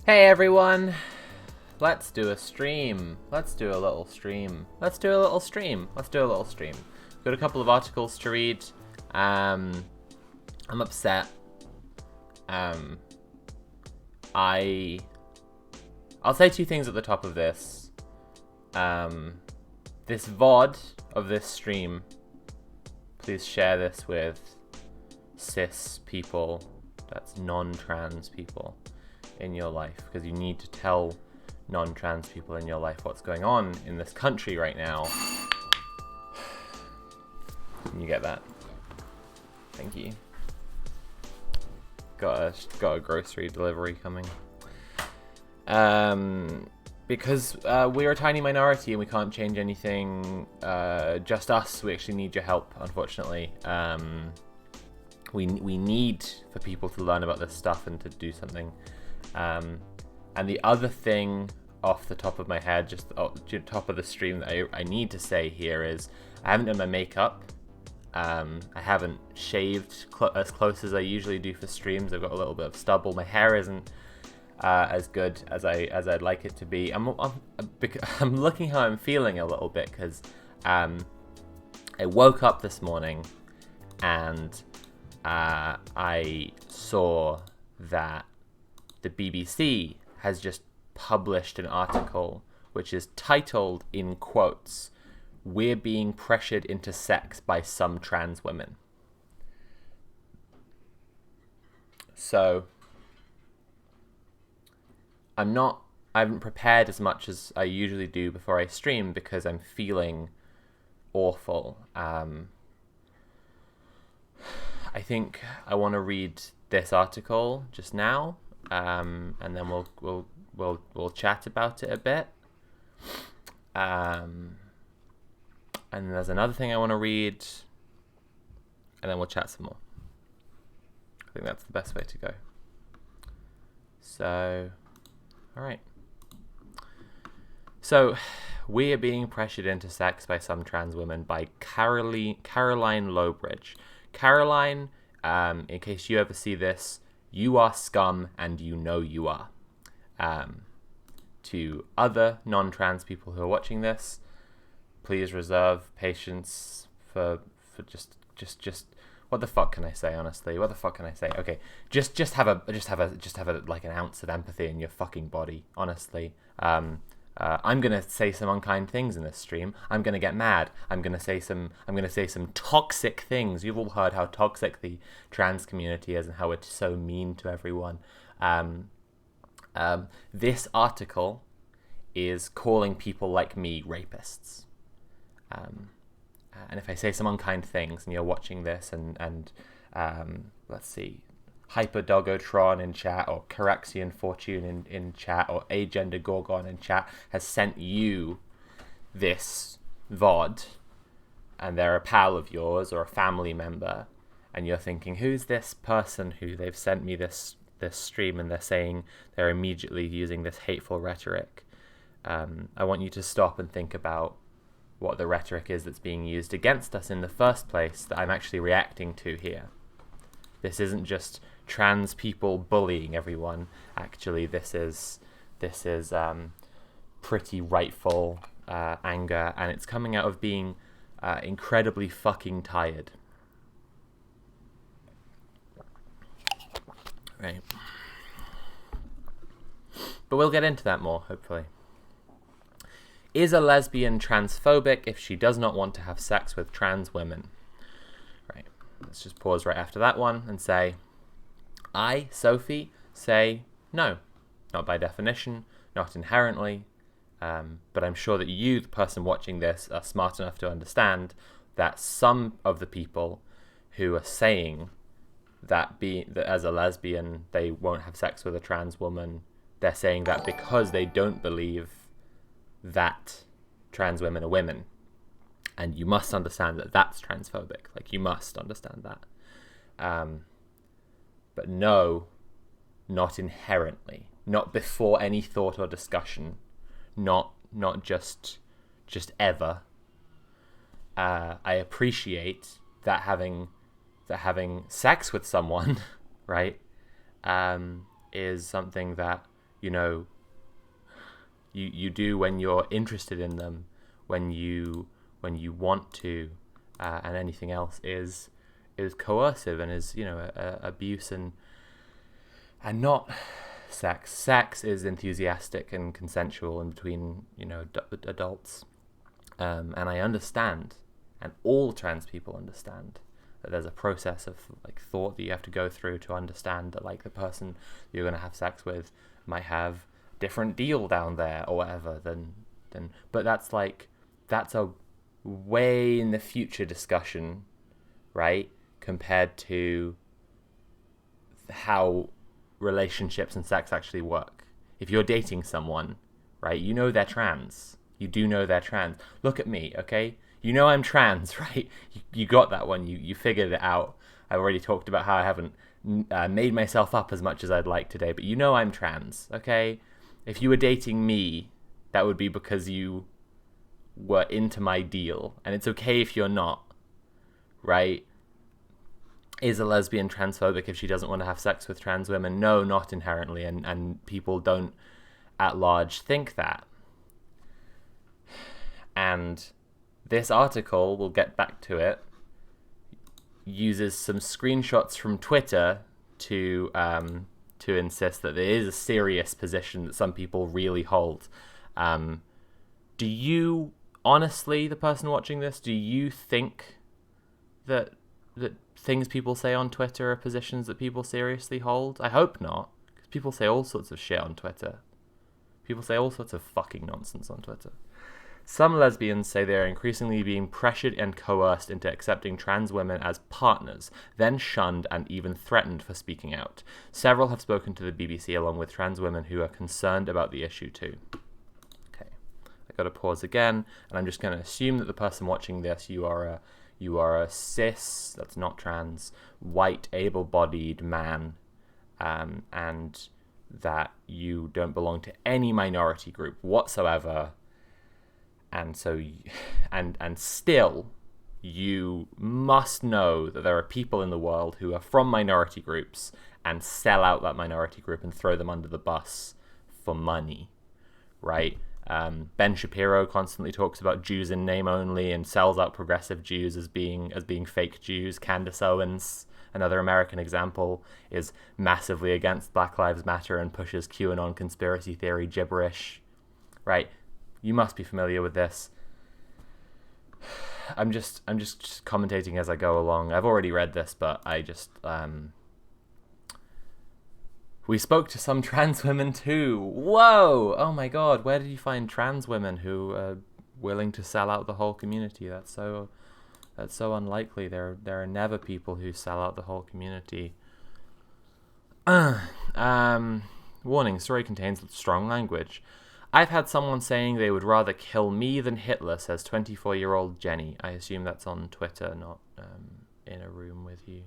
Hey everyone, let's do a stream. Let's do a little stream. Got a couple of articles to read. I'm upset. I'll say two things at the top of this. This VOD of this stream, please share this with cis people, that's non-trans people in your life, because you need to tell non-trans people in your life what's going on in this country right now. Can you get that? Thank you. Got a grocery delivery coming. Because we're a tiny minority and we can't change anything. Just us. We actually need your help, unfortunately. We need for people to learn about this stuff and to do something. And the other thing off the top of my head, just top of the stream that I need to say here is I haven't done my makeup. I haven't shaved as close as I usually do for streams. I've got a little bit of stubble. My hair isn't as good as I'd like it to be. I'm looking how I'm feeling a little bit because I woke up this morning and I saw that the BBC has just published an article which is titled, in quotes, "We're being pressured into sex by some trans women." So I haven't prepared as much as I usually do before I stream because I'm feeling awful. I think I want to read this article just now, and then we'll chat about it a bit. And there's another thing I want to read, and then we'll chat some more. I think that's the best way to go. So, all right. So, We Are Being Pressured into Sex by Some Trans Women by Caroline Lowbridge. Caroline, in case you ever see this, you are scum and you know you are. To other non-trans people who are watching this, please reserve patience for just what the fuck can I say, honestly? What the fuck can I say? Okay, just have a like an ounce of empathy in your fucking body, honestly. I'm gonna say some unkind things in this stream. I'm gonna get mad. I'm gonna say some toxic things. You've all heard how toxic the trans community is and how it's so mean to everyone. This article is calling people like me rapists. And if I say some unkind things and you're watching this and let's see, Hyperdogotron in chat or Caraxian Fortune in chat or Agender Gorgon in chat has sent you this VOD and they're a pal of yours or a family member and you're thinking, who's this person who they've sent me this stream and they're saying they're immediately using this hateful rhetoric. I want you to stop and think about what the rhetoric is that's being used against us in the first place that I'm actually reacting to here. This isn't just trans people bullying everyone. Actually, this is pretty rightful anger, and it's coming out of being incredibly fucking tired. Right. But we'll get into that more, hopefully. Is a lesbian transphobic if she does not want to have sex with trans women? Right. Let's just pause right after that one and say, I, Sophie, say no. Not by definition, not inherently, but I'm sure that you, the person watching this, are smart enough to understand that some of the people who are saying that as a lesbian they won't have sex with a trans woman, they're saying that because they don't believe that trans women are women. And you must understand that that's transphobic. Like, you must understand that. But no, not inherently. Not before any thought or discussion. Not just ever. I appreciate that having sex with someone, right, is something that you know, you do when you're interested in them, when you want to, and anything else is coercive and is, you know, abuse and not sex. Sex is enthusiastic and consensual and between, you know, adults. And I understand, and all trans people understand, that there's a process of like thought that you have to go through to understand that like the person you're going to have sex with might have different deal down there or whatever than but that's a way in the future discussion, right, compared to how relationships and sex actually work. If you're dating someone, right, you know they're trans. You do know they're trans. Look at me, okay? You know I'm trans, right? You got that one. You figured it out. I've already talked about how I haven't made myself up as much as I'd like today, but you know I'm trans, okay? If you were dating me, that would be because you were into my deal, and it's okay if you're not, right? Is a lesbian transphobic if she doesn't want to have sex with trans women? No, not inherently, and people don't at large think that. And this article, we'll get back to it, uses some screenshots from Twitter to insist that there is a serious position that some people really hold. Do you, honestly, the person watching this, do you think that things people say on Twitter are positions that people seriously hold? I hope not, because people say all sorts of shit on Twitter. People say all sorts of fucking nonsense on Twitter. Some lesbians say they are increasingly being pressured and coerced into accepting trans women as partners, then shunned and even threatened for speaking out. Several have spoken to the BBC along with trans women who are concerned about the issue too. Okay, I gotta pause again, and I'm just gonna assume that the person watching this, you are a cis, that's not trans, white, able-bodied man, and that you don't belong to any minority group whatsoever. And so, and still, you must know that there are people in the world who are from minority groups and sell out that minority group and throw them under the bus for money, right? Ben Shapiro constantly talks about Jews in name only and sells out progressive Jews as being fake Jews. Candace Owens, another American example, is massively against Black Lives Matter and pushes QAnon conspiracy theory gibberish, right? You must be familiar with this. I'm just commentating as I go along. I've already read this, but I just we spoke to some trans women too. Whoa! Oh my god, where did you find trans women who are willing to sell out the whole community? That's so unlikely. There are never people who sell out the whole community. Warning, story contains strong language. I've had someone saying they would rather kill me than Hitler, says 24-year-old Jenny. I assume that's on Twitter, not in a room with you.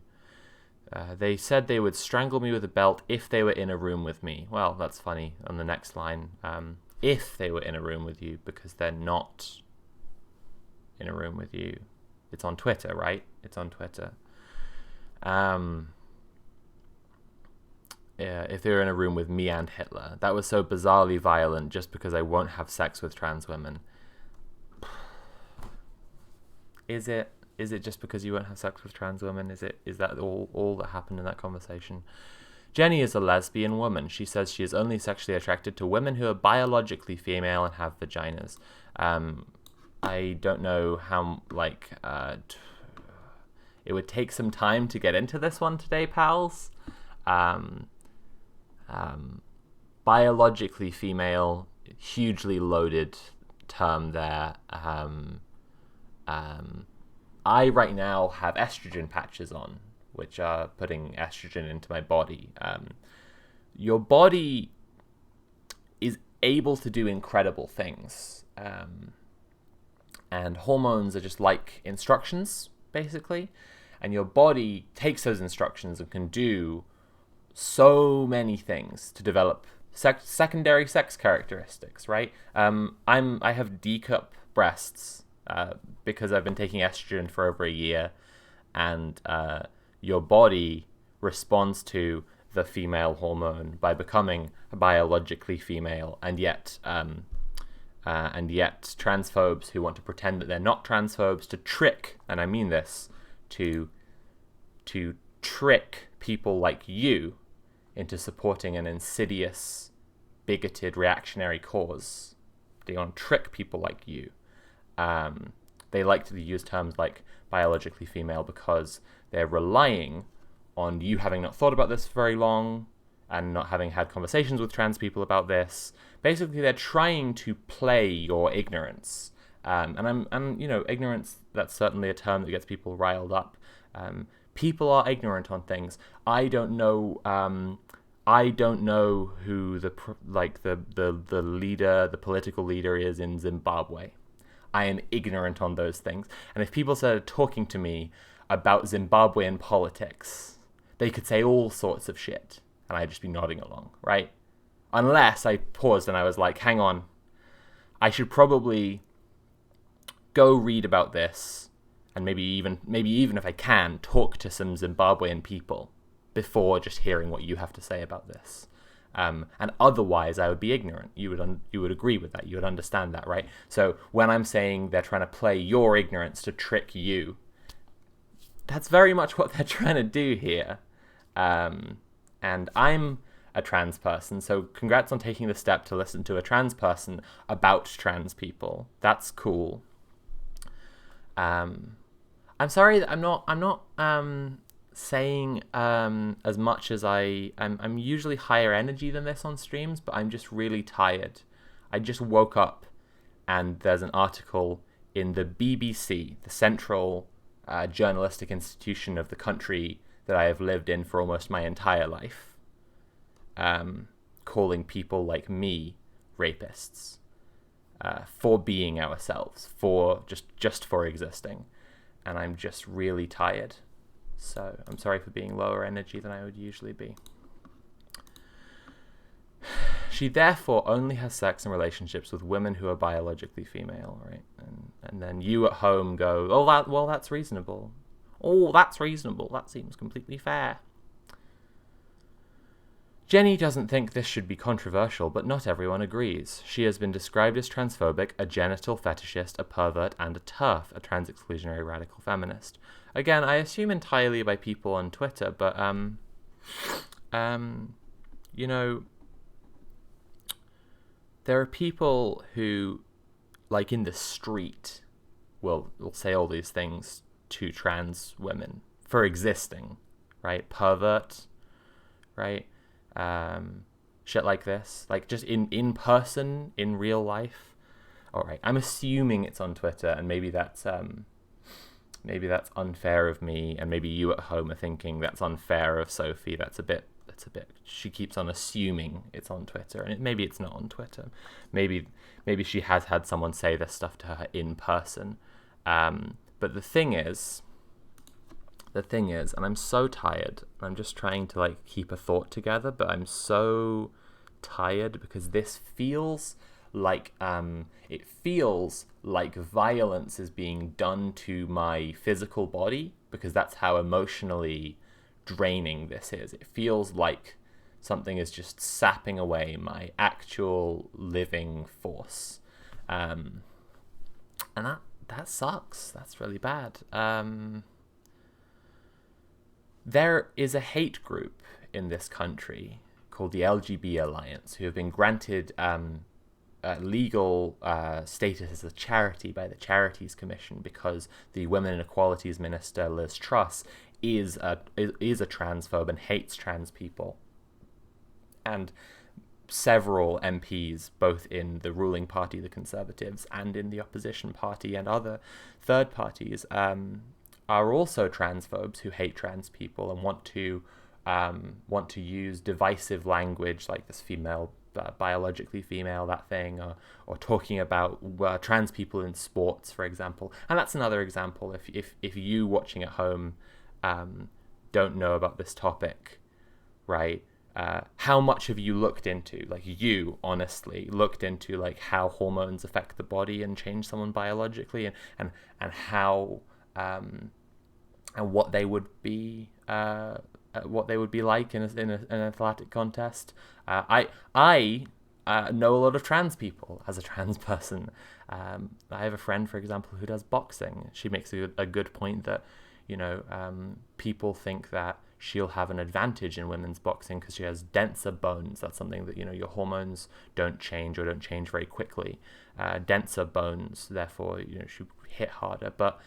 They said they would strangle me with a belt if they were in a room with me. Well, that's funny. On the next line, if they were in a room with you, because they're not in a room with you. It's on Twitter, right? It's on Twitter. If they were in a room with me and Hitler. That was so bizarrely violent just because I won't have sex with trans women. Is it just because you won't have sex with trans women? Is that all that happened in that conversation? Jenny is a lesbian woman. She says she is only sexually attracted to women who are biologically female and have vaginas. I don't know how, it would take some time to get into this one today, pals. Biologically female, hugely loaded term there. I right now have estrogen patches on, which are putting estrogen into my body. Your body is able to do incredible things. And hormones are just like instructions, basically. And your body takes those instructions and can do so many things to develop secondary sex characteristics, right? I have D-cup breasts because I've been taking estrogen for over a year, and your body responds to the female hormone by becoming biologically female, and yet transphobes who want to pretend that they're not transphobes to trick, and I mean this, to trick people like you into supporting an insidious, bigoted, reactionary cause. They want to trick people like you. They like to use terms like biologically female because they're relying on you having not thought about this for very long and not having had conversations with trans people about this. Basically, they're trying to play your ignorance. And ignorance, that's certainly a term that gets people riled up. People are ignorant on things. I don't know who the leader, the political leader is in Zimbabwe. I am ignorant on those things. And if people started talking to me about Zimbabwean politics, they could say all sorts of shit, and I'd just be nodding along, right? Unless I paused and I was like, hang on, I should probably go read about this, and maybe even if I can, talk to some Zimbabwean people before just hearing what you have to say about this. And otherwise, I would be ignorant. You would agree with that. You would understand that, right? So when I'm saying they're trying to play your ignorance to trick you, that's very much what they're trying to do here. And I'm a trans person, so congrats on taking the step to listen to a trans person about trans people. That's cool. I'm sorry that I'm not saying as much as I'm usually higher energy than this on streams, but I'm just really tired. I just woke up and there's an article in the BBC, the central journalistic institution of the country that I have lived in for almost my entire life, calling people like me rapists for being ourselves, for just for existing. And I'm just really tired. So I'm sorry for being lower energy than I would usually be. She therefore only has sex and relationships with women who are biologically female, right? And then you at home go, that's reasonable. Oh, that's reasonable. That seems completely fair. Jenny doesn't think this should be controversial, but not everyone agrees. She has been described as transphobic, a genital fetishist, a pervert, and a TERF, a trans-exclusionary radical feminist. Again, I assume entirely by people on Twitter, but, there are people who, like in the street, will say all these things to trans women for existing, right? Pervert, right? Shit like this, like just in person, in real life. All right, I'm assuming it's on Twitter, and maybe that's unfair of me, and maybe you at home are thinking that's unfair of Sophie. That's a bit. She keeps on assuming it's on Twitter, and maybe it's not on Twitter. Maybe she has had someone say this stuff to her in person. But the thing is, and I'm so tired. I'm just trying to keep a thought together, but I'm so tired because this feels like violence is being done to my physical body, because that's how emotionally draining this is. It feels like something is just sapping away my actual living force, and that sucks. That's really bad. There is a hate group in this country called the LGBT Alliance, who have been granted legal status as a charity by the Charities Commission because the Women and Equalities Minister, Liz Truss, is a transphobe and hates trans people. And several MPs, both in the ruling party, the Conservatives, and in the opposition party and other third parties, are also transphobes who hate trans people and want to use divisive language like this female, biologically female, that thing, or talking about trans people in sports, for example. And that's another example. If you watching at home don't know about this topic, right? How much have you looked into, you honestly looked into how hormones affect the body and change someone biologically, and how and what they would be what they would be like in an athletic contest. I know a lot of trans people as a trans person. I have a friend, for example, who does boxing. She makes a good point that, people think that she'll have an advantage in women's boxing because she has denser bones. That's something that, your hormones don't change or don't change very quickly. Denser bones, therefore, she hit harder. But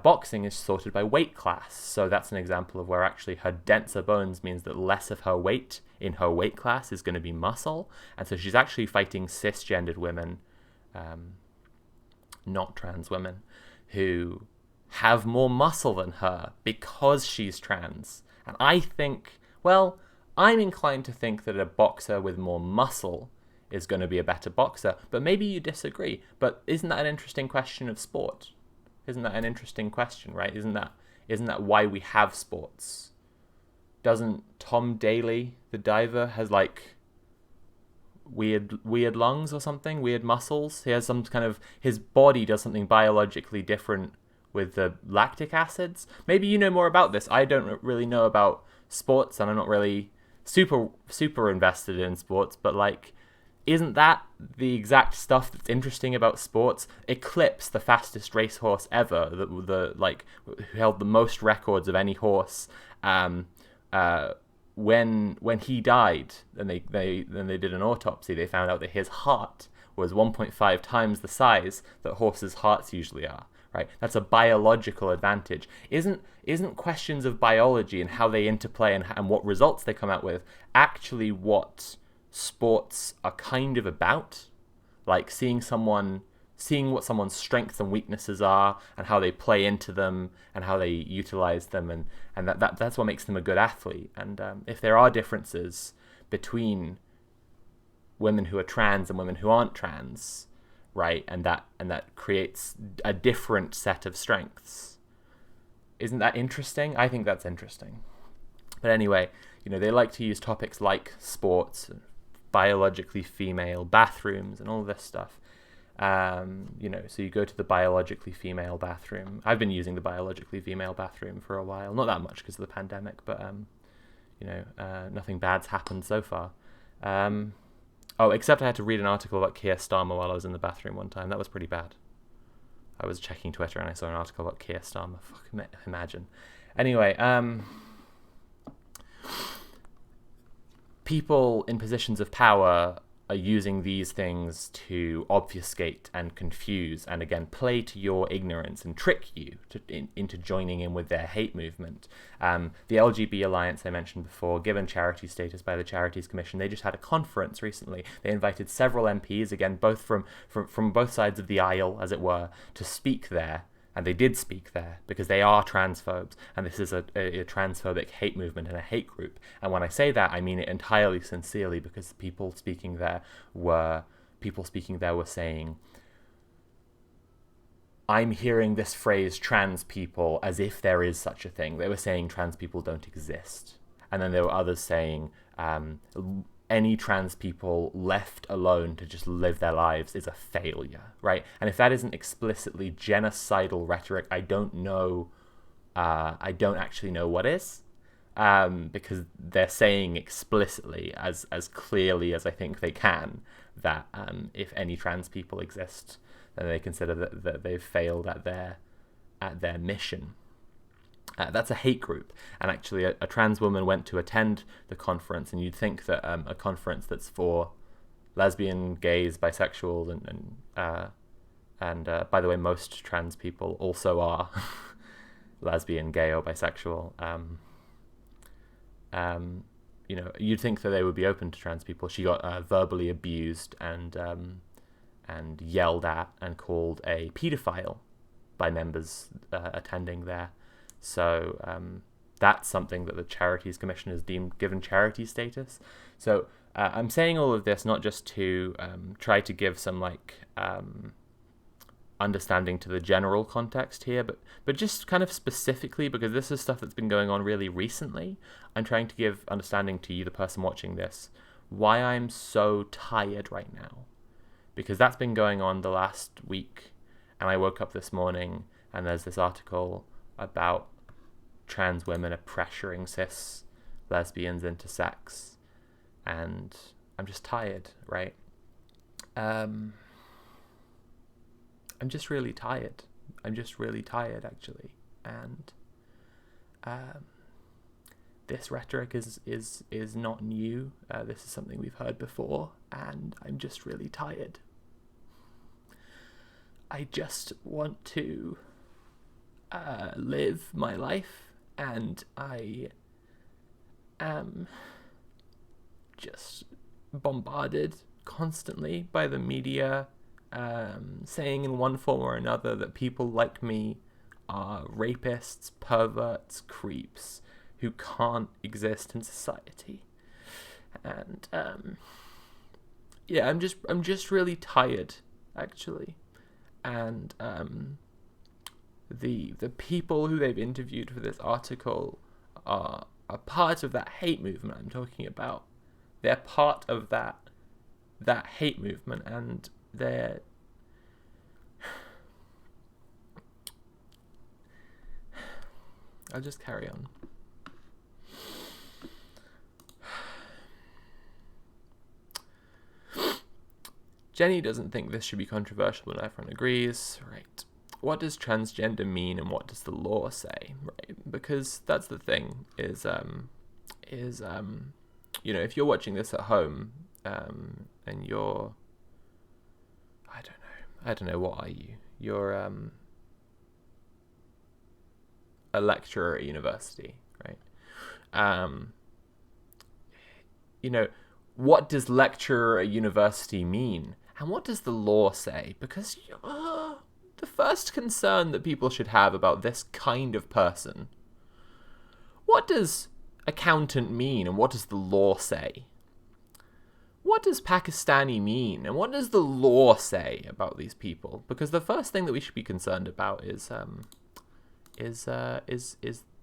boxing is sorted by weight class. So that's an example of where actually her denser bones means that less of her weight in her weight class is going to be muscle. And so she's actually fighting cisgendered women, not trans women, who have more muscle than her because she's trans. And I think, I'm inclined to think that a boxer with more muscle is going to be a better boxer, but maybe you disagree. But isn't that an interesting question of sport? Isn't that an interesting question, right? Isn't that why we have sports? Doesn't Tom Daley, the diver, has like weird lungs or something, weird muscles? He has some kind of, his body does something biologically different with the lactic acids. Maybe you know more about this. I don't really know about sports, and I'm not really super invested in sports, but isn't that the exact stuff that's interesting about sports? Eclipse, the fastest racehorse ever, who held the most records of any horse, when he died, and they did an autopsy, they found out that his heart was 1.5 times the size that horses' hearts usually are. Right, that's a biological advantage. Isn't questions of biology and how they interplay and what results they come out with actually what sports are kind of about? Like seeing what someone's strengths and weaknesses are, and how they play into them, and how they utilize them, and that's what makes them a good athlete. And if there are differences between women who are trans and women who aren't trans, right, and that creates a different set of strengths. Isn't that interesting? I think that's interesting. But anyway, they like to use topics like sports, biologically female bathrooms, and all this stuff. So you go to the biologically female bathroom. I've been using the biologically female bathroom for a while. Not that much because of the pandemic, but nothing bad's happened so far. Except I had to read an article about Keir Starmer while I was in the bathroom one time. That was pretty bad. I was checking Twitter and I saw an article about Keir Starmer. Imagine. Anyway, people in positions of power are using these things to obfuscate and confuse and, again, play to your ignorance and trick you into joining in with their hate movement. The LGBT Alliance I mentioned before, given charity status by the Charities Commission, they just had a conference recently. They invited several MPs, again, both from both sides of the aisle, as it were, to speak there. And they did speak there because they are transphobes, and this is a transphobic hate movement and a hate group. And when I say that, I mean it entirely sincerely, because people speaking there were saying, I'm hearing this phrase trans people as if there is such a thing. They were saying trans people don't exist. And then there were others saying any trans people left alone to just live their lives is a failure, right? And if that isn't explicitly genocidal rhetoric, I don't know. I don't actually know what is, because they're saying explicitly, as clearly as I think they can, that if any trans people exist, then they consider that they've failed at their mission. That's a hate group, and actually a trans woman went to attend the conference, and you'd think that a conference that's for lesbian, gays, bisexual, and by the way, most trans people also are lesbian, gay, or bisexual. You'd think that they would be open to trans people. She got verbally abused and yelled at and called a paedophile by members attending there. So that's something that the Charities Commission has deemed given charity status. So I'm saying all of this not just to try to give some understanding to the general context here, but just kind of specifically, because this is stuff that's been going on really recently. I'm trying to give understanding to you, the person watching this, why I'm so tired right now. Because that's been going on the last week, and I woke up this morning and there's this article about trans women are pressuring cis lesbians into sex, and I'm just tired, right? I'm just really tired. Actually, and this rhetoric is not new. This is something we've heard before, and I'm just really tired. I just want to live my life, and I am just bombarded constantly by the media saying in one form or another that people like me are rapists, perverts, creeps who can't exist in society. And I'm just really tired, actually. And the people who they've interviewed for this article are part of that hate movement I'm talking about. They're part of that hate movement, and they're I'll just carry on. Jenny doesn't think this should be controversial when everyone agrees. Right. What does transgender mean, and what does the law say? Right. Because that's the thing, is if you're watching this at home, and you're, I don't know, what are you? You're a lecturer at university, right? What does lecturer at university mean? And what does the law say? Because the first concern that people should have about this kind of person, what does accountant mean, and what does the law say? What does Pakistani mean, and what does the law say about these people? Because the first thing that we should be concerned about is the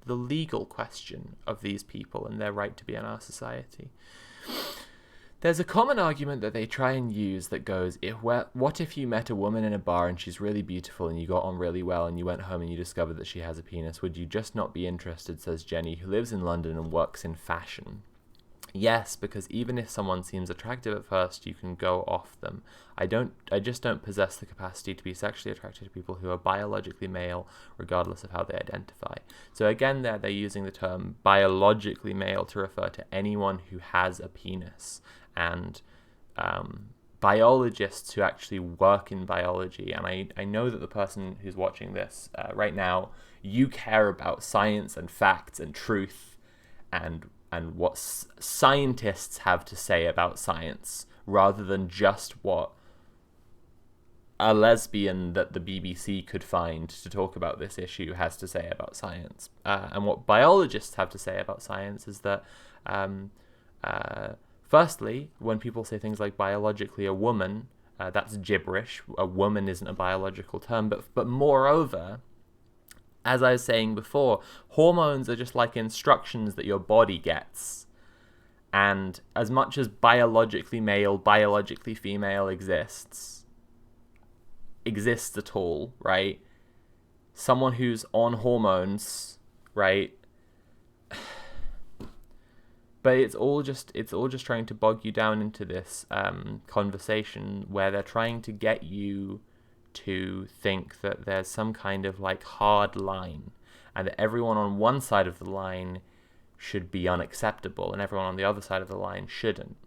legal question of these people and their right to be in our society. There's a common argument that they try and use that goes, what if you met a woman in a bar and she's really beautiful and you got on really well and you went home and you discovered that she has a penis? Would you just not be interested, says Jenny, who lives in London and works in fashion? Yes, because even if someone seems attractive at first, you can go off them. I just don't possess the capacity to be sexually attracted to people who are biologically male, regardless of how they identify. So again, they're using the term biologically male to refer to anyone who has a penis. And biologists who actually work in biology, and I know that the person who's watching this right now, you care about science and facts and truth and what scientists have to say about science, rather than just what a lesbian that the BBC could find to talk about this issue has to say about science. And what biologists have to say about science is that, firstly, when people say things like biologically a woman, that's gibberish. A woman isn't a biological term, but moreover, as I was saying before, hormones are just like instructions that your body gets. And as much as biologically male, biologically female exists at all, right? Someone who's on hormones, right? But it's all just trying to bog you down into this conversation where they're trying to get you to think that there's some kind of like hard line, and that everyone on one side of the line should be unacceptable and everyone on the other side of the line shouldn't.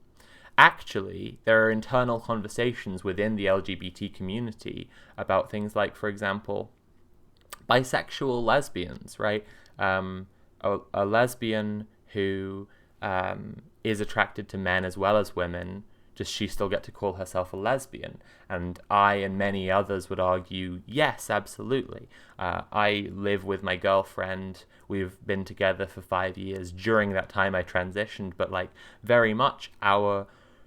Actually, there are internal conversations within the LGBT community about things like, for example, bisexual lesbians, right? A lesbian who is attracted to men as well as women, does she still get to call herself a lesbian? And I and many others would argue, yes, absolutely. I live with my girlfriend. We've been together for 5 years. During that time, I transitioned, but like very much our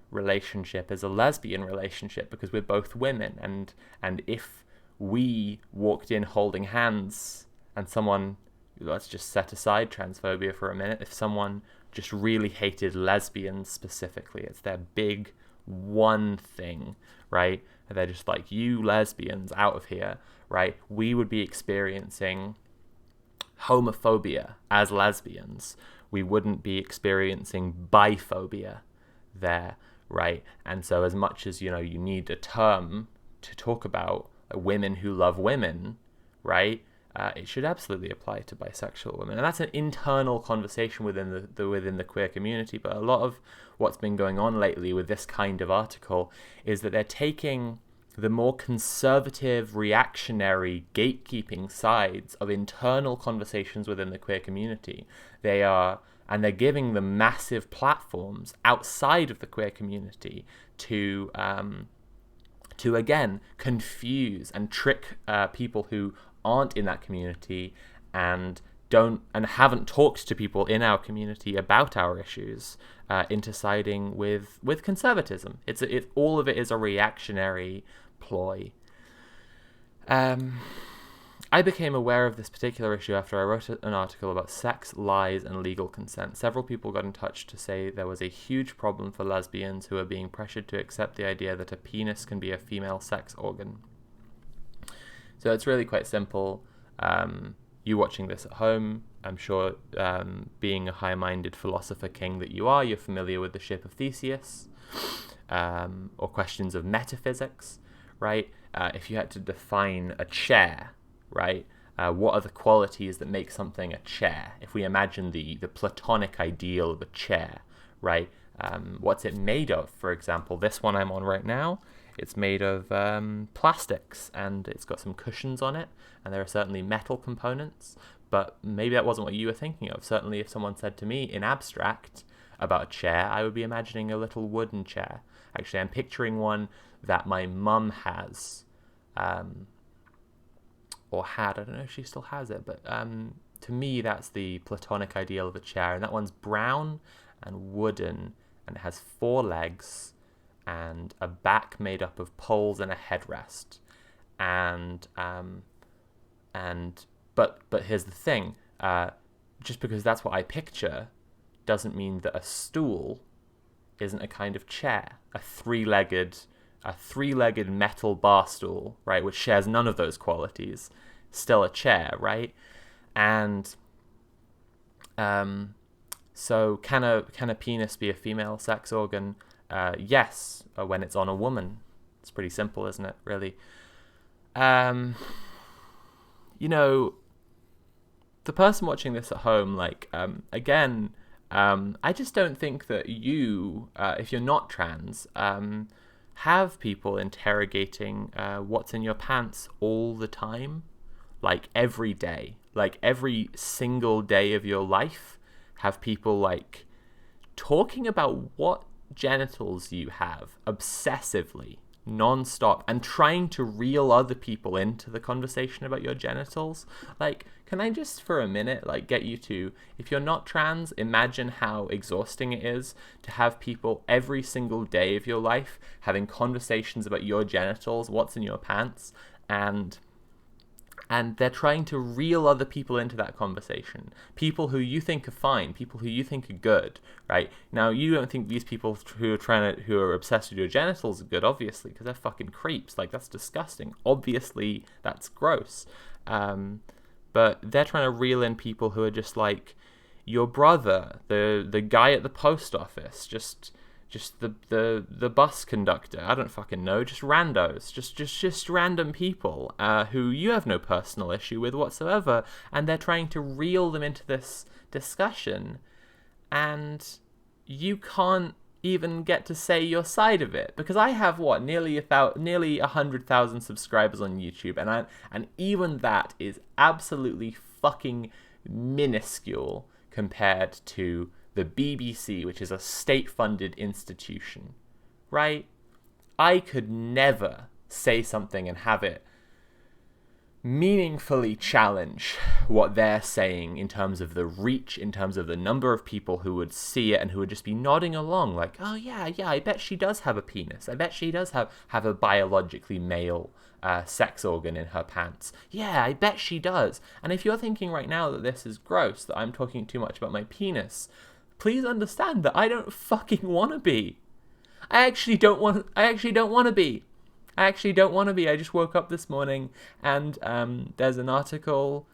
relationship is a lesbian relationship because we're both women. And if we walked in holding hands and someone, let's just set aside transphobia for a minute, if someone just really hated lesbians specifically, it's their big one thing, right? And they're just like, you lesbians out of here, right? We would be experiencing homophobia as lesbians, we wouldn't be experiencing biphobia there, right? And so as much as, you need a term to talk about women who love women, right? It should absolutely apply to bisexual women, and that's an internal conversation within the queer community. But a lot of what's been going on lately with this kind of article is that they're taking the more conservative, reactionary, gatekeeping sides of internal conversations within the queer community. They're giving them massive platforms outside of the queer community to again confuse and trick people who aren't in that community and haven't talked to people in our community about our issues into siding with conservatism. It's all of it is a reactionary ploy. I became aware of this particular issue after I wrote an article about sex, lies, and legal consent. Several people got in touch to say there was a huge problem for lesbians who are being pressured to accept the idea that a penis can be a female sex organ. So it's really quite simple. You watching this at home, I'm sure, being a high-minded philosopher king that you are, you're familiar with the ship of Theseus, or questions of metaphysics, right? If you had to define a chair, right? What are the qualities that make something a chair? If we imagine the Platonic ideal of a chair, right? What's it made of? For example, this one I'm on right now, it's made of plastics, and it's got some cushions on it, and there are certainly metal components, but maybe that wasn't what you were thinking of. Certainly if someone said to me in abstract about a chair, I would be imagining a little wooden chair. Actually, I'm picturing one that my mum has, or had. I don't know if she still has it, but to me that's the Platonic ideal of a chair, and that one's brown and wooden, and it has 4 legs and a back made up of poles and a headrest. But here's the thing, just because that's what I picture doesn't mean that a stool isn't a kind of chair. A three-legged metal bar stool, right, which shares none of those qualities, still a chair, right? And so can a penis be a female sex organ? Yes, when it's on a woman. It's pretty simple, isn't it, really? The person watching this at home, again, I just don't think that you, if you're not trans, have people interrogating what's in your pants all the time, like every day, like every single day of your life, have people talking about what genitals you have obsessively, non-stop, and trying to reel other people into the conversation about your genitals. Can I just for a minute get you to, if you're not trans, imagine how exhausting it is to have people every single day of your life having conversations about your genitals, what's in your pants, and they're trying to reel other people into that conversation. People who you think are fine, people who you think are good, right? Now, you don't think these people who are obsessed with your genitals are good, obviously, because they're fucking creeps. That's disgusting. Obviously, that's gross. But they're trying to reel in people who are just your brother, the guy at the post office, just the bus conductor, I don't fucking know, just randos, just random people who you have no personal issue with whatsoever, and they're trying to reel them into this discussion, and you can't even get to say your side of it, because I have nearly 100,000 subscribers on YouTube, and even that is absolutely fucking minuscule compared to the BBC, which is a state-funded institution, right? I could never say something and have it meaningfully challenge what they're saying in terms of the reach, in terms of the number of people who would see it and who would just be nodding along oh yeah, I bet she does have a penis. I bet she does have a biologically male sex organ in her pants. Yeah, I bet she does. And if you're thinking right now that this is gross, that I'm talking too much about my penis, please understand that I don't fucking want to be. I actually don't want to be. I just woke up this morning and there's an article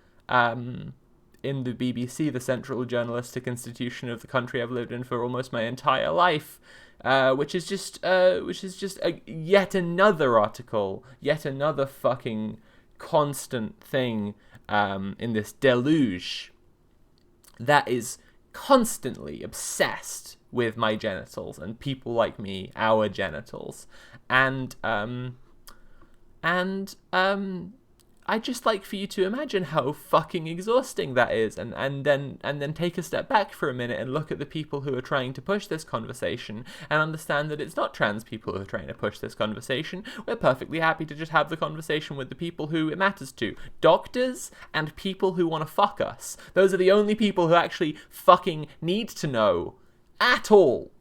in the BBC, the central journalistic institution of the country I've lived in for almost my entire life, which is just yet another article, yet another fucking constant thing in this deluge that is constantly obsessed with my genitals and people like me, our genitals, and I'd just like for you to imagine how fucking exhausting that is, and then take a step back for a minute and look at the people who are trying to push this conversation and understand that it's not trans people who are trying to push this conversation. We're perfectly happy to just have the conversation with the people who it matters to. Doctors and people who want to fuck us. Those are the only people who actually fucking need to know at all.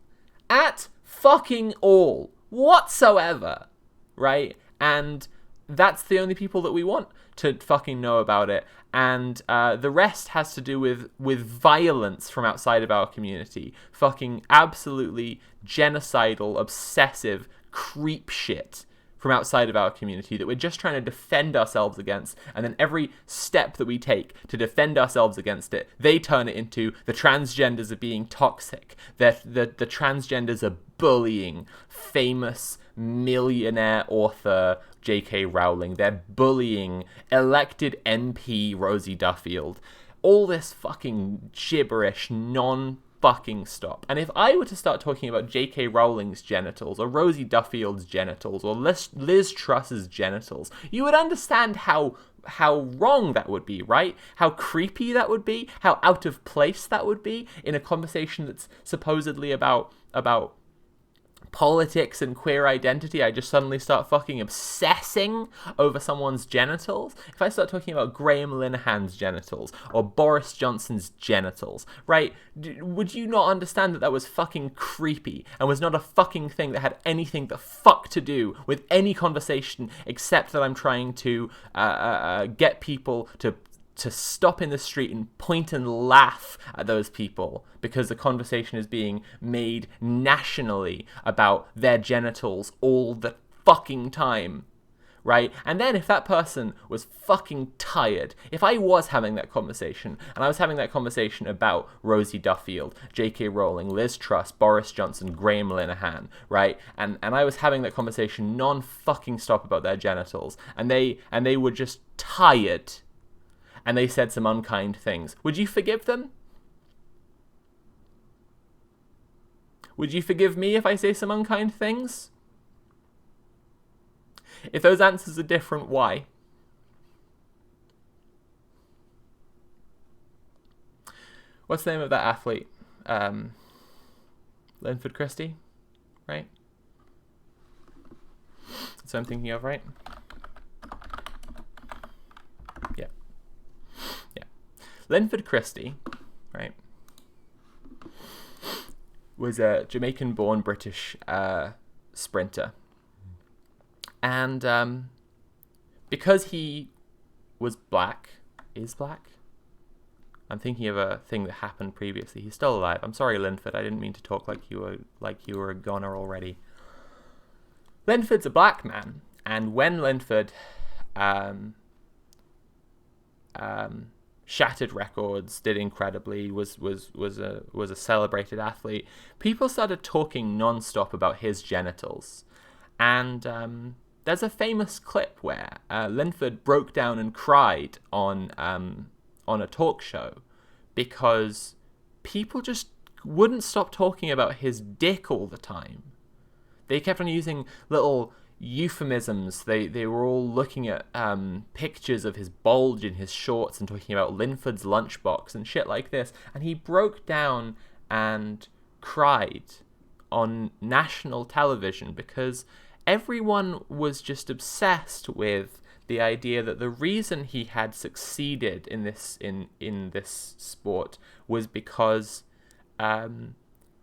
At fucking all. Whatsoever. Right? And that's the only people that we want to fucking know about it. And the rest has to do with violence from outside of our community. Fucking absolutely genocidal, obsessive creep shit from outside of our community that we're just trying to defend ourselves against. And then every step that we take to defend ourselves against it, they turn it into the transgenders are being toxic. The transgenders are bullying famous millionaire author J.K. Rowling. They're bullying elected MP Rosie Duffield. All this fucking gibberish non-fucking stop. And if I were to start talking about J.K. Rowling's genitals, or Rosie Duffield's genitals, or Liz Truss's genitals, you would understand how wrong that would be, right? How creepy that would be, how out of place that would be in a conversation that's supposedly about politics and queer identity. I just suddenly start fucking obsessing over someone's genitals. If I start talking about Graham Linehan's genitals or Boris Johnson's genitals, right, would you not understand that was fucking creepy and was not a fucking thing that had anything the fuck to do with any conversation except that I'm trying to get people to stop in the street and point and laugh at those people because the conversation is being made nationally about their genitals all the fucking time, right? And then if that person was fucking tired, if I was having that conversation, and I was having that conversation about Rosie Duffield, J.K. Rowling, Liz Truss, Boris Johnson, Graham Linehan, right? And I was having that conversation non-fucking stop about their genitals, and they were just tired, and they said some unkind things. Would you forgive them? Would you forgive me if I say some unkind things? If those answers are different, why? What's the name of that athlete? Linford Christie, right? That's what I'm thinking of, right? Linford Christie, right, was a Jamaican-born British sprinter. And because he was black, I'm thinking of a thing that happened previously. He's still alive. I'm sorry, Linford. I didn't mean to talk like you were a goner already. Linford's a black man, and when Linford shattered records, did incredibly, was a celebrated athlete, people started talking non-stop about his genitals. And there's a famous clip where Linford broke down and cried on a talk show because people just wouldn't stop talking about his dick all the time. They kept on using little euphemisms. They were all looking at pictures of his bulge in his shorts and talking about Linford's lunchbox and shit like this. And he broke down and cried on national television because everyone was just obsessed with the idea that the reason he had succeeded in this sport was because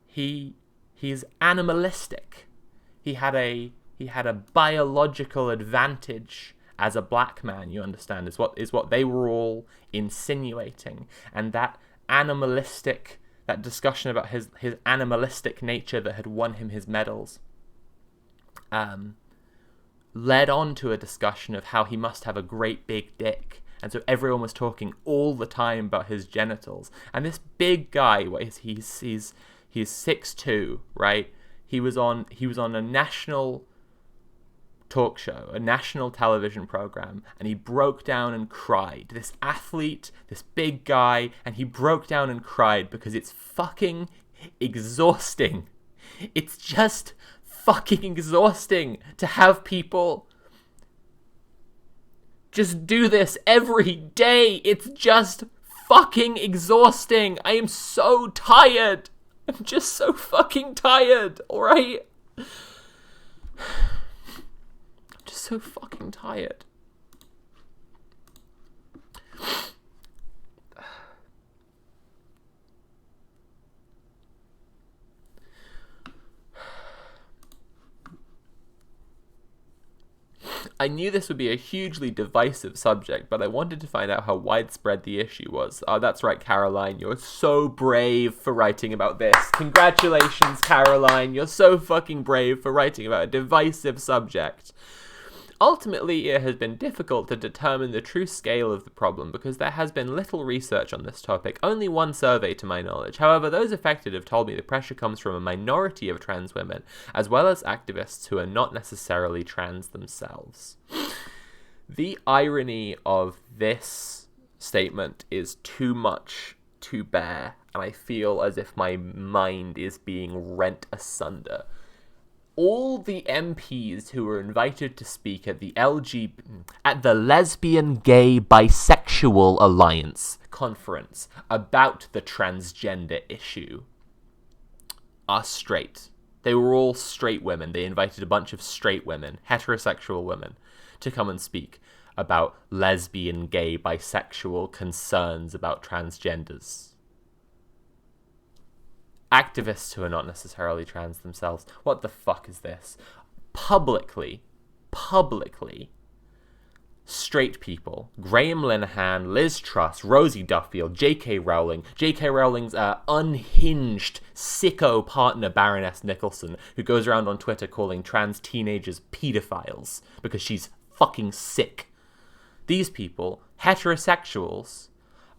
he's animalistic. He had a biological advantage as a black man, you understand, is what they were all insinuating. And that discussion about his animalistic nature that had won him his medals led on to a discussion of how he must have a great big dick and so everyone was talking all the time about his genitals. And this big guy, he's 6'2", right? He was on a national talk show, a national television program, and he broke down and cried. This athlete, this big guy, and he broke down and cried because it's fucking exhausting. It's just fucking exhausting to have people just do this every day. It's just fucking exhausting. I am so tired. I'm just so fucking tired, alright? I'm just so fucking tired. I knew this would be a hugely divisive subject, but I wanted to find out how widespread the issue was. Oh, that's right, Caroline. You're so brave for writing about this. Congratulations, Caroline. You're so fucking brave for writing about a divisive subject. Ultimately, it has been difficult to determine the true scale of the problem because there has been little research on this topic, only one survey to my knowledge. However, those affected have told me the pressure comes from a minority of trans women, as well as activists who are not necessarily trans themselves. The irony of this statement is too much to bear, and I feel as if my mind is being rent asunder. All the MPs who were invited to speak at the Lesbian Gay Bisexual Alliance conference about the transgender issue are straight. They were all straight women. They invited a bunch of straight women, heterosexual women, to come and speak about lesbian, gay, bisexual concerns about transgenders. Activists who are not necessarily trans themselves. What the fuck is this? Publicly, straight people, Graham Linehan, Liz Truss, Rosie Duffield, J.K. Rowling's unhinged sicko partner Baroness Nicholson, who goes around on Twitter calling trans teenagers pedophiles because she's fucking sick. These people, heterosexuals,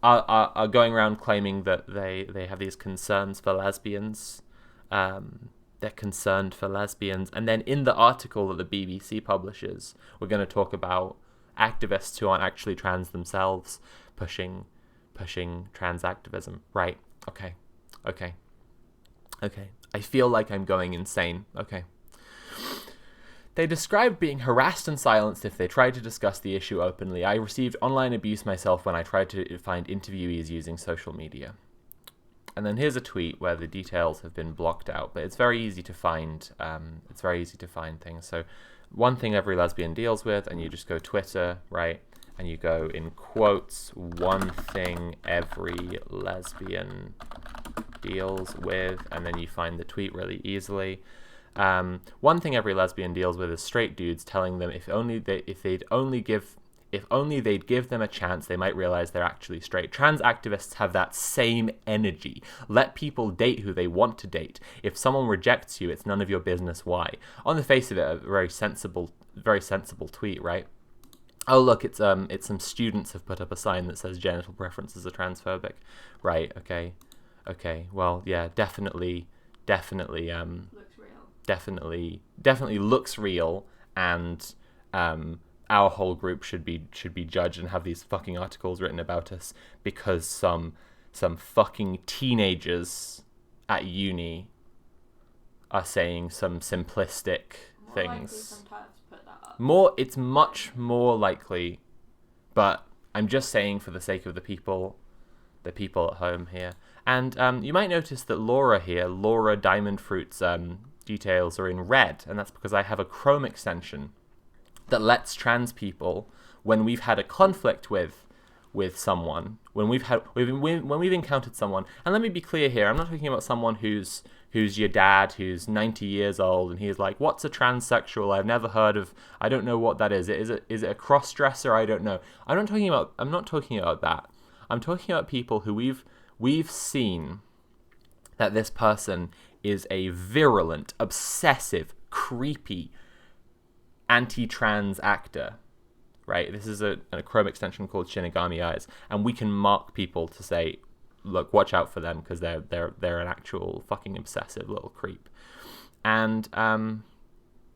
are going around claiming that they have these concerns for lesbians. They're concerned for lesbians. And then in the article that the BBC publishes, we're going to talk about activists who aren't actually trans themselves pushing trans activism. Right. Okay. I feel like I'm going insane. Okay. They described being harassed and silenced if they tried to discuss the issue openly. I received online abuse myself when I tried to find interviewees using social media. And then here's a tweet where the details have been blocked out, but it's very easy to find. It's very easy to find things. So, one thing every lesbian deals with, and you just go Twitter, right? And you go in quotes, one thing every lesbian deals with, and then you find the tweet really easily. One thing every lesbian deals with is straight dudes telling them if only they'd give them a chance, they might realize they're actually straight. Trans activists have that same energy. Let people date who they want to date. If someone rejects you, it's none of your business why. On the face of it, a very sensible tweet, right? Oh look, it's some students have put up a sign that says genital preferences are transphobic, right? Okay. Well, yeah, definitely. Definitely looks real, and our whole group should be judged and have these fucking articles written about us because some fucking teenagers at uni are saying some simplistic things. It's much more likely, but I'm just saying for the sake of the people at home here. And you might notice that Laura Diamond Fruit's details are in red, and that's because I have a Chrome extension that lets trans people, when we've had a conflict with someone, when we've encountered someone, and let me be clear here, I'm not talking about someone who's your dad who's 90 years old and he's like, what's a transsexual? I've never heard of, I don't know what that is. Is it a cross-dresser? I don't know. I'm not talking about that. I'm talking about people who we've seen that this person is a virulent, obsessive, creepy, anti-trans actor, right? This is a Chrome extension called Shinigami Eyes, and we can mark people to say, look, watch out for them because they're an actual fucking obsessive little creep. And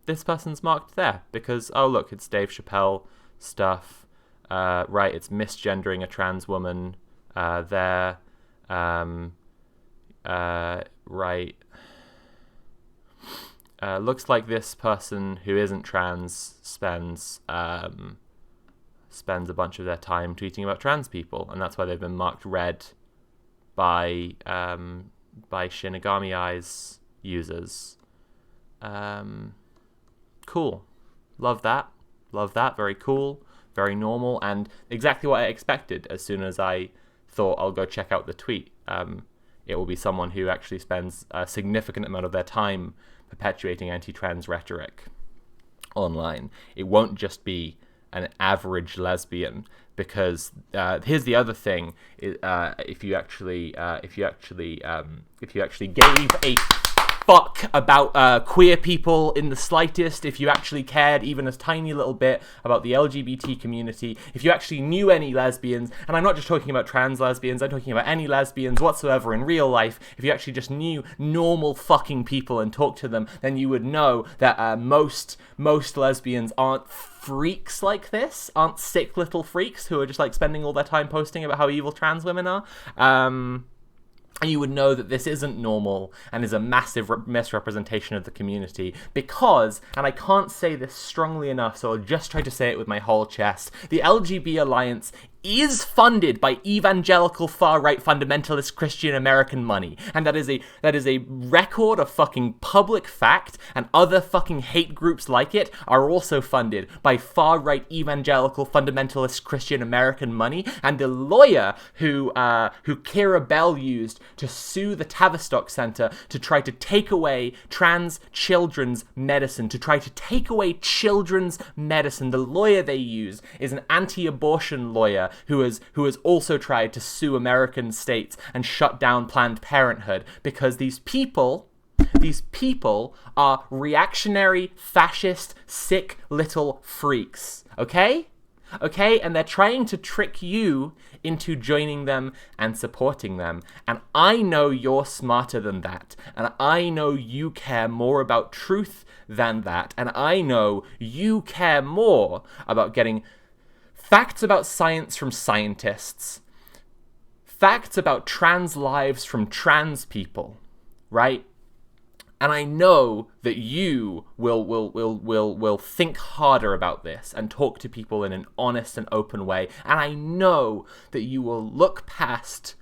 this person's marked there because, oh look, it's Dave Chappelle stuff, right? It's misgendering a trans woman there, right? Looks like this person who isn't trans spends a bunch of their time tweeting about trans people, and that's why they've been marked red by Shinigami Eyes users. Cool. Love that. Very cool. Very normal, and exactly what I expected as soon as I thought I'll go check out the tweet. It will be someone who actually spends a significant amount of their time perpetuating anti-trans rhetoric online. It won't just be an average lesbian, because here's the other thing: if you actually gave a fuck about queer people in the slightest, if you actually cared even a tiny little bit about the LGBT community, if you actually knew any lesbians, and I'm not just talking about trans lesbians, I'm talking about any lesbians whatsoever in real life, if you actually just knew normal fucking people and talked to them, then you would know that most lesbians aren't freaks like this, aren't sick little freaks who are just like spending all their time posting about how evil trans women are. And you would know that this isn't normal and is a massive misrepresentation of the community because, and I can't say this strongly enough, so I'll just try to say it with my whole chest, the LGB Alliance is funded by evangelical far-right fundamentalist Christian American money, and that is a record of fucking public fact, and other fucking hate groups like it are also funded by far-right evangelical fundamentalist Christian American money. And the lawyer who Kira Bell used to sue the Tavistock Center to try to take away trans children's medicine, to try to take away children's medicine, the lawyer they use is an anti-abortion lawyer who has also tried to sue American states and shut down Planned Parenthood, because these people are reactionary, fascist, sick little freaks, okay? And they're trying to trick you into joining them and supporting them. And I know you're smarter than that. And I know you care more about truth than that. And I know you care more about getting facts about science from scientists, facts about trans lives from trans people, right? And I know that you will think harder about this and talk to people in an honest and open way. And I know that you will look past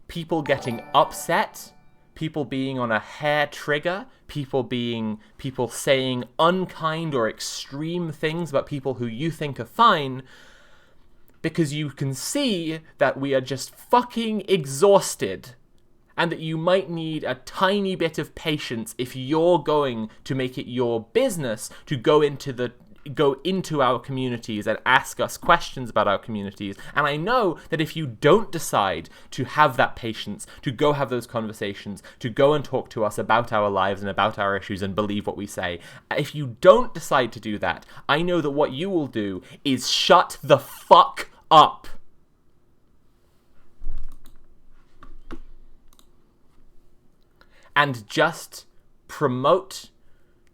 people getting upset, people being on a hair trigger, people saying unkind or extreme things about people who you think are fine, because you can see that we are just fucking exhausted, and that you might need a tiny bit of patience if you're going to make it your business to go into our communities and ask us questions about our communities. And I know that if you don't decide to have that patience, to go have those conversations, to go and talk to us about our lives and about our issues and believe what we say, if you don't decide to do that, I know that what you will do is shut the fuck up. And just promote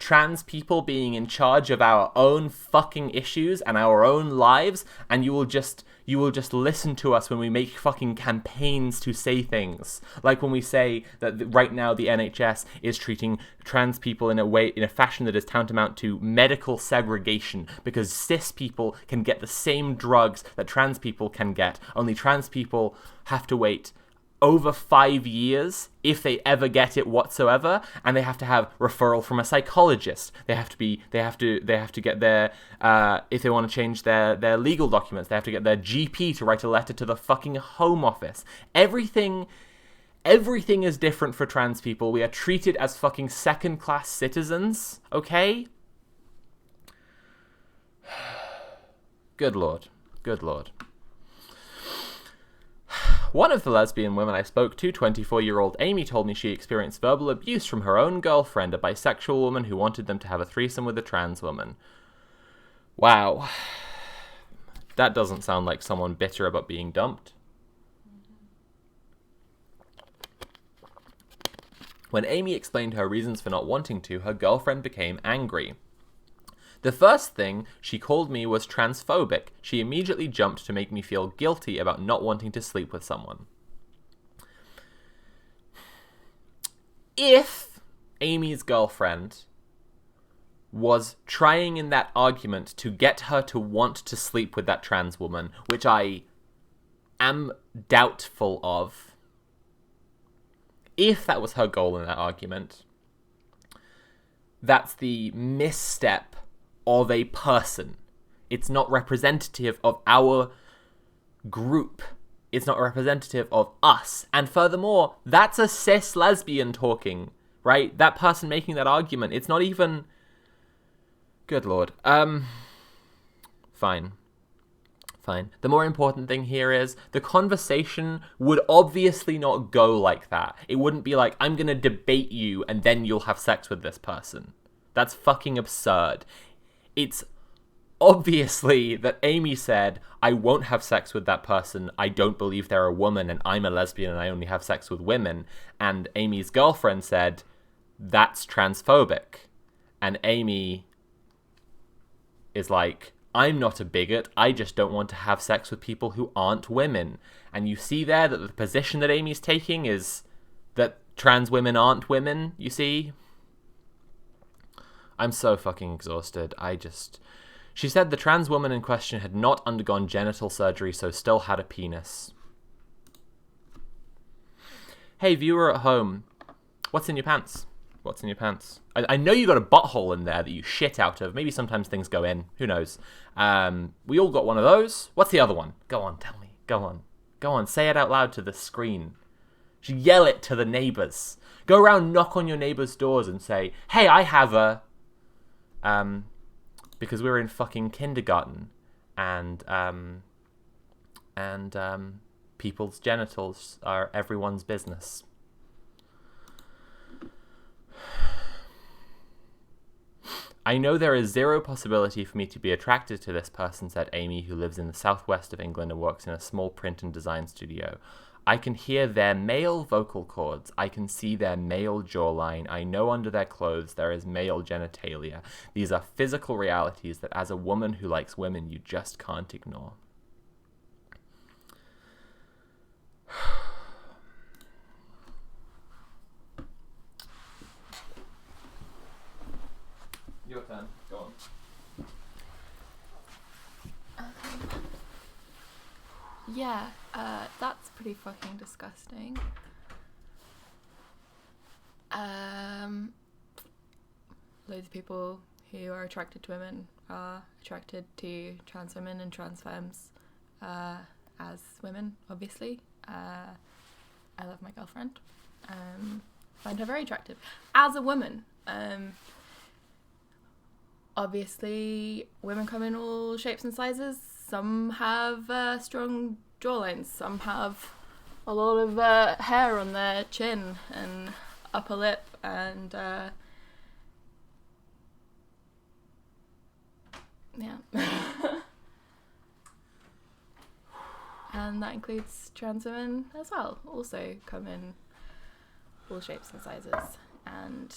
trans people being in charge of our own fucking issues and our own lives, and you will just listen to us when we make fucking campaigns to say things. Like when we say that right now the NHS is treating trans people in a fashion that is tantamount to medical segregation, because cis people can get the same drugs that trans people can get, only trans people have to wait over 5 years, if they ever get it whatsoever, and they have to have referral from a psychologist. They have to get their, if they want to change their legal documents, they have to get their GP to write a letter to the fucking Home Office. Everything is different for trans people. We are treated as fucking second-class citizens, okay? Good lord. One of the lesbian women I spoke to, 24-year-old Amy, told me she experienced verbal abuse from her own girlfriend, a bisexual woman who wanted them to have a threesome with a trans woman. Wow. That doesn't sound like someone bitter about being dumped. When Amy explained her reasons for not wanting to, her girlfriend became angry. The first thing she called me was transphobic. She immediately jumped to make me feel guilty about not wanting to sleep with someone. If Amy's girlfriend was trying in that argument to get her to want to sleep with that trans woman, which I am doubtful of, if that was her goal in that argument, that's the misstep of a person. It's not representative of our group. It's not representative of us. And furthermore, that's a cis lesbian talking, right? That person making that argument. It's not even... Good lord. Fine. The more important thing here is the conversation would obviously not go like that. It wouldn't be like, I'm gonna debate you and then you'll have sex with this person. That's fucking absurd. It's obviously that Amy said, I won't have sex with that person. I don't believe they're a woman and I'm a lesbian and I only have sex with women. And Amy's girlfriend said, that's transphobic. And Amy is like, I'm not a bigot, I just don't want to have sex with people who aren't women. And you see there that the position that Amy's taking is that trans women aren't women, you see? I'm so fucking exhausted. She said the trans woman in question had not undergone genital surgery, so still had a penis. Hey, viewer at home, what's in your pants? What's in your pants? I know you got a butthole in there that you shit out of. Maybe sometimes things go in. Who knows? We all got one of those. What's the other one? Go on, tell me. Go on. Say it out loud to the screen. Yell it to the neighbors. Go around, knock on your neighbors' doors and say, hey, I have a... Because we're in fucking kindergarten. And people's genitals are everyone's business. I know there is zero possibility for me to be attracted to this person, said Amy, who lives in the southwest of England and works in a small print and design studio. I can hear their male vocal cords. I can see their male jawline. I know under their clothes there is male genitalia. These are physical realities that as a woman who likes women, you just can't ignore. Your turn. Go on. Yeah, that's pretty fucking disgusting. Loads of people who are attracted to women are attracted to trans women and trans femmes as women, obviously. I love my girlfriend. Find her very attractive. As a woman, obviously, women come in all shapes and sizes. Some have strong jawlines. Some have a lot of hair on their chin and upper lip. And, yeah. And that includes trans women as well. Also come in all shapes and sizes. And...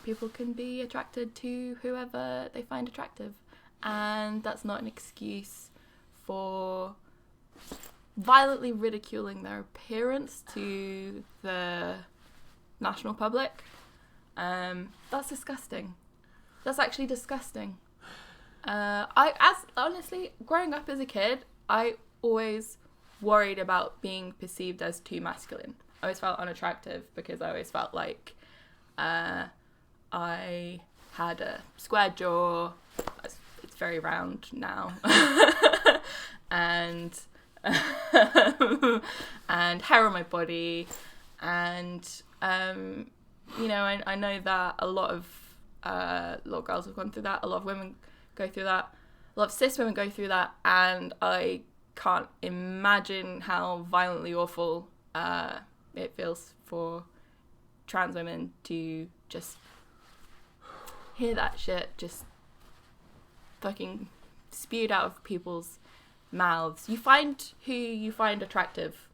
people can be attracted to whoever they find attractive, and that's not an excuse for violently ridiculing their appearance to the national public. That's disgusting. That's actually disgusting. Honestly, growing up as a kid, I always worried about being perceived as too masculine. I always felt unattractive because I always felt like I had a square jaw. It's very round now. and hair on my body. And, you know, I know that a lot of girls have gone through that. A lot of women go through that. A lot of cis women go through that. And I can't imagine how violently awful it feels for trans women to just hear that shit just fucking spewed out of people's mouths. You find who you find attractive.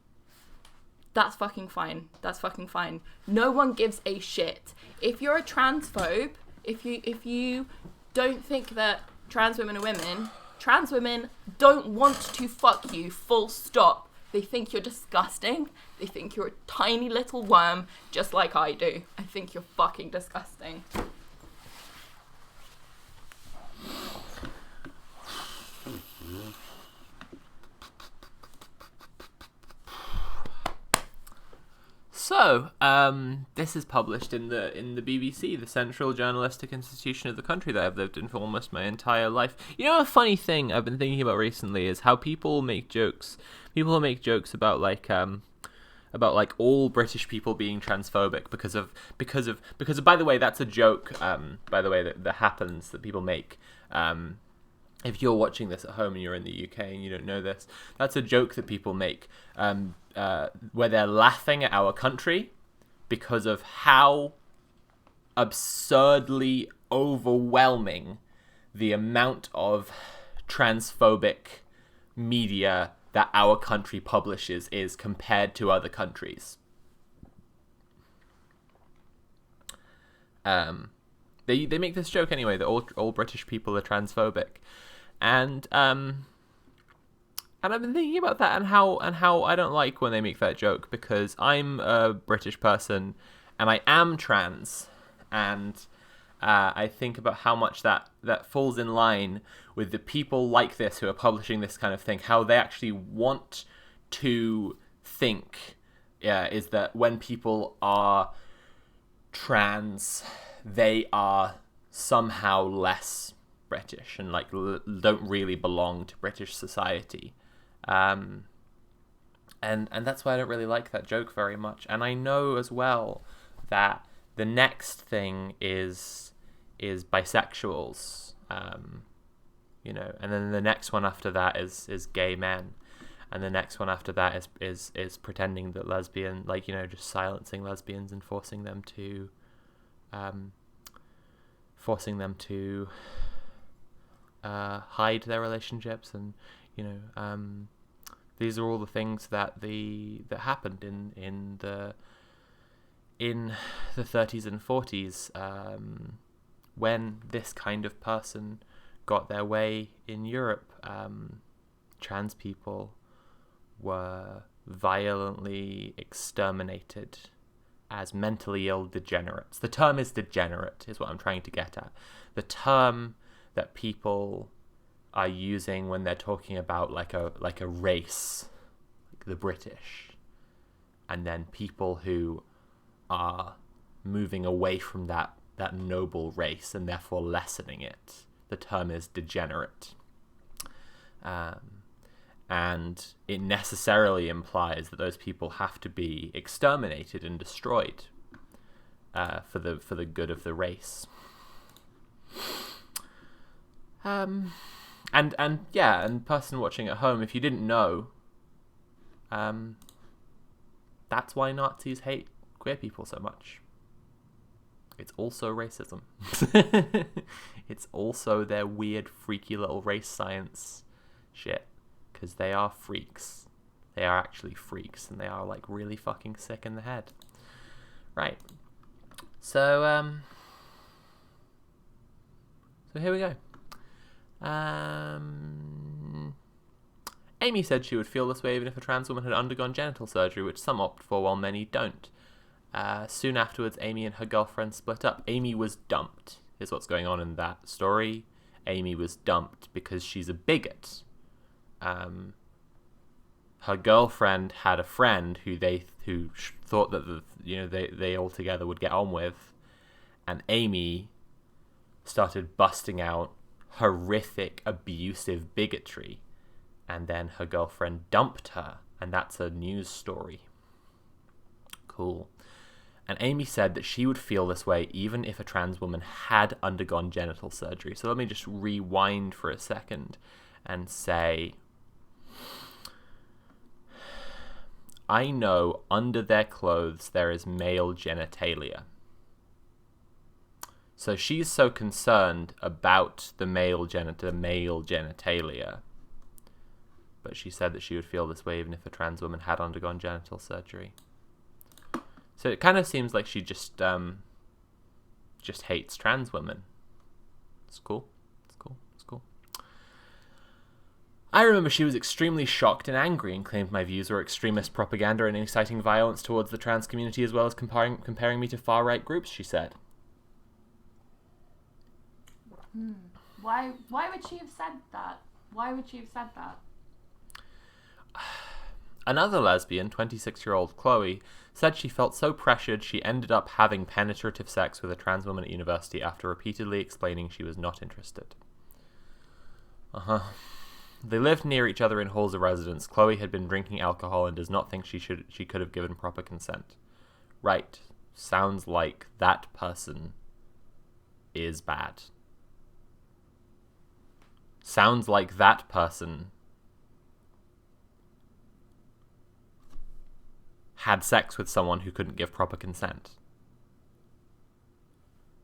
That's fucking fine. That's fucking fine. No one gives a shit. If you're a transphobe, if you don't think that trans women are women, trans women don't want to fuck you, full stop. They think you're disgusting. They think you're a tiny little worm, just like I do. I think you're fucking disgusting. So, this is published in the BBC, the central journalistic institution of the country that I've lived in for almost my entire life. You know, a funny thing I've been thinking about recently is how people make jokes. People make jokes about like all British people being transphobic because of by the way, that's a joke. By the way, that happens, that people make. If you're watching this at home and you're in the UK and you don't know this, that's a joke that people make, where they're laughing at our country because of how absurdly overwhelming the amount of transphobic media that our country publishes is compared to other countries. They make this joke anyway that all British people are transphobic. And I've been thinking about that and how I don't like when they make that joke, because I'm a British person and I am trans, and I think about how much that falls in line with the people like this who are publishing this kind of thing, how they actually want to think is that when people are trans, they are somehow less British and like don't really belong to British society, and that's why I don't really like that joke very much. And I know as well that the next thing is bisexuals, you know, and then the next one after that is gay men, and the next one after that is pretending that lesbian, like, you know, just silencing lesbians and forcing them to hide their relationships. And, you know, these are all the things that happened in the 30s and 40s, when this kind of person got their way in Europe. Trans people were violently exterminated as mentally ill degenerates. The term is degenerate, is what I'm trying to get at. The term that people are using when they're talking about like a race, like the British, and then people who are moving away from that noble race and therefore lessening it. The term is degenerate. And it necessarily implies that those people have to be exterminated and destroyed for the good of the race. And person watching at home, if you didn't know, that's why Nazis hate queer people so much. It's also racism. It's also their weird, freaky little race science shit. Because they are freaks. They are actually freaks, and they are like really fucking sick in the head. Right. So here we go. Amy said she would feel this way even if a trans woman had undergone genital surgery, which some opt for while many don't. Soon afterwards, Amy and her girlfriend split up. Amy was dumped, is what's going on in that story. Amy was dumped because she's a bigot. Her girlfriend had a friend who thought that they all together would get on with, and Amy started busting out horrific, abusive bigotry, and then her girlfriend dumped her, and that's a news story. Cool. And Amy said that she would feel this way even if a trans woman had undergone genital surgery. So let me just rewind for a second and say, I know under their clothes there is male genitalia. So she's so concerned about the male genitalia. But she said that she would feel this way even if a trans woman had undergone genital surgery. So it kind of seems like she just hates trans women. It's cool. It's cool. It's cool. I remember she was extremely shocked and angry and claimed my views were extremist propaganda and inciting violence towards the trans community, as well as comparing me to far-right groups, she said. Why would she have said that? Why would she have said that? Another lesbian, 26-year-old Chloe, said she felt so pressured she ended up having penetrative sex with a trans woman at university after repeatedly explaining she was not interested. They lived near each other in halls of residence. Chloe had been drinking alcohol and does not think she could have given proper consent. Right. Sounds like that person is bad. Sounds like that person had sex with someone who couldn't give proper consent.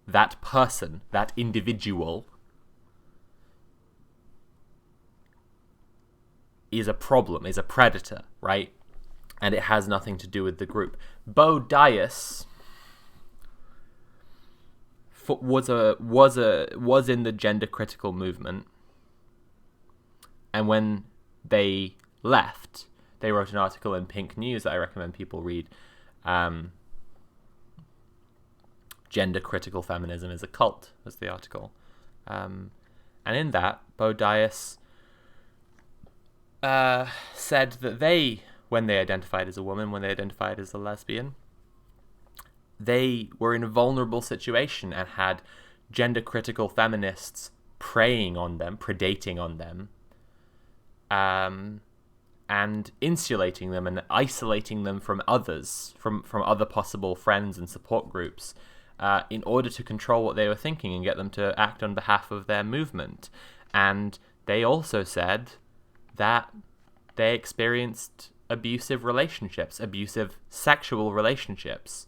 That person, that individual, is a problem, is a predator, right? And it has nothing to do with the group. Bo Dias was in the gender critical movement, and when they left, they wrote an article in Pink News that I recommend people read. Gender critical feminism is a cult, was the article. And in that, Bo Dias said that when they identified as a woman, when they identified as a lesbian, they were in a vulnerable situation and had gender critical feminists preying on them, predating on them, and insulating them and isolating them from others, from other possible friends and support groups, in order to control what they were thinking and get them to act on behalf of their movement. And they also said that they experienced abusive sexual relationships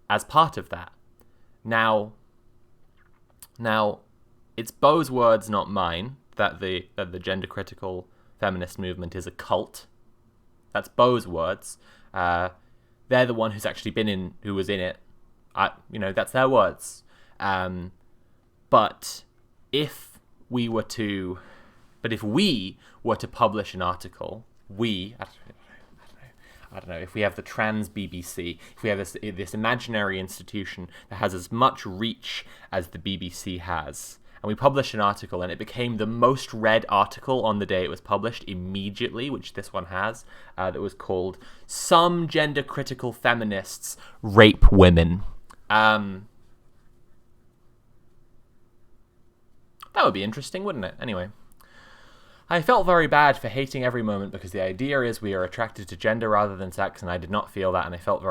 as part of that. Now, it's Bo's words, not mine, that the gender critical feminist movement is a cult. That's Bo's words. They're the one who was in it. That's their words. But if we were to publish an article, I don't know, if we have the trans BBC, if we have this imaginary institution that has as much reach as the BBC has, and we published an article and it became the most read article on the day it was published immediately, which this one has, that was called "Some Gender Critical Feminists Rape Women." That would be interesting, wouldn't it? Anyway. I felt very bad for hating every moment because the idea is we are attracted to gender rather than sex, and I did not feel that, and I felt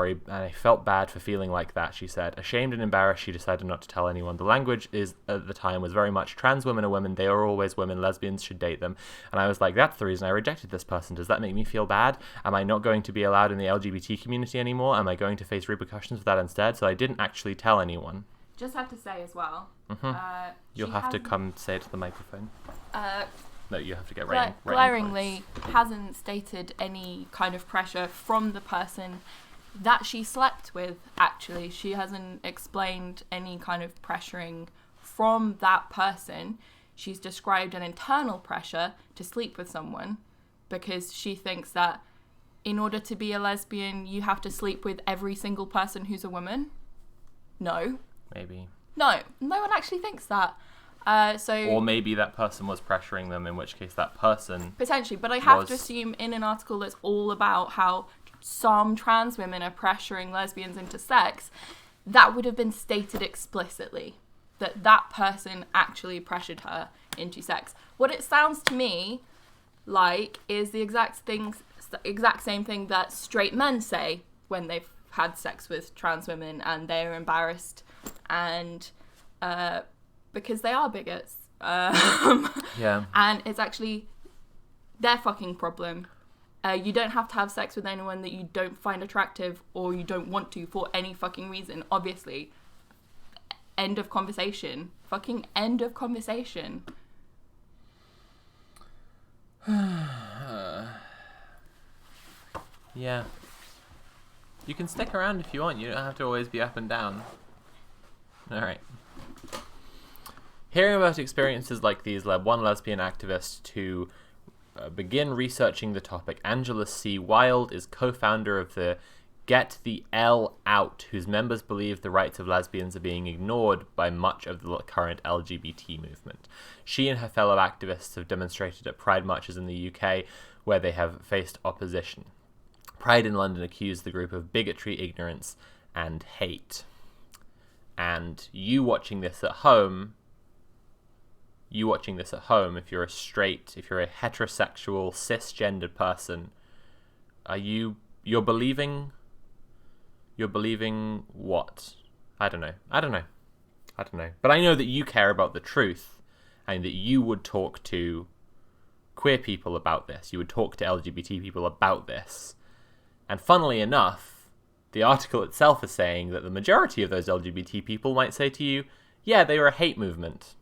bad for feeling like that, she said. Ashamed and embarrassed, she decided not to tell anyone. The language at the time was very much trans women are women, they are always women, lesbians should date them. And I was like, that's the reason I rejected this person. Does that make me feel bad? Am I not going to be allowed in the LGBT community anymore? Am I going to face repercussions for that instead? So I didn't actually tell anyone. Just have to say as well. You'll have to come say it to the microphone. No, you have to get glaringly hasn't stated any kind of pressure from the person that she slept with, actually. She hasn't explained any kind of pressuring from that person. She's described an internal pressure to sleep with someone because she thinks that in order to be a lesbian, you have to sleep with every single person who's a woman. No. Maybe. No one actually thinks that. Or maybe that person was pressuring them, in which case that person... Potentially, but I have to assume in an article that's all about how some trans women are pressuring lesbians into sex, that would have been stated explicitly, that person actually pressured her into sex. What it sounds to me like is the exact same thing that straight men say when they've had sex with trans women and they're embarrassed and... because they are bigots. Yeah. And it's actually their fucking problem. You don't have to have sex with anyone that you don't find attractive or you don't want to for any fucking reason. Obviously, End of conversation. Fucking end of conversation. Yeah. You can stick around if you want. You don't have to always be up and down. Alright. Hearing about experiences like these led one lesbian activist to begin researching the topic. Angela C. Wilde is co-founder of the Get the L Out, whose members believe the rights of lesbians are being ignored by much of the current LGBT movement. She and her fellow activists have demonstrated at Pride marches in the UK, where they have faced opposition. Pride in London accused the group of bigotry, ignorance, and hate. And you watching this at home, if you're a straight, if you're a heterosexual, cisgendered person, you're believing what? I don't know. But I know that you care about the truth, and that you would talk to queer people about this. You would talk to LGBT people about this. And funnily enough, the article itself is saying that the majority of those LGBT people might say to you, yeah, they were a hate movement.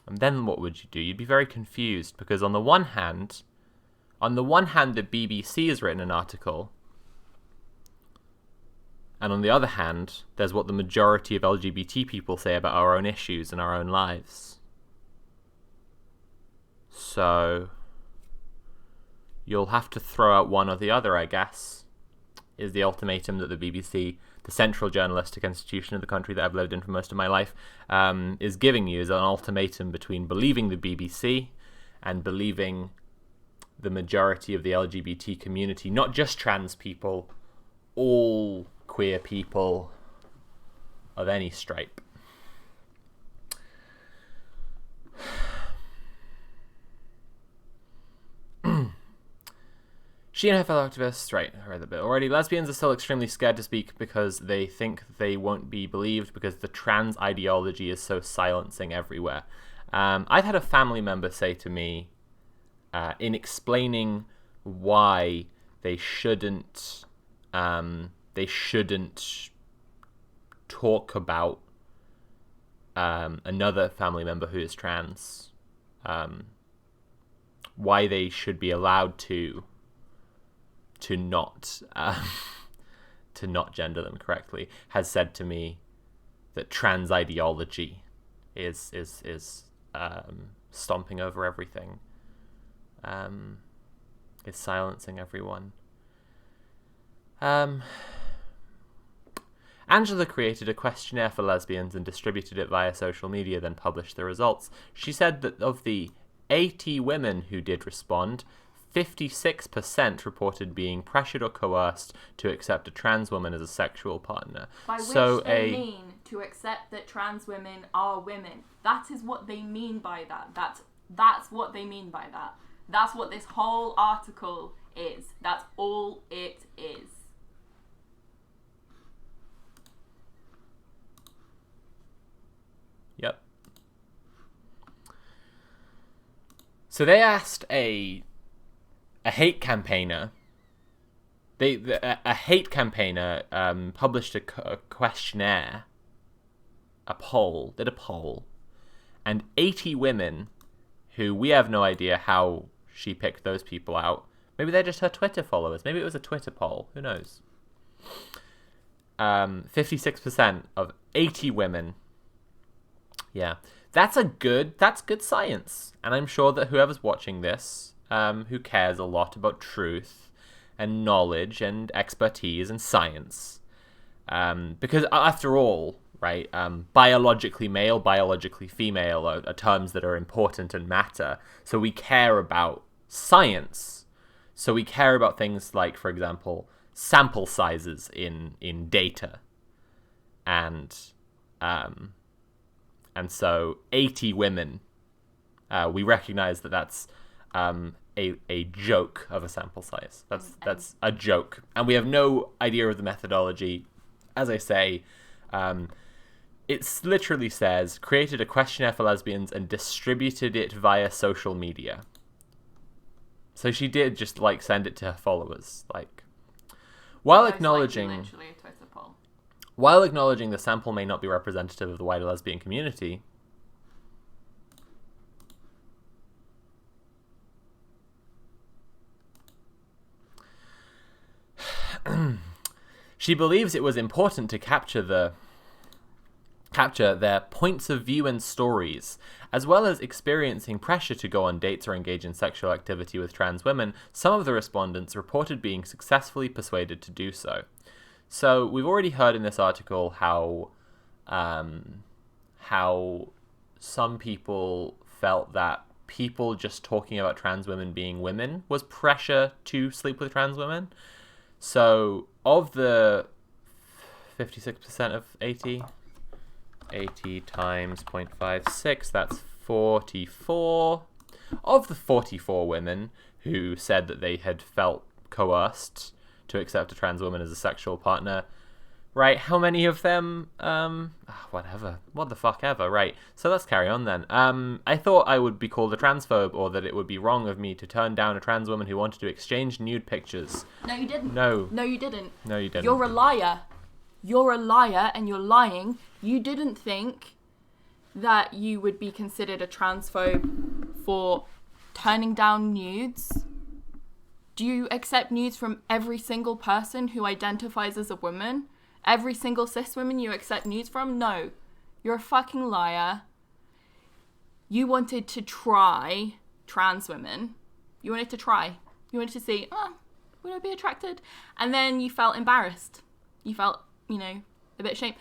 And then what would you do? You'd be very confused, because on the one hand, the BBC has written an article, and on the other hand, there's what the majority of LGBT people say about our own issues and our own lives. So you'll have to throw out one or the other, I guess, is the ultimatum that the BBC, the central journalistic institution of the country that I've lived in for most of my life, is giving you, is an ultimatum between believing the BBC and believing the majority of the LGBT community, not just trans people, all queer people of any stripe. She and her fellow activists, right, I read that bit already. Lesbians are still extremely scared to speak because they think they won't be believed because the trans ideology is so silencing everywhere. I've had a family member say to me, in explaining why they shouldn't talk about another family member who is trans, why they should be allowed to not gender them correctly, has said to me that trans ideology is stomping over everything, is silencing everyone. Angela created a questionnaire for lesbians and distributed it via social media, then published the results. She said that of the 80 women who did respond, 56% reported being pressured or coerced to accept a trans woman as a sexual partner. By which they mean to accept that trans women are women. That is what they mean by that. That's what they mean by that. That's what this whole article is. That's all it is. Yep. So they asked a hate campaigner. A hate campaigner published a questionnaire, did a poll, and 80 women, who we have no idea how she picked those people out. Maybe they're just her Twitter followers. Maybe it was a Twitter poll. Who knows? 56% of 80 women. Yeah, that's good science. And I'm sure that whoever's watching this, who cares a lot about truth and knowledge and expertise and science, because after all, right, biologically male, biologically female are terms that are important and matter. So we care about science. So we care about things like, for example, sample sizes in data, and so 80 women, we recognize that that's a joke of a sample size. That's a joke, and we have no idea of the methodology. As I say, it literally says created a questionnaire for lesbians and distributed it via social media. So she did just send it to her followers, while acknowledging. Literally a Twitter poll. While acknowledging the sample may not be representative of the wider lesbian community, she believes it was important to capture their points of view and stories. As well as experiencing pressure to go on dates or engage in sexual activity with trans women, some of the respondents reported being successfully persuaded to do so. So we've already heard in this article how some people felt that people just talking about trans women being women was pressure to sleep with trans women. So of the 56% of 80 times 0.56, that's 44. Of the 44 women who said that they had felt coerced to accept a trans woman as a sexual partner, right, how many of them, whatever, what the fuck ever, right, so let's carry on then. I thought I would be called a transphobe, or that it would be wrong of me to turn down a trans woman who wanted to exchange nude pictures. No, you didn't. No. No, you didn't. No, you didn't. You're a liar. You're a liar and you're lying. You didn't think that you would be considered a transphobe for turning down nudes. Do you accept nudes from every single person who identifies as a woman? Every single cis woman you accept nudes from? No. You're a fucking liar. You wanted to try trans women. You wanted to try. You wanted to see, would I be attracted? And then you felt embarrassed. You felt, a bit ashamed.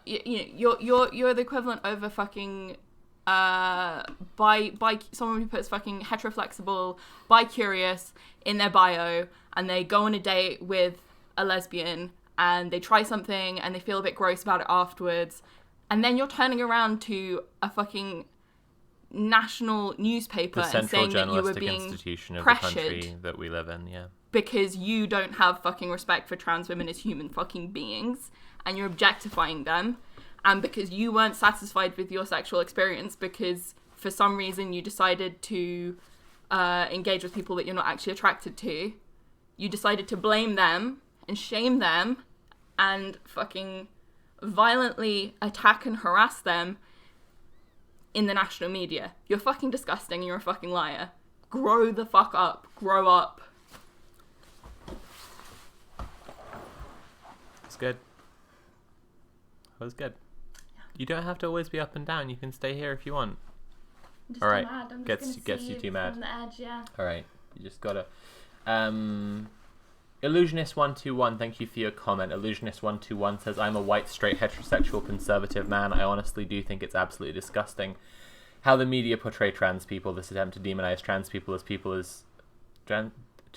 You're the equivalent of a fucking by someone who puts fucking heteroflexible, bi-curious in their bio, and they go on a date with a lesbian and they try something and they feel a bit gross about it afterwards, and then you're turning around to a fucking national newspaper and saying that you were being institution of pressured the country that we live in, yeah. Because you don't have fucking respect for trans women as human fucking beings, and you're objectifying them, and because you weren't satisfied with your sexual experience because for some reason you decided to engage with people that you're not actually attracted to, you decided to blame them and shame them and fucking violently attack and harass them in the national media. You're fucking disgusting and you're a fucking liar. Grow the fuck up. Grow up. It's good. That was good. You don't have to always be up and down. You can stay here if you want. I'm just all right. mad. I'm gets just gonna you see too mad. From the edge, yeah. All right. You just gotta. Illusionist121, thank you for your comment. Illusionist121 says, I'm a white, straight, heterosexual, conservative man. I honestly do think it's absolutely disgusting how the media portray trans people. This attempt to demonize trans people as to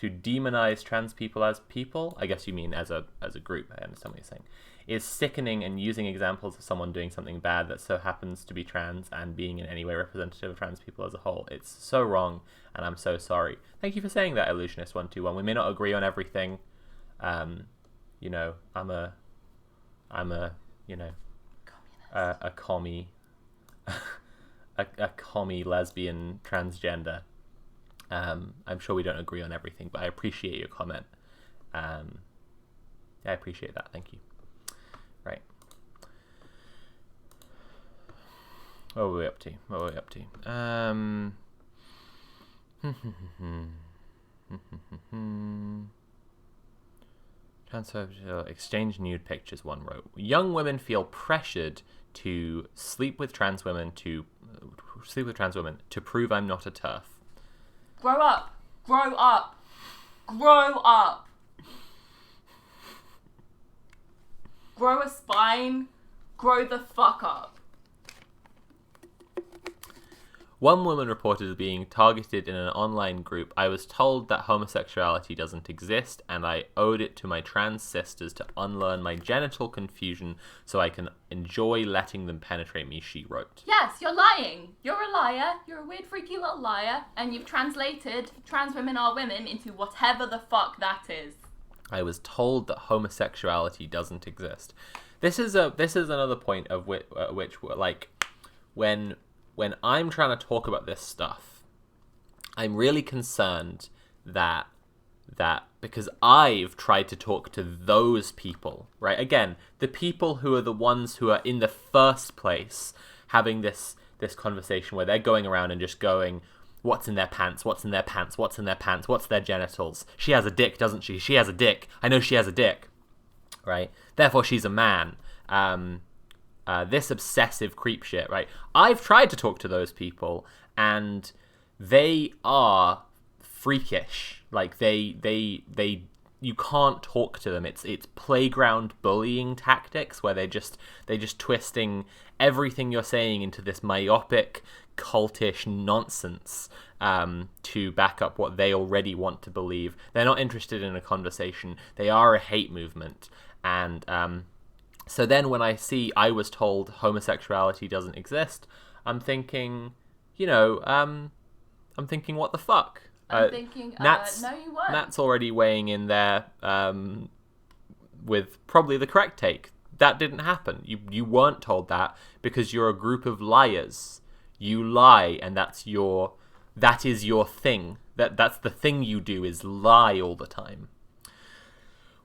demonize trans people as people, I guess you mean as a group, I understand what you're saying, is sickening, and using examples of someone doing something bad that so happens to be trans and being in any way representative of trans people as a whole. It's so wrong, and I'm so sorry. Thank you for saying that, Illusionist121. We may not agree on everything. I'm a commie a commie lesbian transgender. I'm sure we don't agree on everything, but I appreciate your comment. I appreciate that. Thank you. Right. What were we up to? Transphobic exchange nude pictures, one wrote. Young women feel pressured to sleep with trans women to prove I'm not a TERF. Grow up. Grow up. Grow up. Grow a spine. Grow the fuck up. One woman reported being targeted in an online group. I was told that homosexuality doesn't exist, and I owed it to my trans sisters to unlearn my genital confusion so I can enjoy letting them penetrate me, she wrote. Yes, you're lying. You're a liar. You're a weird, freaky little liar, and you've translated trans women are women into whatever the fuck that is. I was told that homosexuality doesn't exist. This is another point of which like, when I'm trying to talk about this stuff, I'm really concerned that because I've tried to talk to those people, right? Again, the people who are the ones who are in the first place having this conversation where they're going around and just going, what's in their pants, what's in their pants, what's in their pants, what's their genitals? She has a dick, doesn't she? She has a dick. I know she has a dick, right? Therefore, she's a man. This obsessive creep shit, right? I've tried to talk to those people, and they are freakish. Like they you can't talk to them. It's playground bullying tactics where they're just twisting everything you're saying into this myopic, cultish nonsense to back up what they already want to believe. They're not interested in a conversation. They are a hate movement. And so then when I was told homosexuality doesn't exist, I'm thinking, I'm thinking, what the fuck? I'm thinking, no, you weren't. Nat's already weighing in there with probably the correct take. That didn't happen. You weren't told that because you're a group of liars. You lie, and that is your thing. That's the thing you do, is lie all the time.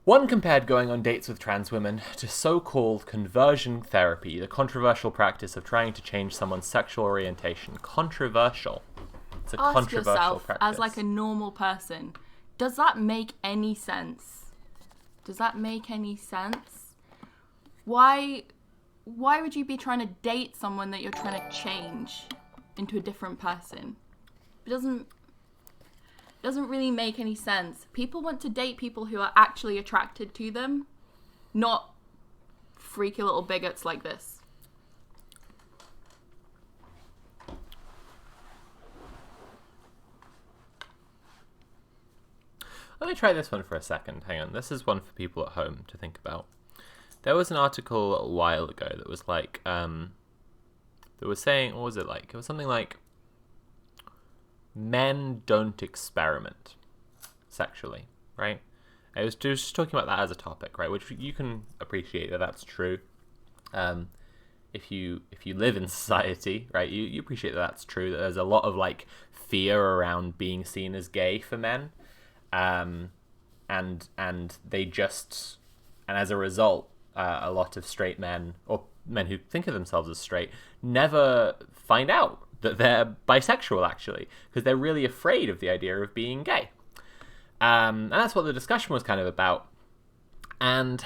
One compared going on dates with trans women to so-called conversion therapy, the controversial practice of trying to change someone's sexual orientation. Controversial. It's a Ask controversial yourself, practice. as like a normal person, does that make any sense? Does that make any sense? Why would you be trying to date someone that you're trying to change into a different person? It doesn't really make any sense. People want to date people who are actually attracted to them, not freaky little bigots like this. Let me try this one for a second. Hang on. This is one for people at home to think about. There was an article a while ago that was like, that was saying, what was it like? It was something like, men don't experiment sexually, right? It was just talking about that as a topic, right? Which you can appreciate that that's true. If you live in society, right, you appreciate that that's true. That there's a lot of like fear around being seen as gay for men. And as a result, a lot of straight men, or men who think of themselves as straight, never find out that they're bisexual, actually, because they're really afraid of the idea of being gay. And that's what the discussion was kind of about. And,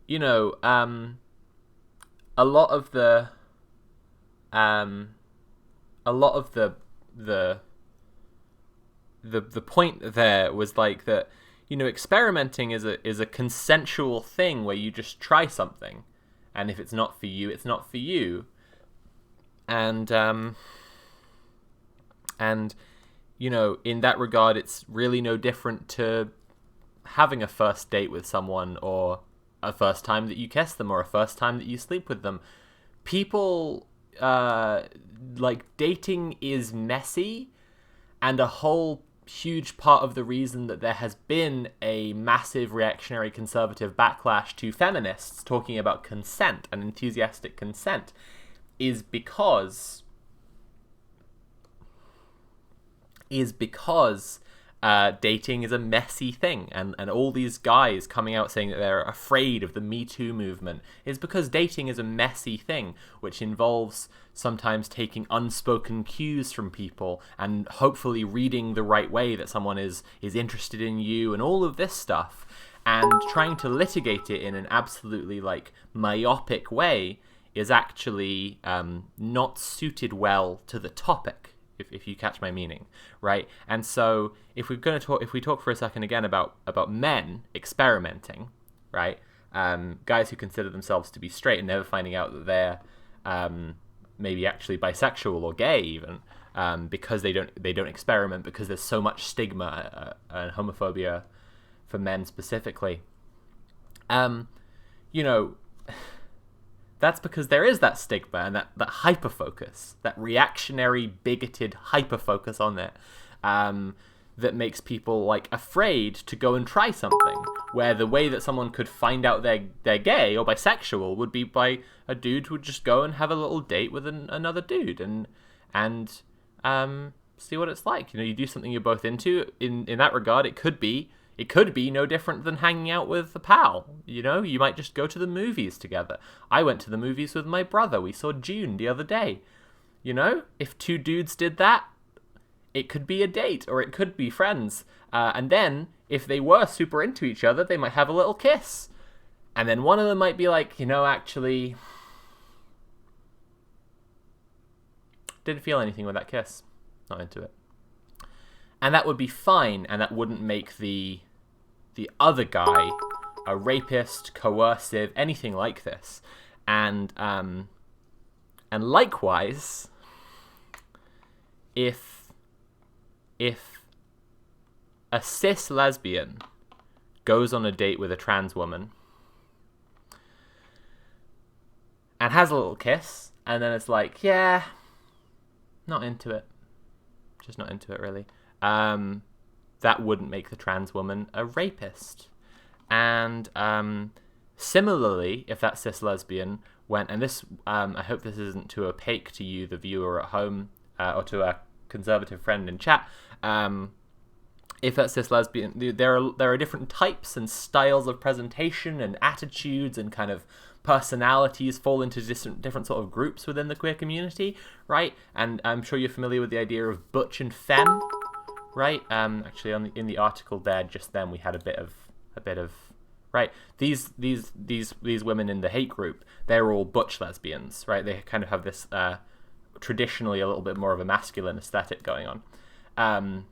a lot of the point there was like that, experimenting is a consensual thing where you just try something, and if it's not for you, it's not for you. And in that regard, it's really no different to having a first date with someone, or a first time that you kiss them, or a first time that you sleep with them. People, dating is messy, and a whole huge part of the reason that there has been a massive reactionary conservative backlash to feminists talking about consent and enthusiastic consent is because dating is a messy thing, and all these guys coming out saying that they're afraid of the Me Too movement is because dating is a messy thing, which involves sometimes taking unspoken cues from people and hopefully reading the right way that someone is interested in you, and all of this stuff, and trying to litigate it in an absolutely myopic way is actually not suited well to the topic. If you catch my meaning, right? And so if we talk for a second again about men experimenting, right? Guys who consider themselves to be straight and never finding out that they're maybe actually bisexual or gay even, because they don't experiment, because there's so much stigma and homophobia for men specifically. That's because there is that stigma and that hyper-focus, that reactionary, bigoted hyper-focus on it, that makes people afraid to go and try something, where the way that someone could find out they're gay or bisexual would be by a dude who would just go and have a little date with another dude, and see what it's like. You do something you're both into. In that regard, it could be no different than hanging out with a pal. You might just go to the movies together. I went to the movies with my brother. We saw Dune the other day. If two dudes did that, it could be a date, or it could be friends. And then, if they were super into each other, they might have a little kiss. And then one of them might be like, actually, didn't feel anything with that kiss. Not into it. And that would be fine, and that wouldn't make the other guy a rapist, coercive, anything like this. And likewise, if a cis lesbian goes on a date with a trans woman and has a little kiss, and then it's like, yeah, not into it. Just not into it, really. That wouldn't make the trans woman a rapist. And similarly, if that cis lesbian went, and this, I hope this isn't too opaque to you, the viewer at home, or to a conservative friend in chat, if that cis lesbian, there are different types and styles of presentation and attitudes and kind of personalities fall into different sort of groups within the queer community, right? And I'm sure you're familiar with the idea of butch and femme, right? Actually, in the article there just then, we had a bit of right. These women in the hate group, they're all butch lesbians, right? They kind of have this traditionally a little bit more of a masculine aesthetic going on.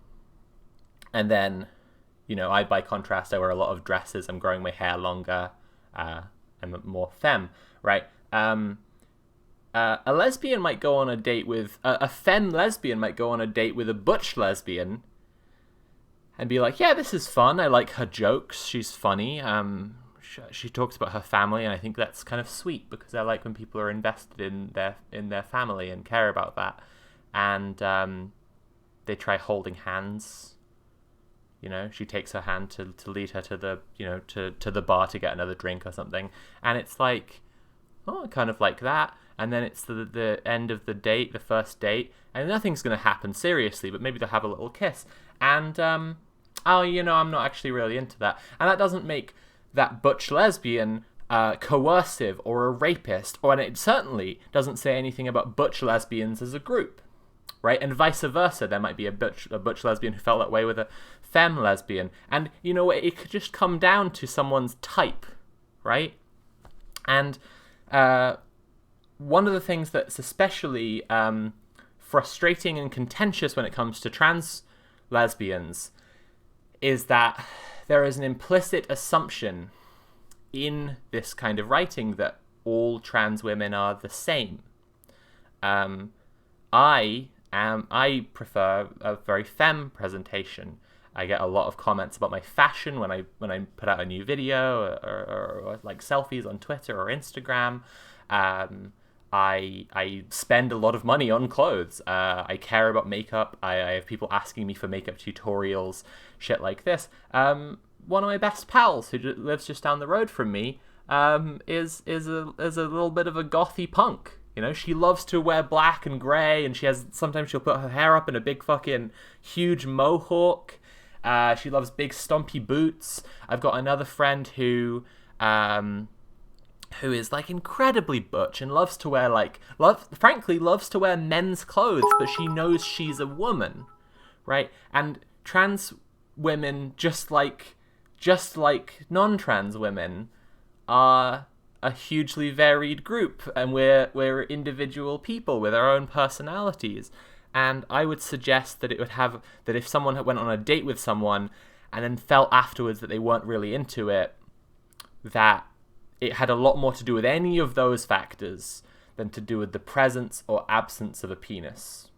And then, I, by contrast, I wear a lot of dresses. I'm growing my hair longer. I'm more femme, right? A lesbian might go on a date with... a femme lesbian might go on a date with a butch lesbian and be like, yeah, this is fun. I like her jokes. She's funny. She talks about her family, and I think that's kind of sweet because I like when people are invested in their family and care about that. And they try holding hands. She takes her hand to lead her to the to the bar to get another drink or something, and it's like, oh, I kind of like that. And then it's the end of the date, the first date, and nothing's going to happen seriously, but maybe they'll have a little kiss. And I'm not actually really into that, and that doesn't make that butch lesbian coercive or a rapist, and it certainly doesn't say anything about butch lesbians as a group. Right, and vice versa. There might be a butch lesbian who felt that way with a femme lesbian, and it could just come down to someone's type, right? And one of the things that's especially frustrating and contentious when it comes to trans lesbians is that there is an implicit assumption in this kind of writing that all trans women are the same. I prefer a very femme presentation. I get a lot of comments about my fashion when I put out a new video or like selfies on Twitter or Instagram. I spend a lot of money on clothes. I care about makeup. I have people asking me for makeup tutorials, shit like this. One of my best pals who lives just down the road from me is a little bit of a gothy punk. She loves to wear black and grey, and sometimes she'll put her hair up in a big fucking huge mohawk. She loves big stumpy boots. I've got another friend who is like incredibly butch and loves to wear loves to wear men's clothes, but she knows she's a woman, right? And trans women, just like non-trans women, are a hugely varied group, and we're individual people with our own personalities. And I would suggest that if someone went on a date with someone and then felt afterwards that they weren't really into it, that it had a lot more to do with any of those factors than to do with the presence or absence of a penis.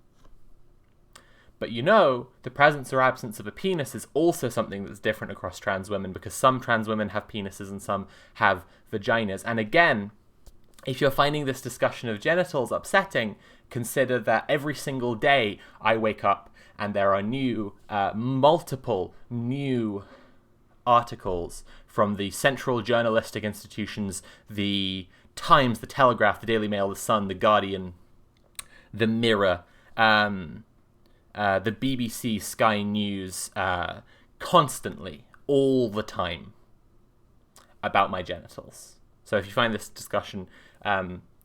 But the presence or absence of a penis is also something that's different across trans women, because some trans women have penises and some have vaginas. And again, if you're finding this discussion of genitals upsetting, consider that every single day I wake up and there are multiple new articles from the central journalistic institutions, the Times, the Telegraph, the Daily Mail, the Sun, the Guardian, the Mirror, the BBC, Sky News, constantly, all the time, about my genitals. So if you find this discussion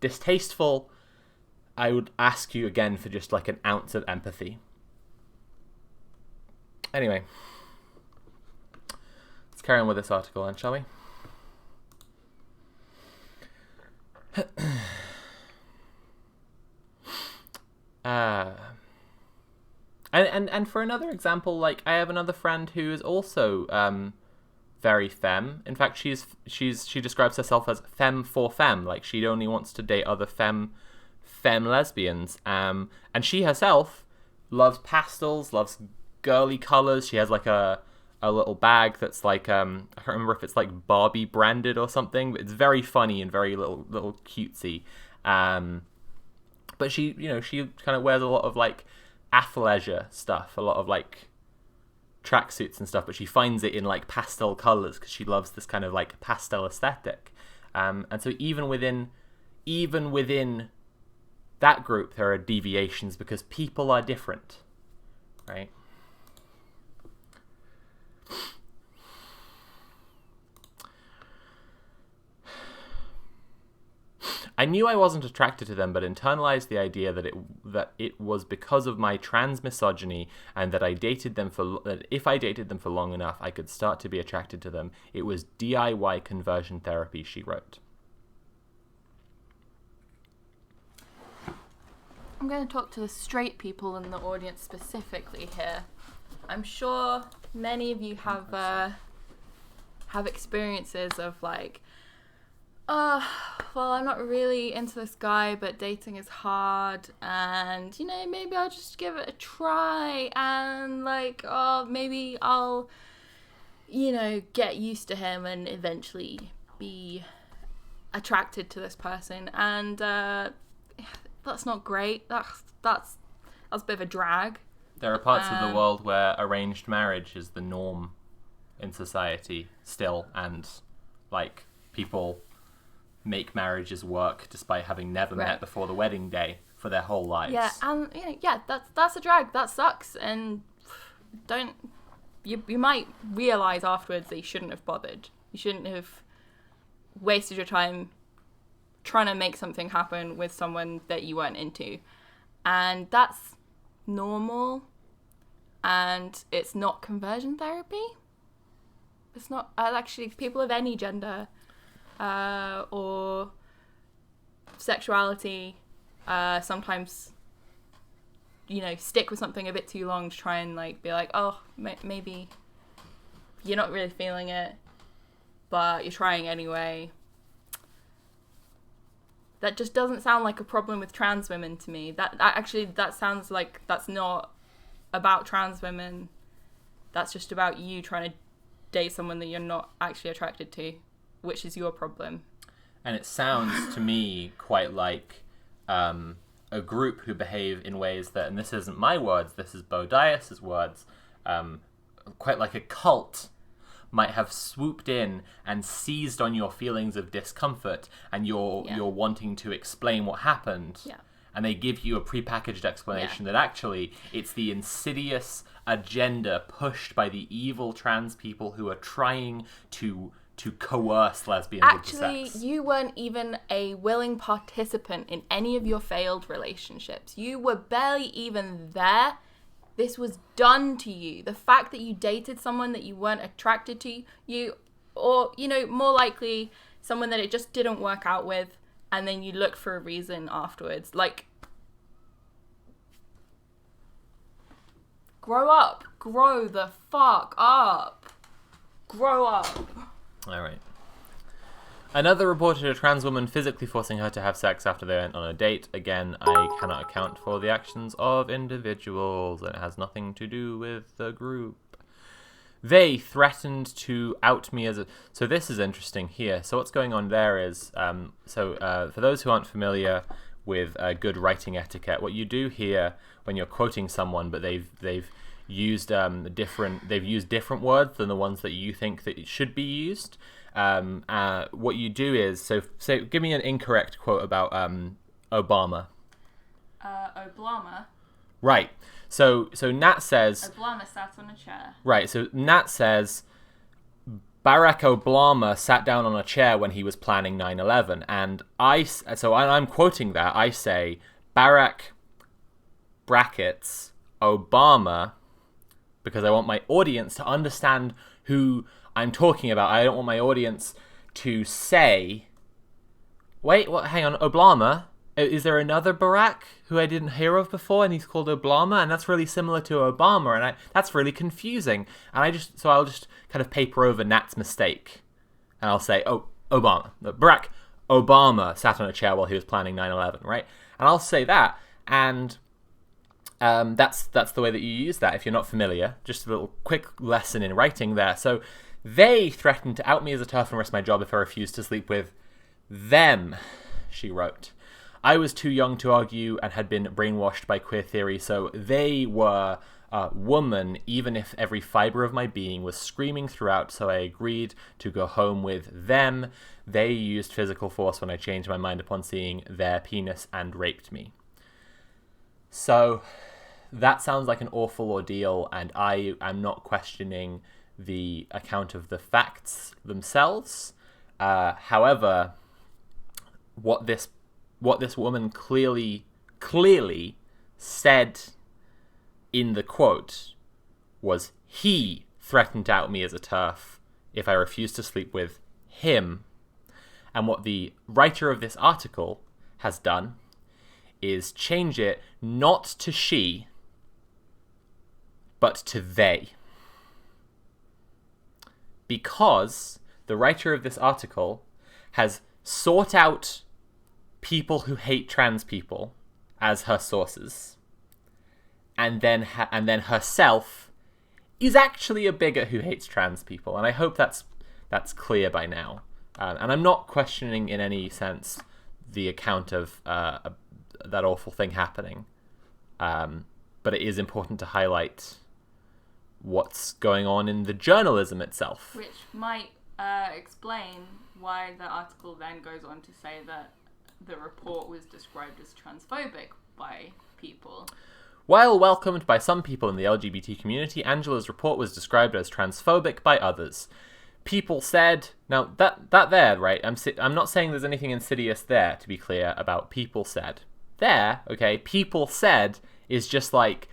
distasteful, I would ask you again for just like an ounce of empathy. Anyway, let's carry on with this article then, shall we? And for another example, like I have another friend who is also very femme. In fact, she describes herself as femme for femme. Like she only wants to date other femme lesbians. And she herself loves pastels, loves girly colors. She has like a little bag that's like I can't remember if it's like Barbie branded or something, but it's very funny and very little cutesy. But she kind of wears a lot of like athleisure stuff, a lot of like tracksuits and stuff, but she finds it in like pastel colors because she loves this kind of like pastel aesthetic. And so even within that group, there are deviations because people are different, right? I knew I wasn't attracted to them, but internalized the idea that it was because of my trans misogyny, and that that if I dated them for long enough, I could start to be attracted to them. It was DIY conversion therapy, she wrote. I'm going to talk to the straight people in the audience specifically here. I'm sure many of you have experiences of like, well, I'm not really into this guy, but dating is hard, and, maybe I'll just give it a try, and, like, maybe I'll, get used to him and eventually be attracted to this person, and, that's not great. That's a bit of a drag. There are parts of the world where arranged marriage is the norm in society still, and, like, people make marriages work despite having never met before the wedding day for their whole lives. Yeah, and that's a drag. That sucks, and you might realize afterwards that you shouldn't have bothered. You shouldn't have wasted your time trying to make something happen with someone that you weren't into, and that's normal. And it's not conversion therapy. It's not actually people of any gender or sexuality sometimes stick with something a bit too long to try and like be like, oh, maybe you're not really feeling it, but you're trying anyway. That just doesn't sound like a problem with trans women to me. That sounds like that's not about trans women. That's just about you trying to date someone that you're not actually attracted to, which is your problem. And it sounds to me quite like a group who behave in ways that, and this isn't my words, this is Bo Dias's words, quite like a cult might have swooped in and seized on your feelings of discomfort and you're wanting to explain what happened. Yeah. And they give you a prepackaged explanation that actually it's the insidious agenda pushed by the evil trans people who are trying to coerce lesbians into sex. Actually, you weren't even a willing participant in any of your failed relationships. You were barely even there. This was done to you. The fact that you dated someone that you weren't attracted to, or, more likely someone that it just didn't work out with, and then you look for a reason afterwards. Like, grow up. Grow the fuck up. Grow up. All right. Another reported a trans woman physically forcing her to have sex after they went on a date. Again, I cannot account for the actions of individuals, and it has nothing to do with the group. They threatened to out me as a... So this is interesting here. So what's going on there is... for those who aren't familiar with good writing etiquette, what you do here when you're quoting someone, but they've used different words than the ones that you think that it should be used. What you do is... So give me an incorrect quote about Obama. Oblama? Right. So Nat says... Obama sat on a chair. Right, so Nat says Barack Obama sat down on a chair when he was planning 9/11, and I'm quoting that. I say Barack brackets Obama because I want my audience to understand who I'm talking about. I don't want my audience to say, wait, what? Hang on, Obama? Is there another Barack who I didn't hear of before, and he's called Obama, and that's really similar to Obama, and that's really confusing. And I'll just kind of paper over Nat's mistake, and I'll say, oh, Obama, Barack Obama sat on a chair while he was planning 9/11, right? And I'll say that, and that's the way that you use that. If you're not familiar, just a little quick lesson in writing there. So they threatened to out me as a TERF and risk my job if I refused to sleep with them, she wrote. I was too young to argue and had been brainwashed by queer theory, so they were a woman, even if every fibre of my being was screaming throughout, so I agreed to go home with them. They used physical force when I changed my mind upon seeing their penis and raped me. So that sounds like an awful ordeal, and I am not questioning the account of the facts themselves. However, what this woman clearly said in the quote was, he threatened to out me as a TERF if I refused to sleep with him. And what the writer of this article has done is change it not to she, but to they. Because the writer of this article has sought out people who hate trans people as her sources, and then herself is actually a bigot who hates trans people, and I hope that's clear by now. And I'm not questioning in any sense the account of that awful thing happening, but it is important to highlight what's going on in the journalism itself, which might explain why the article then goes on to say that the report was described as transphobic by people. While welcomed by some people in the LGBT community, Angela's report was described as transphobic by others. People said... Now, that there, right, I'm not saying there's anything insidious there, to be clear, about people said. There, okay, people said is just like...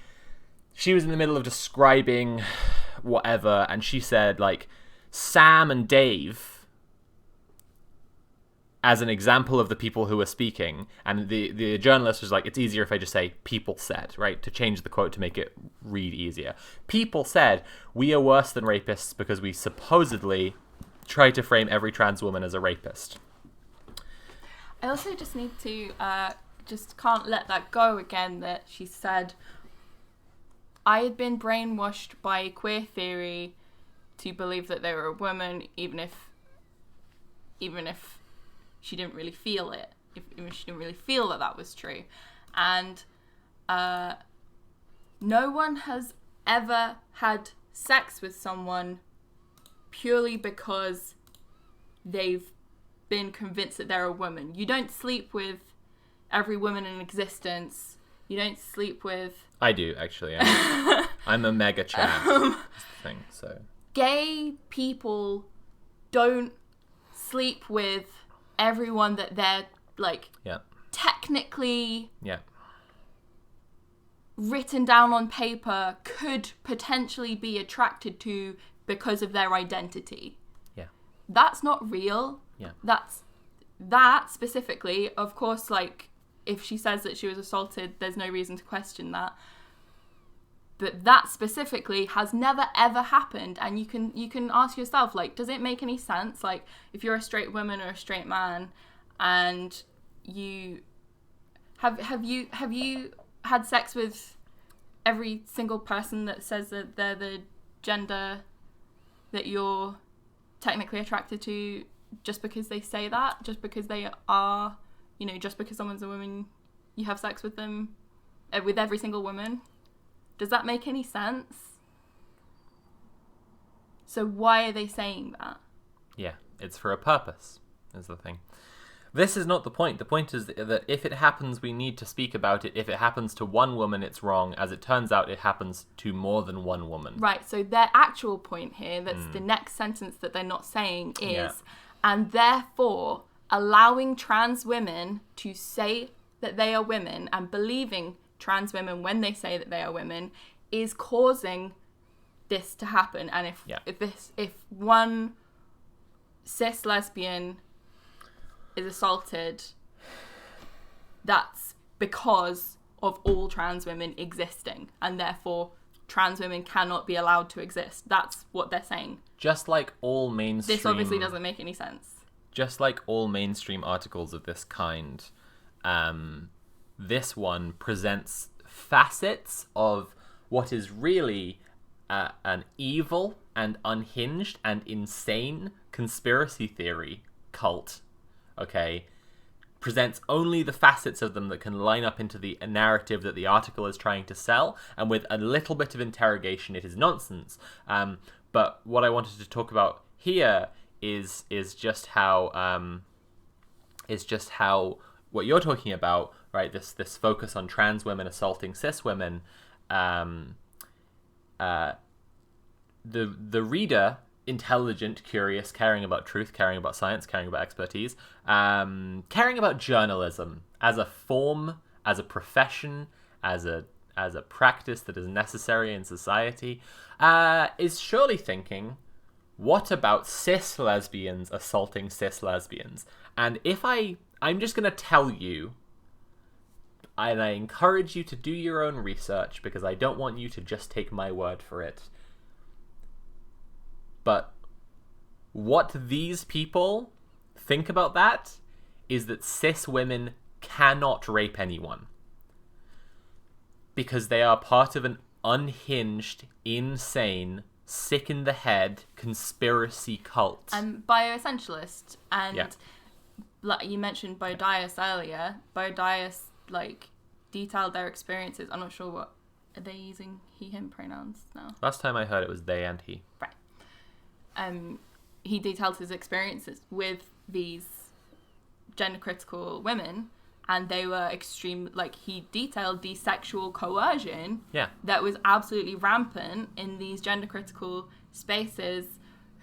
She was in the middle of describing whatever, and she said, like, Sam and Dave as an example of the people who were speaking, and the journalist was like, it's easier if I just say people said, right, to change the quote to make it read easier. People said, we are worse than rapists because we supposedly try to frame every trans woman as a rapist. I also just need to, just can't let that go again, that she said, I had been brainwashed by queer theory to believe that they were a woman, even if she didn't really feel it, even if she didn't really feel that was true. And no one has ever had sex with someone purely because they've been convinced that they're a woman. You don't sleep with every woman in existence. You don't sleep with... I do, actually. I'm a mega trans thing, so... Gay people don't sleep with everyone that they're, like, technically written down on paper could potentially be attracted to because of their identity. Yeah. That's not real. Yeah. That specifically, of course, like, if she says that she was assaulted, there's no reason to question that. But that specifically has never ever happened, and you can ask yourself, like, does it make any sense? Like, if you're a straight woman or a straight man, and you have you had sex with every single person that says that they're the gender that you're technically attracted to, just because they say that, just because they are, just because someone's a woman, you have sex with them, with every single woman? Does that make any sense? So why are they saying that? Yeah, it's for a purpose, is the thing. This is not the point. The point is that if it happens, we need to speak about it. If it happens to one woman, it's wrong. As it turns out, it happens to more than one woman. Right, so their actual point here, that's the next sentence that they're not saying is, and therefore allowing trans women to say that they are women and believing trans women when they say that they are women is causing this to happen. And if one cis lesbian is assaulted, that's because of all trans women existing, and therefore trans women cannot be allowed to exist. That's what they're saying. Just like all mainstream... This obviously doesn't make any sense. Just like all mainstream articles of this kind, this one presents facets of what is really an evil and unhinged and insane conspiracy theory cult, okay? Presents only the facets of them that can line up into the narrative that the article is trying to sell, and with a little bit of interrogation, it is nonsense. But what I wanted to talk about here is just how what you're talking about, right? This focus on trans women assaulting cis women. The reader, intelligent, curious, caring about truth, caring about science, caring about expertise, caring about journalism as a form, as a profession, as a practice that is necessary in society, is surely thinking, what about cis lesbians assaulting cis lesbians? And I'm just going to tell you, and I encourage you to do your own research because I don't want you to just take my word for it. But what these people think about that is that cis women cannot rape anyone because they are part of an unhinged, insane, sick in the head conspiracy cult. I'm bioessentialist, and like you mentioned Bodias earlier, Bodias detailed their experiences. I'm not sure what are they using he him pronouns now. Last time I heard it was they and he. Right. He detailed his experiences with these gender critical women, and they were extreme. He detailed the sexual coercion that was absolutely rampant in these gender critical spaces,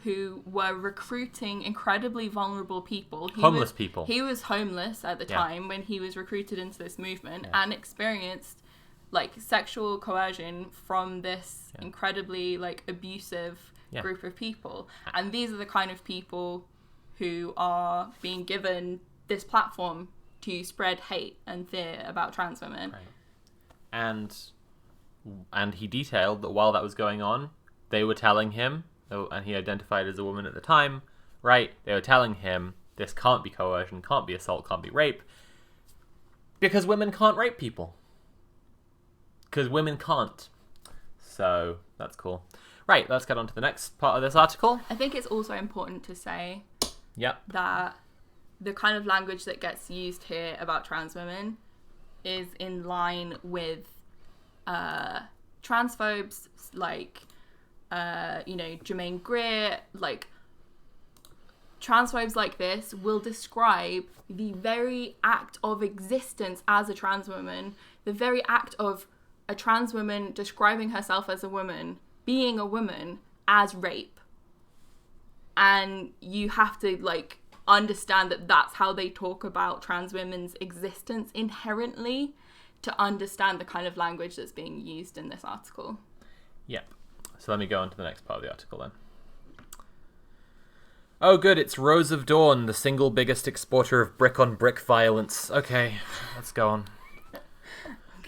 who were recruiting incredibly vulnerable people. Homeless people. He was homeless at the time when he was recruited into this movement and experienced sexual coercion from this incredibly abusive group of people. And these are the kind of people who are being given this platform to spread hate and fear about trans women. Right. And he detailed that while that was going on, they were telling him, and he identified as a woman at the time, right? They were telling him this can't be coercion, can't be assault, can't be rape, because women can't rape people. Because women can't. So that's cool. Right, let's get on to the next part of this article. I think it's also important to say that the kind of language that gets used here about trans women is in line with transphobes Jermaine Greer. Transphobes like this will describe the very act of existence as a trans woman, the very act of a trans woman describing herself as a woman, being a woman, as rape. And you have to understand that that's how they talk about trans women's existence inherently to understand the kind of language that's being used in this article. Yep. So let me go on to the next part of the article then. Oh good, it's Rose of Dawn, the single biggest exporter of brick-on-brick violence. Okay, let's go on.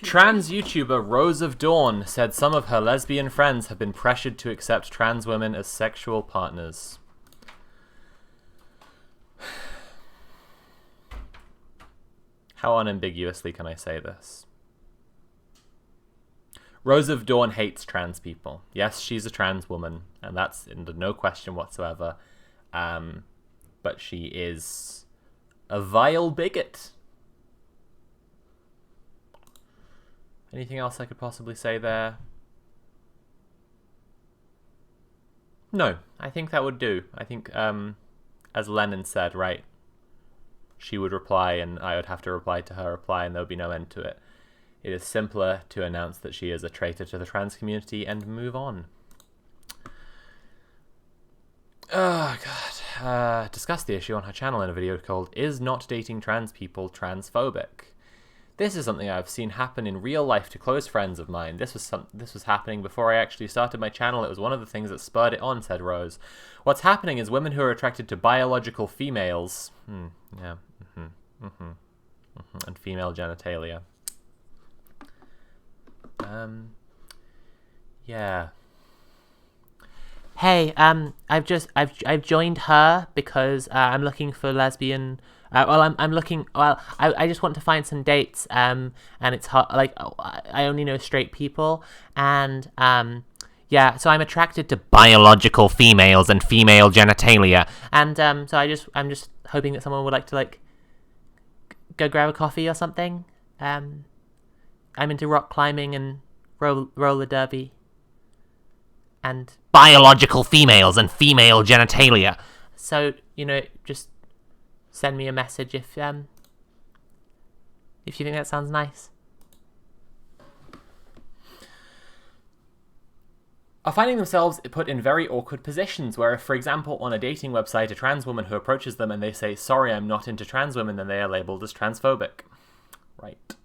Trans YouTuber Rose of Dawn said some of her lesbian friends have been pressured to accept trans women as sexual partners. How unambiguously can I say this? Rose of Dawn hates trans people. Yes, she's a trans woman, and that's under no question whatsoever. But she is a vile bigot. Anything else I could possibly say there? No, I think that would do. I think, as Lenin said, right? she would reply and I would have to reply to her reply and there would be no end to it. It is simpler to announce that she is a traitor to the trans community and move on. Oh, God. Discussed the issue on her channel in a video called Is Not Dating Trans People Transphobic? This is something I've seen happen in real life to close friends of mine. This was happening before I actually started my channel. It was one of the things that spurred it on, said Rose. What's happening is women who are attracted to biological females... and female genitalia. Yeah. Hey, I've joined her because I'm looking for lesbian. I just want to find some dates. And it's hard. Like, I only know straight people, and yeah. So I'm attracted to biological females and female genitalia, and so I'm just hoping that someone would like to go grab a coffee or something. I'm into rock climbing and roller derby. And biological females and female genitalia. So, just send me a message if you think that sounds nice. Are finding themselves put in very awkward positions where if, for example, on a dating website, a trans woman who approaches them and they say, sorry, I'm not into trans women, then they are labelled as transphobic. Right.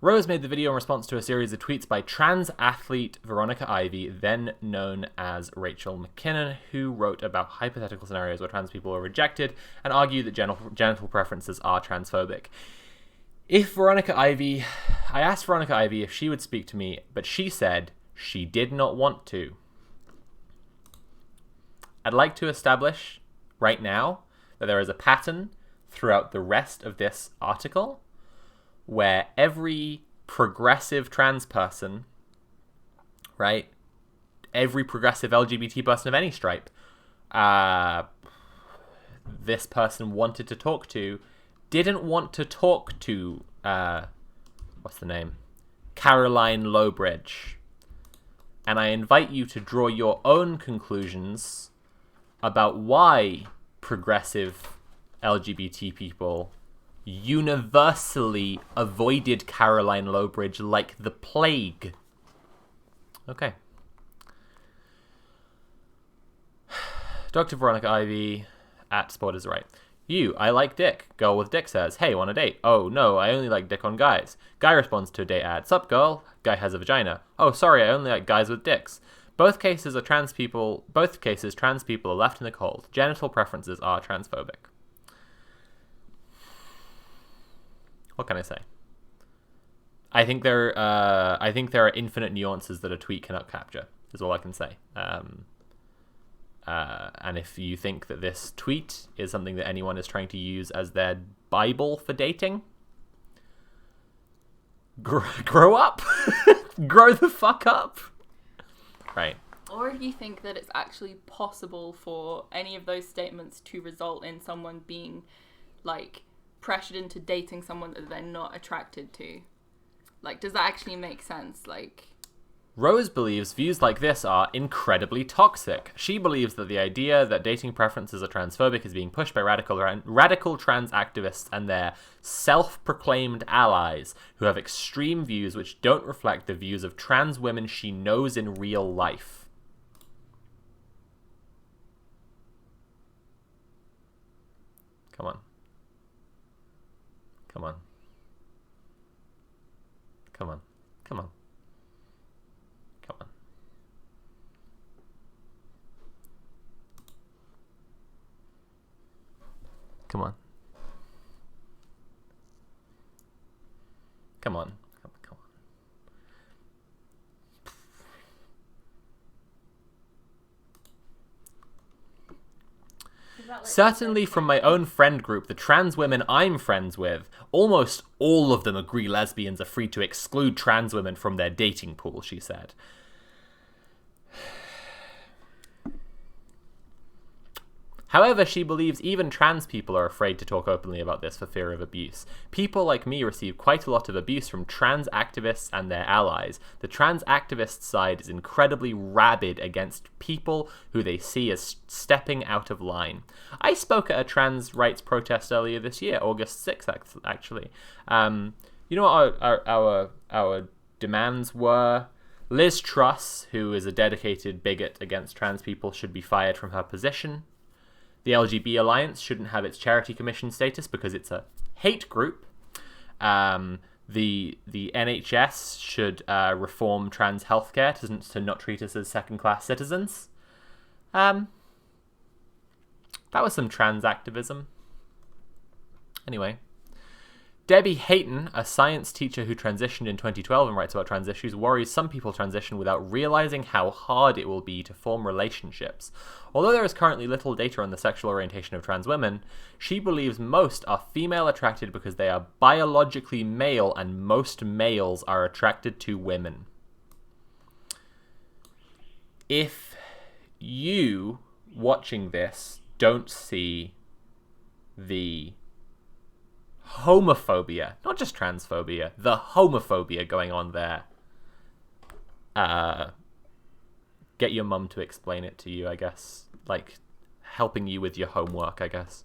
Rose made the video in response to a series of tweets by trans athlete Veronica Ivy, then known as Rachel McKinnon, who wrote about hypothetical scenarios where trans people are rejected and argued that genital preferences are transphobic. I asked Veronica Ivy if she would speak to me, but she said she did not want to. I'd like to establish right now that there is a pattern throughout the rest of this article where every progressive trans person, right, every progressive LGBT person of any stripe, this person wanted to talk to, didn't want to talk to, what's the name? Caroline Lowbridge. And I invite you to draw your own conclusions about why progressive LGBT people universally avoided Caroline Lowbridge like the plague. Okay. Dr. Veronica Ivy at Sport is right. I like dick. Girl with dick says, hey, want a date? Oh, no, I only like dick on guys. Guy responds to a date ad. Sup, girl? Guy has a vagina. Oh, sorry, I only like guys with dicks. Both cases, trans people are left in the cold. Genital preferences are transphobic. What can I say? I think there are infinite nuances that a tweet cannot capture, is all I can say. And if you think that this tweet is something that anyone is trying to use as their Bible for dating, grow up. Grow the fuck up. Right. Or do you think that it's actually possible for any of those statements to result in someone being, pressured into dating someone that they're not attracted to? Does that actually make sense? Rose believes views like this are incredibly toxic. She believes that the idea that dating preferences are transphobic is being pushed by radical trans activists and their self-proclaimed allies who have extreme views which don't reflect the views of trans women she knows in real life. Come on. Come on. Come on. Come on. Come on. Come on. Come on. Come on. Certainly from my own friend group, the trans women I'm friends with, almost all of them agree lesbians are free to exclude trans women from their dating pool, she said. However, she believes even trans people are afraid to talk openly about this for fear of abuse. People like me receive quite a lot of abuse from trans activists and their allies. The trans activist side is incredibly rabid against people who they see as stepping out of line. I spoke at a trans rights protest earlier this year, August 6th, actually. You know what our demands were? Liz Truss, who is a dedicated bigot against trans people, should be fired from her position. The LGBT Alliance shouldn't have its charity commission status because it's a hate group. The NHS should reform trans healthcare to not treat us as second-class citizens. That was some trans activism. Anyway. Debbie Hayton, a science teacher who transitioned in 2012 and writes about trans issues, worries some people transition without realizing how hard it will be to form relationships. Although there is currently little data on the sexual orientation of trans women, she believes most are female attracted because they are biologically male and most males are attracted to women. If you, watching this, don't see the homophobia, not just transphobia, the homophobia going on there, get your mum to explain it to you, I guess. Like, helping you with your homework, I guess.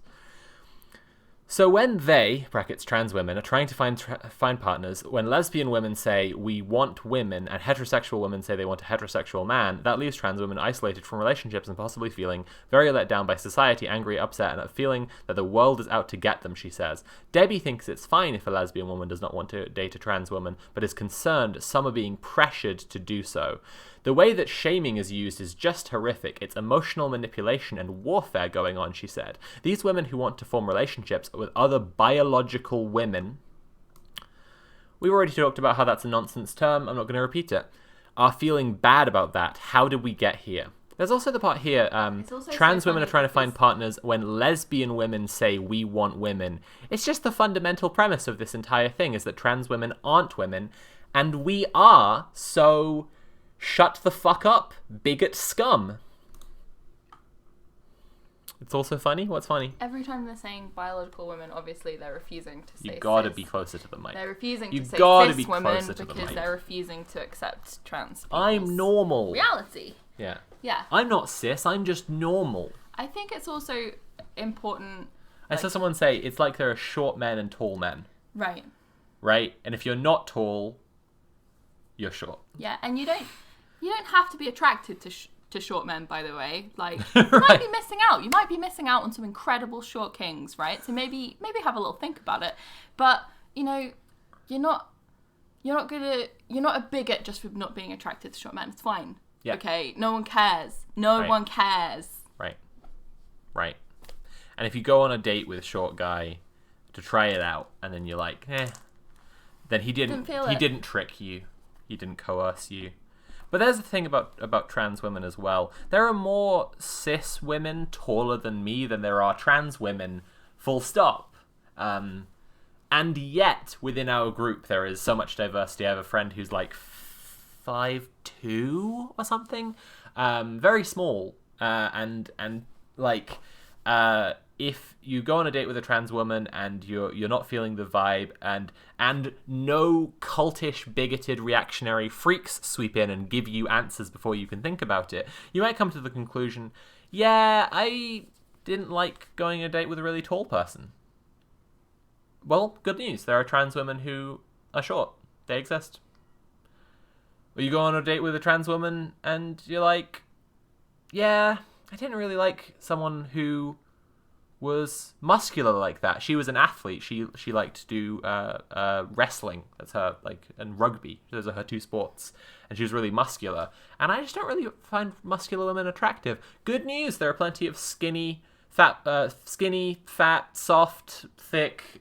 So when they, brackets trans women, are trying to find partners, when lesbian women say, we want women, and heterosexual women say they want a heterosexual man, that leaves trans women isolated from relationships and possibly feeling very let down by society, angry, upset, and feeling that the world is out to get them, she says. Debbie thinks it's fine if a lesbian woman does not want to date a trans woman, but is concerned some are being pressured to do so. The way that shaming is used is just horrific. It's emotional manipulation and warfare going on, she said. These women who want to form relationships with other biological women, we've already talked about how that's a nonsense term, I'm not going to repeat it, are feeling bad about that. How did we get here? There's also the part here, trans women are trying to find partners when lesbian women say we want women. It's just the fundamental premise of this entire thing is that trans women aren't women, and we are, so shut the fuck up, bigot scum. It's also funny? What's funny? Every time they're saying biological women, obviously they're refusing to say You gotta cis. be closer to the mic. They're refusing You to say gotta cis be women closer to the because mic. they're refusing to accept trans people's I'm normal. reality. Yeah. Yeah. I'm not cis, I'm just normal. I think it's also important. I saw someone say it's like there are short men and tall men. Right. Right? And if you're not tall, you're short. Yeah, and you don't have to be attracted to short men, by the way. Like, you Right. might be missing out. You might be missing out on some incredible short kings, right? So maybe have a little think about it. But, you know, you're not a bigot just for not being attracted to short men. It's fine. Yeah. Okay? No one cares. No one cares. Right. Right. And if you go on a date with a short guy to try it out, and then you're like, then he didn't trick you. He didn't coerce you. But there's the thing about trans women as well. There are more cis women taller than me than there are trans women, full stop. And yet, within our group, there is so much diversity. I have a friend who's like 5'2" or something. Very small. And like, if you go on a date with a trans woman and you're not feeling the vibe and no cultish, bigoted, reactionary freaks sweep in and give you answers before you can think about it, you might come to the conclusion, yeah, I didn't like going on a date with a really tall person. Well, good news. There are trans women who are short. They exist. Or you go on a date with a trans woman and you're like, yeah, I didn't really like someone who was muscular like that. She was an athlete. She liked to do wrestling. That's her, and rugby. Those are her two sports. And she was really muscular. And I just don't really find muscular women attractive. Good news, there are plenty of skinny, fat, soft, thick,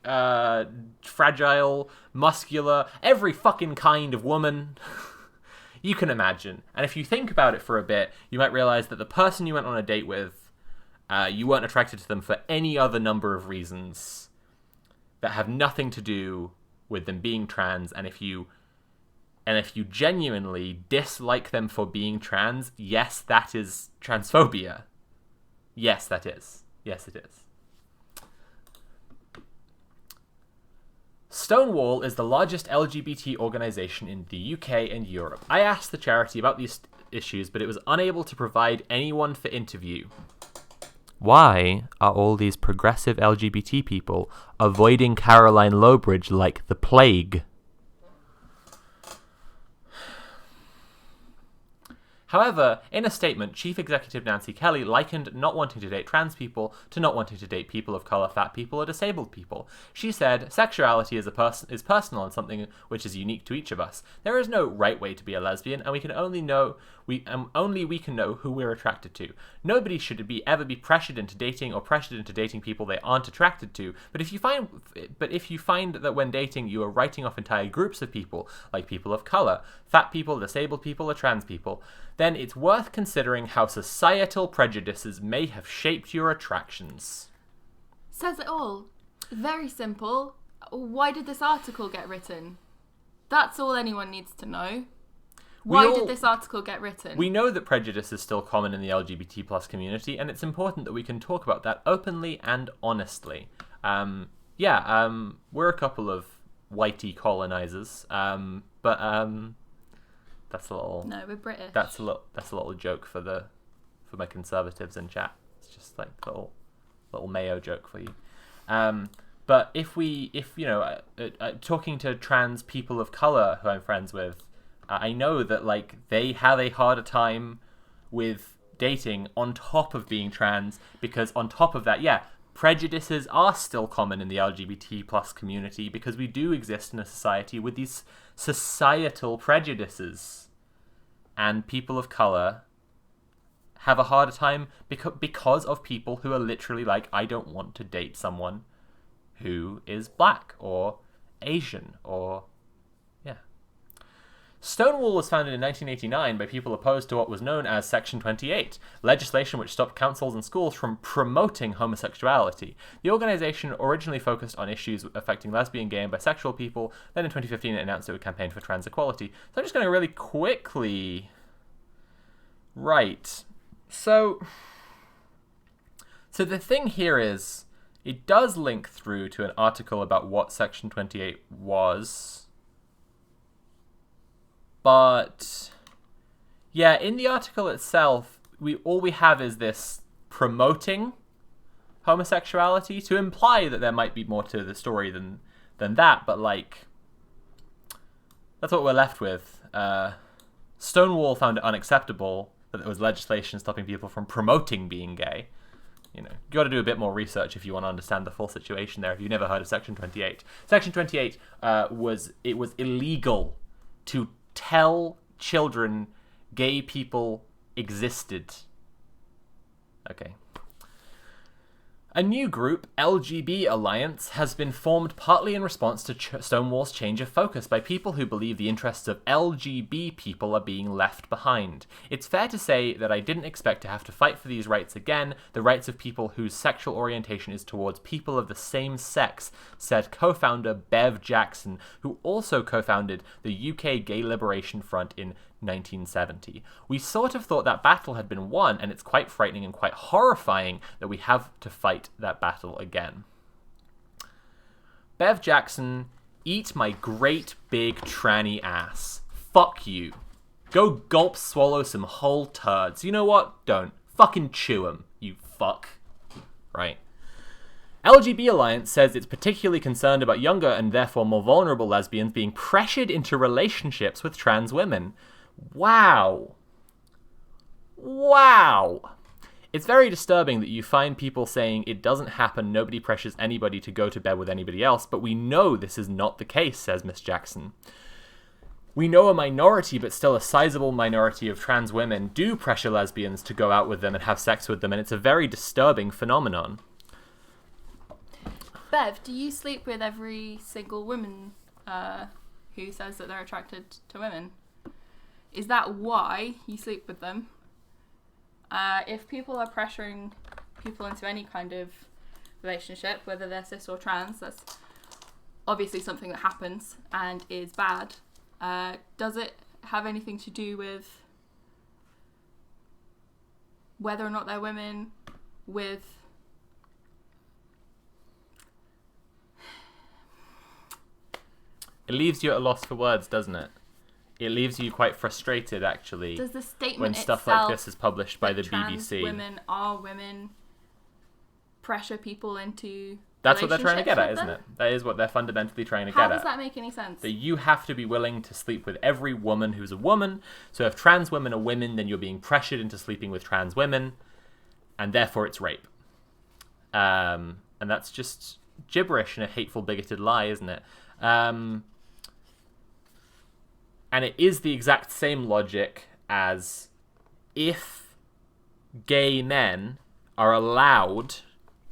fragile, muscular, every fucking kind of woman you can imagine. And if you think about it for a bit, you might realize that the person you went on a date with, you weren't attracted to them for any other number of reasons that have nothing to do with them being trans. And if you genuinely dislike them for being trans, yes, that is transphobia. Yes, that is. Yes, it is. Stonewall is the largest LGBT organisation in the UK and Europe. I asked the charity about these issues, but it was unable to provide anyone for interview. Why are all these progressive LGBT people avoiding Caroline Lowbridge like the plague? However, in a statement, Chief Executive Nancy Kelly likened not wanting to date trans people to not wanting to date people of colour, fat people, or disabled people. She said, sexuality is personal and something which is unique to each of us. There is no right way to be a lesbian, and we can only can know who we're attracted to. Nobody should ever be pressured into dating people they aren't attracted to. But if you find that when dating you are writing off entire groups of people, like people of colour, fat people, disabled people, or trans people, then it's worth considering how societal prejudices may have shaped your attractions. Says it all. Very simple. Why did this article get written? That's all anyone needs to know. Why did this article get written? We know that prejudice is still common in the LGBT plus community, and it's important that we can talk about that openly and honestly. We're a couple of whitey colonizers, but that's a little. No, we're British. That's a little joke for my conservatives in chat. It's just like a little Mayo joke for you. But if talking to trans people of color who I'm friends with, I know that like they have a harder time with dating on top of being trans, because on top of that, prejudices are still common in the LGBT plus community, because we do exist in a society with these societal prejudices, and people of color have a harder time because of people who are literally like, I don't want to date someone who is black or Asian or Stonewall was founded in 1989 by people opposed to what was known as Section 28, legislation which stopped councils and schools from promoting homosexuality. The organization originally focused on issues affecting lesbian, gay, and bisexual people. Then in 2015 it announced it would campaign for trans equality. So I'm just going to really quickly... Right. So the thing here is, it does link through to an article about what Section 28 was... But, in the article itself, all we have is this promoting homosexuality to imply that there might be more to the story than that, but, like, that's what we're left with. Stonewall found it unacceptable that there was legislation stopping people from promoting being gay. You got to do a bit more research if you want to understand the full situation there, if you've never heard of Section 28. Section 28 was illegal to tell children gay people existed. Okay. A new group, LGB Alliance, has been formed partly in response to Stonewall's change of focus by people who believe the interests of LGB people are being left behind. It's fair to say that I didn't expect to have to fight for these rights again, the rights of people whose sexual orientation is towards people of the same sex, said co-founder Bev Jackson, who also co-founded the UK Gay Liberation Front in 1970. We sort of thought that battle had been won, and it's quite frightening and quite horrifying that we have to fight that battle again. Bev Jackson, eat my great big tranny ass. Fuck you. Go gulp swallow some whole turds. You know what? Don't. Fucking chew 'em, you fuck. Right. LGB Alliance says it's particularly concerned about younger and therefore more vulnerable lesbians being pressured into relationships with trans women. Wow. It's very disturbing that you find people saying it doesn't happen, nobody pressures anybody to go to bed with anybody else, but we know this is not the case, says Miss Jackson. We know a minority, but still a sizable minority of trans women do pressure lesbians to go out with them and have sex with them, and it's a very disturbing phenomenon. Bev, do you sleep with every single woman who says that they're attracted to women? Is that why you sleep with them? If people are pressuring people into any kind of relationship, whether they're cis or trans, that's obviously something that happens and is bad. Does it have anything to do with whether or not they're women, with It leaves you at a loss for words, doesn't it? It leaves you quite frustrated, actually. Does the statement when stuff like this is published by the trans BBC? Women are women. Pressure people into. That's what they're trying to get at, isn't it? That is what they're fundamentally trying to get at. How does that make any sense? That you have to be willing to sleep with every woman who's a woman. So if trans women are women, then you're being pressured into sleeping with trans women, and therefore it's rape. And that's just gibberish and a hateful, bigoted lie, isn't it? And it is the exact same logic as if gay men are allowed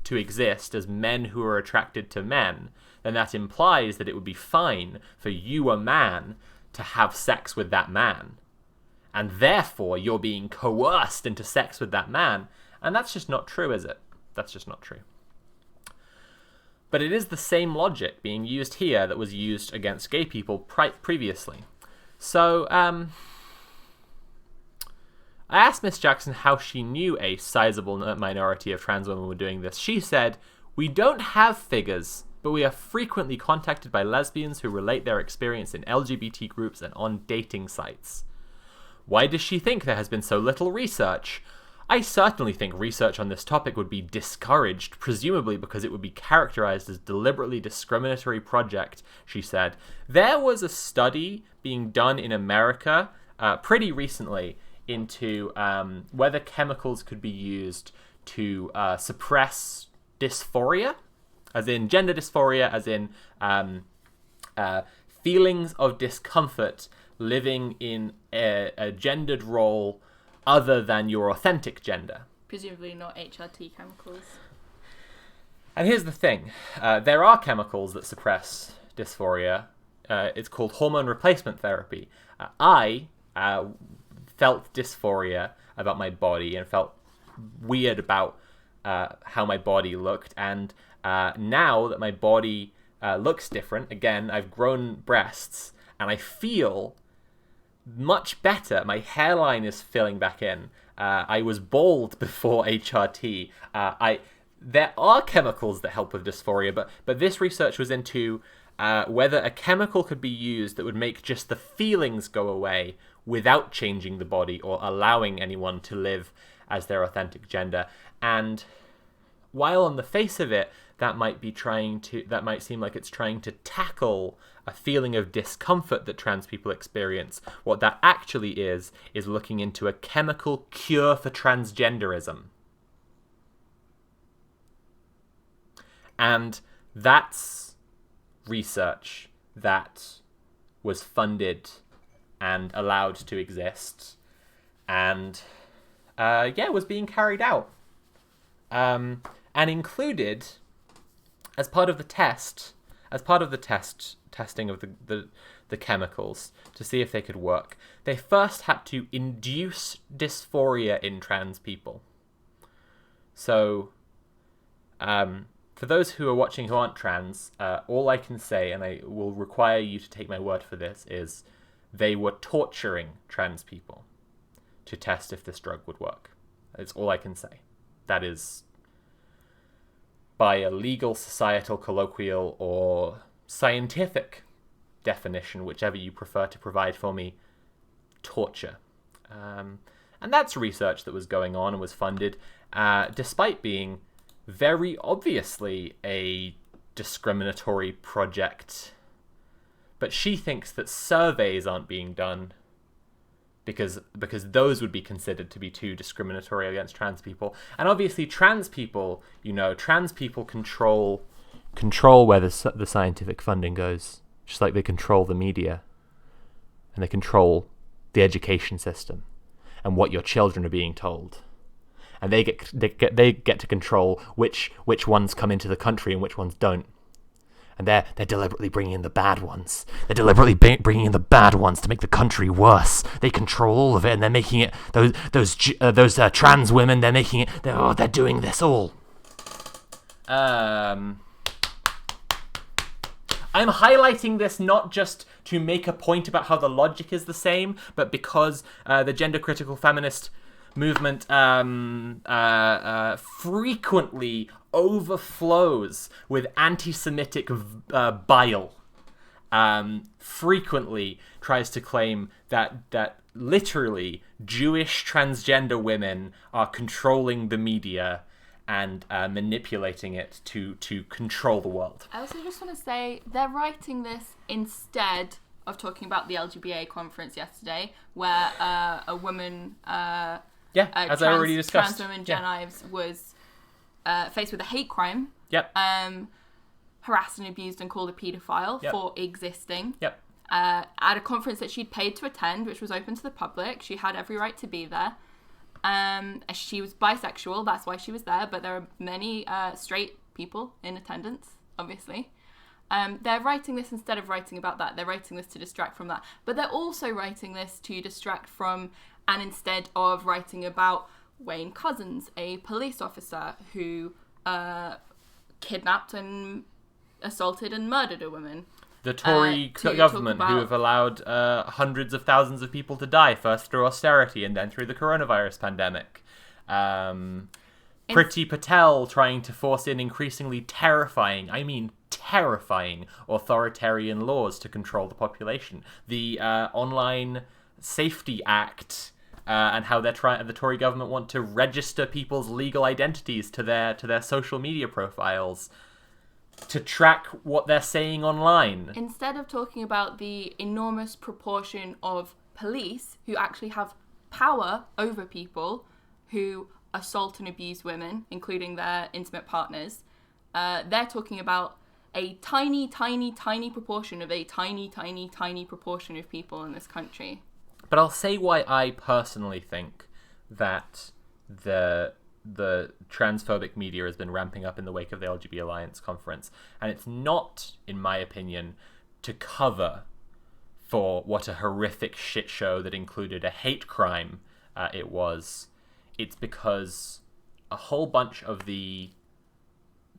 to exist as men who are attracted to men, then that implies that it would be fine for you, a man, to have sex with that man. And therefore, you're being coerced into sex with that man. And that's just not true, is it? That's just not true. But it is the same logic being used here that was used against gay people previously. So, I asked Miss Jackson how she knew a sizable minority of trans women were doing this. She said, "We don't have figures, but we are frequently contacted by lesbians who relate their experience in LGBT groups and on dating sites." Why does she think there has been so little research? I certainly think research on this topic would be discouraged, presumably because it would be characterized as deliberately discriminatory project, she said. There was a study being done in America pretty recently into whether chemicals could be used to suppress dysphoria, as in gender dysphoria, as in feelings of discomfort living in a gendered role other than your authentic gender. Presumably not HRT chemicals. And here's the thing. There are chemicals that suppress dysphoria. It's called hormone replacement therapy. I felt dysphoria about my body and felt weird about how my body looked. And now that my body looks different, again, I've grown breasts and I feel much better. My hairline is filling back in. I was bald before HRT. There are chemicals that help with dysphoria, but this research was into whether a chemical could be used that would make just the feelings go away without changing the body or allowing anyone to live as their authentic gender. And while on the face of it, that might seem like it's trying to tackle a feeling of discomfort that trans people experience, what that actually is looking into a chemical cure for transgenderism. And that's research that was funded and allowed to exist, and was being carried out, and included as part of the testing of the chemicals to see if they could work. They first had to induce dysphoria in trans people. So, for those who are watching who aren't trans, all I can say, and I will require you to take my word for this, is they were torturing trans people to test if this drug would work. That's all I can say. That is, by a legal, societal, colloquial, or scientific definition, whichever you prefer to provide for me, torture. And that's research that was going on and was funded, despite being very obviously a discriminatory project. But she thinks that surveys aren't being done because those would be considered to be too discriminatory against trans people. And obviously trans people control where the scientific funding goes, just like they control the media and they control the education system and what your children are being told. And they get to control which ones come into the country and which ones don't. And they're deliberately bringing in the bad ones. They're deliberately bringing in the bad ones to make the country worse. They control all of it, and they're making it those trans women. They're making it. They're doing this all. I'm highlighting this not just to make a point about how the logic is the same, but because the gender critical feminist movement frequently overflows with anti-Semitic bile frequently tries to claim that literally Jewish transgender women are controlling the media and manipulating it to control the world. I also just want to say they're writing this instead of talking about the LGBT conference yesterday, where a woman, as I already discussed, trans woman Jen Ives was faced with a hate crime. Yep. Harassed and abused and called a paedophile for existing. Yep. At a conference that she'd paid to attend, which was open to the public. She had every right to be there. She was bisexual, that's why she was there, but there are many straight people in attendance, obviously. They're writing this instead of writing about that. They're writing this to distract from that. But they're also writing this to distract from, and instead of writing about Wayne Couzens, a police officer who kidnapped and assaulted and murdered a woman. The Tory government, who have allowed hundreds of thousands of people to die, first through austerity and then through the coronavirus pandemic. Priti Patel trying to force in increasingly terrifying authoritarian laws to control the population. The Online Safety Act, and how the Tory government want to register people's legal identities to their social media profiles, to track what they're saying online. Instead of talking about the enormous proportion of police who actually have power over people who assault and abuse women, including their intimate partners, they're talking about a tiny, tiny, tiny proportion of a tiny, tiny, tiny proportion of people in this country. But I'll say why I personally think that the transphobic media has been ramping up in the wake of the LGBT Alliance conference. And it's not, in my opinion, to cover for what a horrific shit show that included a hate crime it was. It's because a whole bunch of the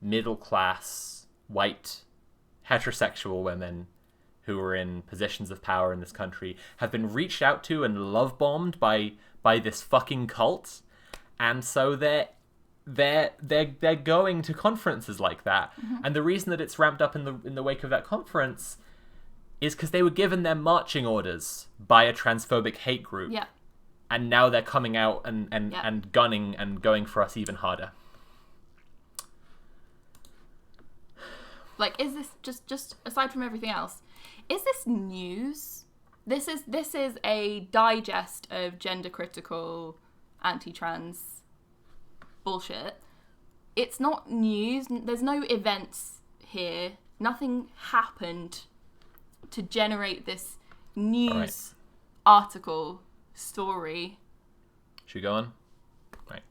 middle-class, white, heterosexual women who are in positions of power in this country have been reached out to and love-bombed by this fucking cult. And so they're going to conferences like that. Mm-hmm. And the reason that it's ramped up in the wake of that conference is because they were given their marching orders by a transphobic hate group. Yeah. And now they're coming out and gunning and going for us even harder. Like, is this just aside from everything else, is this news? This is a digest of gender critical anti-trans bullshit. It's not news. There's no events here. Nothing happened to generate this news article story. Should we go on? Right.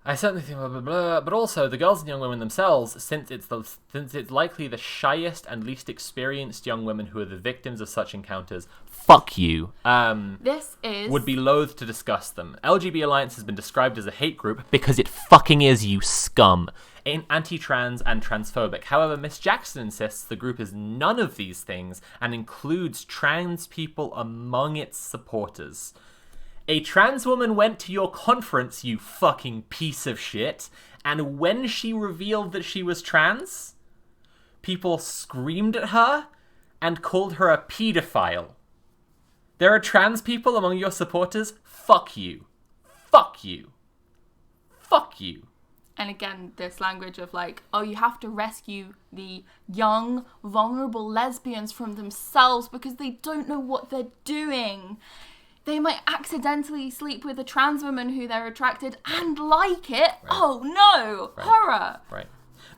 I certainly think blah, blah, blah, but also the girls and young women themselves, since it's likely the shyest and least experienced young women who are the victims of such encounters, fuck you. Would be loath to discuss them. LGBT Alliance has been described as a hate group because it fucking is, you scum. Anti-trans and transphobic. However, Miss Jackson insists the group is none of these things and includes trans people among its supporters. A trans woman went to your conference, you fucking piece of shit, and when she revealed that she was trans, people screamed at her and called her a paedophile. There are trans people among your supporters? Fuck you. Fuck you. Fuck you. And again, this language of like, oh, you have to rescue the young, vulnerable lesbians from themselves because they don't know what they're doing. They might accidentally sleep with a trans woman who they're attracted and like it. Right. Oh no, horror. Right.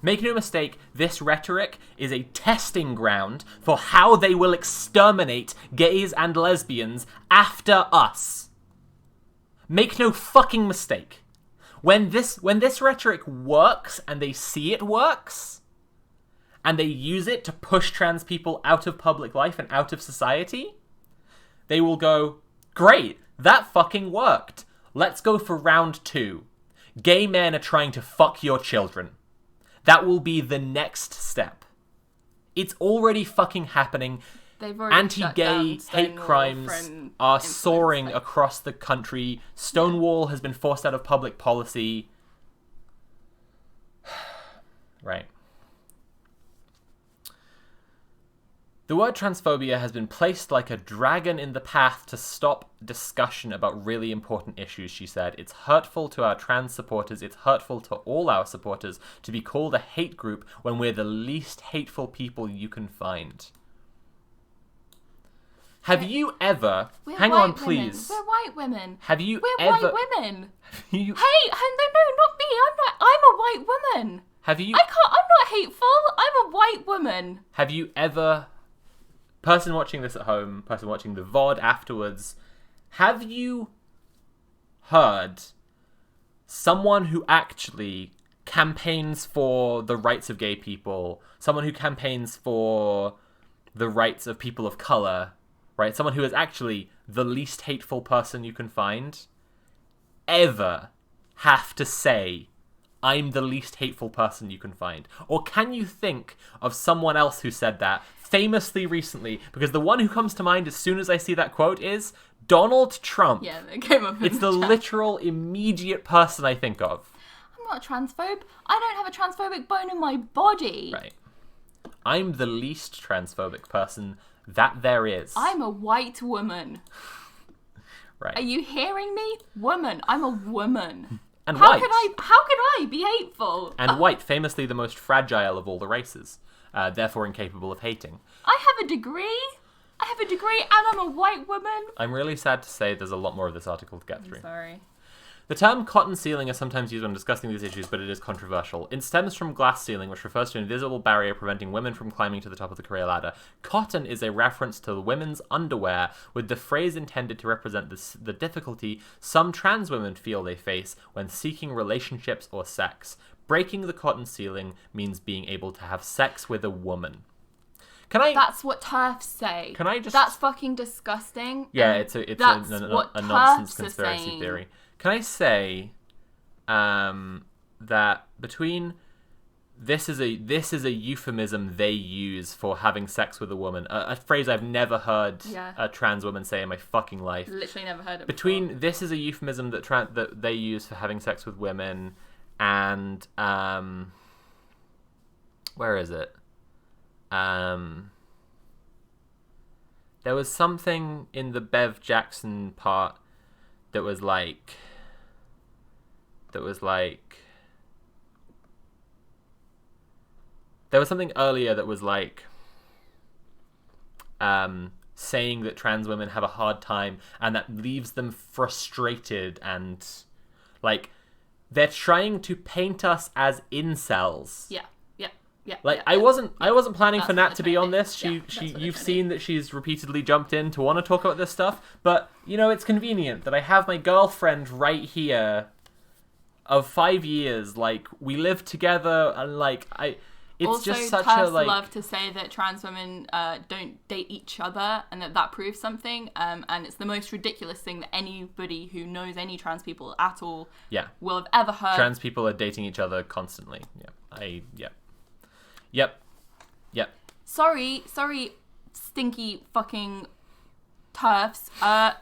Make no mistake, this rhetoric is a testing ground for how they will exterminate gays and lesbians after us. Make no fucking mistake. When this rhetoric works and they see it works, and they use it to push trans people out of public life and out of society, they will go, great, that fucking worked. Let's go for round 2. Gay men are trying to fuck your children. That will be the next step. It's already fucking happening. Anti-gay hate crimes are soaring across the country. Stonewall has been forced out of public policy. Right. The word transphobia has been placed like a dragon in the path to stop discussion about really important issues, she said. It's hurtful to our trans supporters. It's hurtful to all our supporters to be called a hate group when we're the least hateful people you can find. Have you ever... Hang on, please. We're white women. Have you We're ever... white women. You... Hey, no, not me. I'm a white woman. Have you... I'm not hateful. I'm a white woman. Have you ever... Person watching this at home, person watching the VOD afterwards, have you heard someone who actually campaigns for the rights of gay people, someone who campaigns for the rights of people of colour, right? Someone who is actually the least hateful person you can find, ever have to say, I'm the least hateful person you can find? Or can you think of someone else who said that famously recently? Because the one who comes to mind as soon as I see that quote is Donald Trump. Yeah, it came up. It's the literal immediate person I think of. I'm not a transphobe. I don't have a transphobic bone in my body. Right. I'm the least transphobic person that there is. I'm a white woman. Right. Are you hearing me? Woman. I'm a woman. And How white. How could I be hateful? And white, famously the most fragile of all the races. Therefore incapable of hating. I have a degree. And I'm a white woman. I'm really sad to say there's a lot more of this article to get through. Sorry. The term cotton ceiling is sometimes used when discussing these issues, but it is controversial. It stems from glass ceiling, which refers to an invisible barrier preventing women from climbing to the top of the career ladder. Cotton is a reference to women's underwear, with the phrase intended to represent the difficulty some trans women feel they face when seeking relationships or sex. Breaking the cotton ceiling means being able to have sex with a woman. That's what TERFs say. Can I just... That's fucking disgusting. Yeah, it's a nonsense conspiracy theory. Can I say that between this is a euphemism they use for having sex with a woman, a phrase I've never heard a trans woman say in my fucking life. Literally never heard it Between before. This is a euphemism that they use for having sex with women, and where is it? There was something in the Bev Jackson part that was like there was something earlier that was like saying that trans women have a hard time and that leaves them frustrated, and like they're trying to paint us as incels. Yeah. Like, yeah. I wasn't planning That's for Nat to be on this. You've seen that she's repeatedly jumped in to want to talk about this stuff, but you know, it's convenient that I have my girlfriend right here of 5 years. Like, we live together, and like it's also, just such TERFs a like. love to say that trans women don't date each other, and that proves something. And it's the most ridiculous thing that anybody who knows any trans people at all will have ever heard. Trans people are dating each other constantly. Yep. Sorry, stinky fucking TERFs.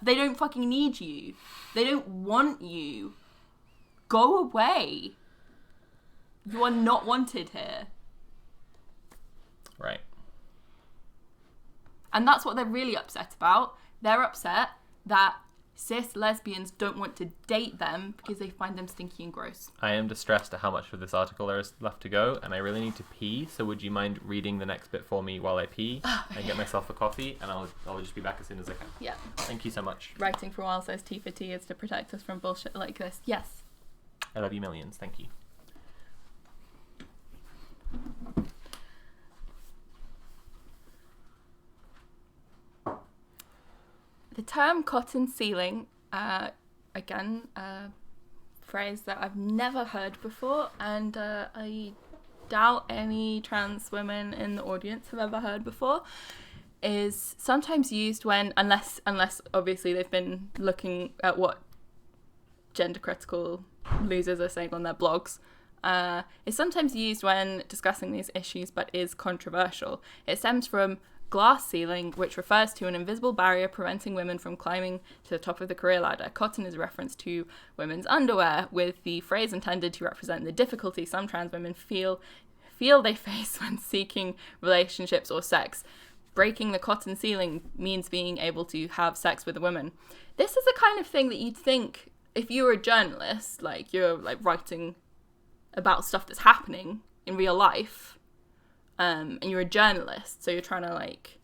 They don't fucking need you. They don't want you. Go away. You are not wanted here. Right. And that's what they're really upset about. They're upset that cis lesbians don't want to date them because they find them stinky and gross. I am distressed at how much of this article there is left to go, and I really need to pee, so would you mind reading the next bit for me while I pee and get myself a coffee, and I'll just be back as soon as I can. Yeah. Thank you so much. Writing for a while says T for T is to protect us from bullshit like this. Yes. I love you millions. Thank you. The term cotton ceiling, again, phrase that I've never heard before, and I doubt any trans women in the audience have ever heard before, is sometimes used when, unless obviously they've been looking at what gender critical losers are saying on their blogs, is sometimes used when discussing these issues but is controversial. It stems from glass ceiling, which refers to an invisible barrier preventing women from climbing to the top of the career ladder. Cotton is a reference to women's underwear, with the phrase intended to represent the difficulty some trans women feel they face when seeking relationships or sex. breaking the cotton ceiling means being able to have sex with a woman. This is the kind of thing that you'd think if you were a journalist, like you're like writing about stuff that's happening in real life, and you're a journalist, so you're trying to like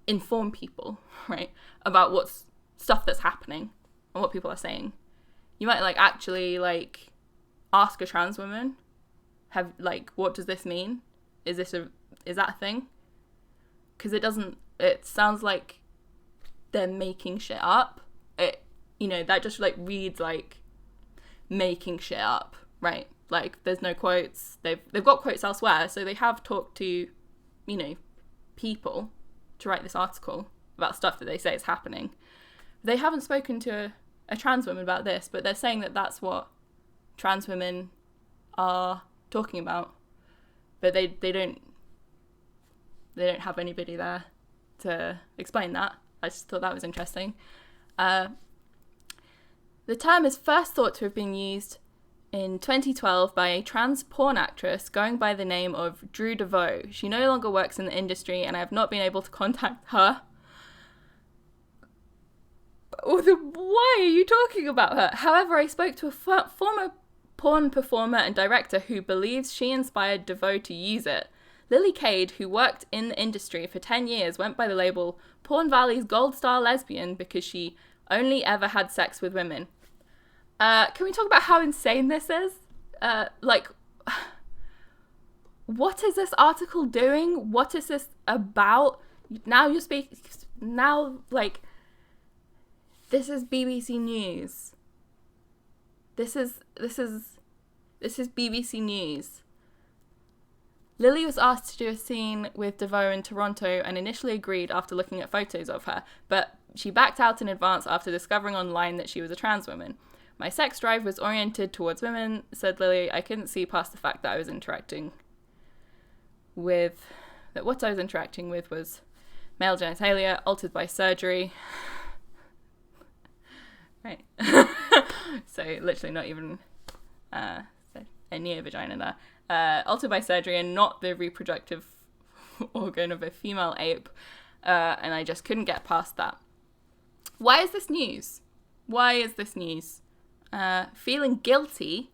inform people, right, about what's stuff that's happening and what people are saying. You might like actually like ask a trans woman, have like, what does this mean? Is that a thing? Because it sounds like they're making shit up. That just like reads like making shit up, right? Like there's no quotes. They've got quotes elsewhere, so they have talked to, people to write this article about stuff that they say is happening. They haven't spoken to a trans woman about this, but they're saying that that's what trans women are talking about. But they don't have anybody there to explain that. I just thought that was interesting. The term is first thought to have been used in 2012 by a trans porn actress going by the name of Drew DeVoe. She no longer works in the industry, and I have not been able to contact her. Why are you talking about her? However, I spoke to a former porn performer and director who believes she inspired DeVoe to use it. Lily Cade, who worked in the industry for 10 years, went by the label Porn Valley's Gold Star Lesbian because she only ever had sex with women. Can we talk about how insane this is? What is this article doing? What is this about? Now this is BBC News. This is BBC News. Lily was asked to do a scene with DeVoe in Toronto and initially agreed after looking at photos of her, but she backed out in advance after discovering online that she was a trans woman. My sex drive was oriented towards women, said Lily. I couldn't see past the fact that what I was interacting with was male genitalia altered by surgery. Right. So literally not even a near vagina there. Altered by surgery and not the reproductive organ of a female ape. And I just couldn't get past that. Why is this news? Feeling guilty.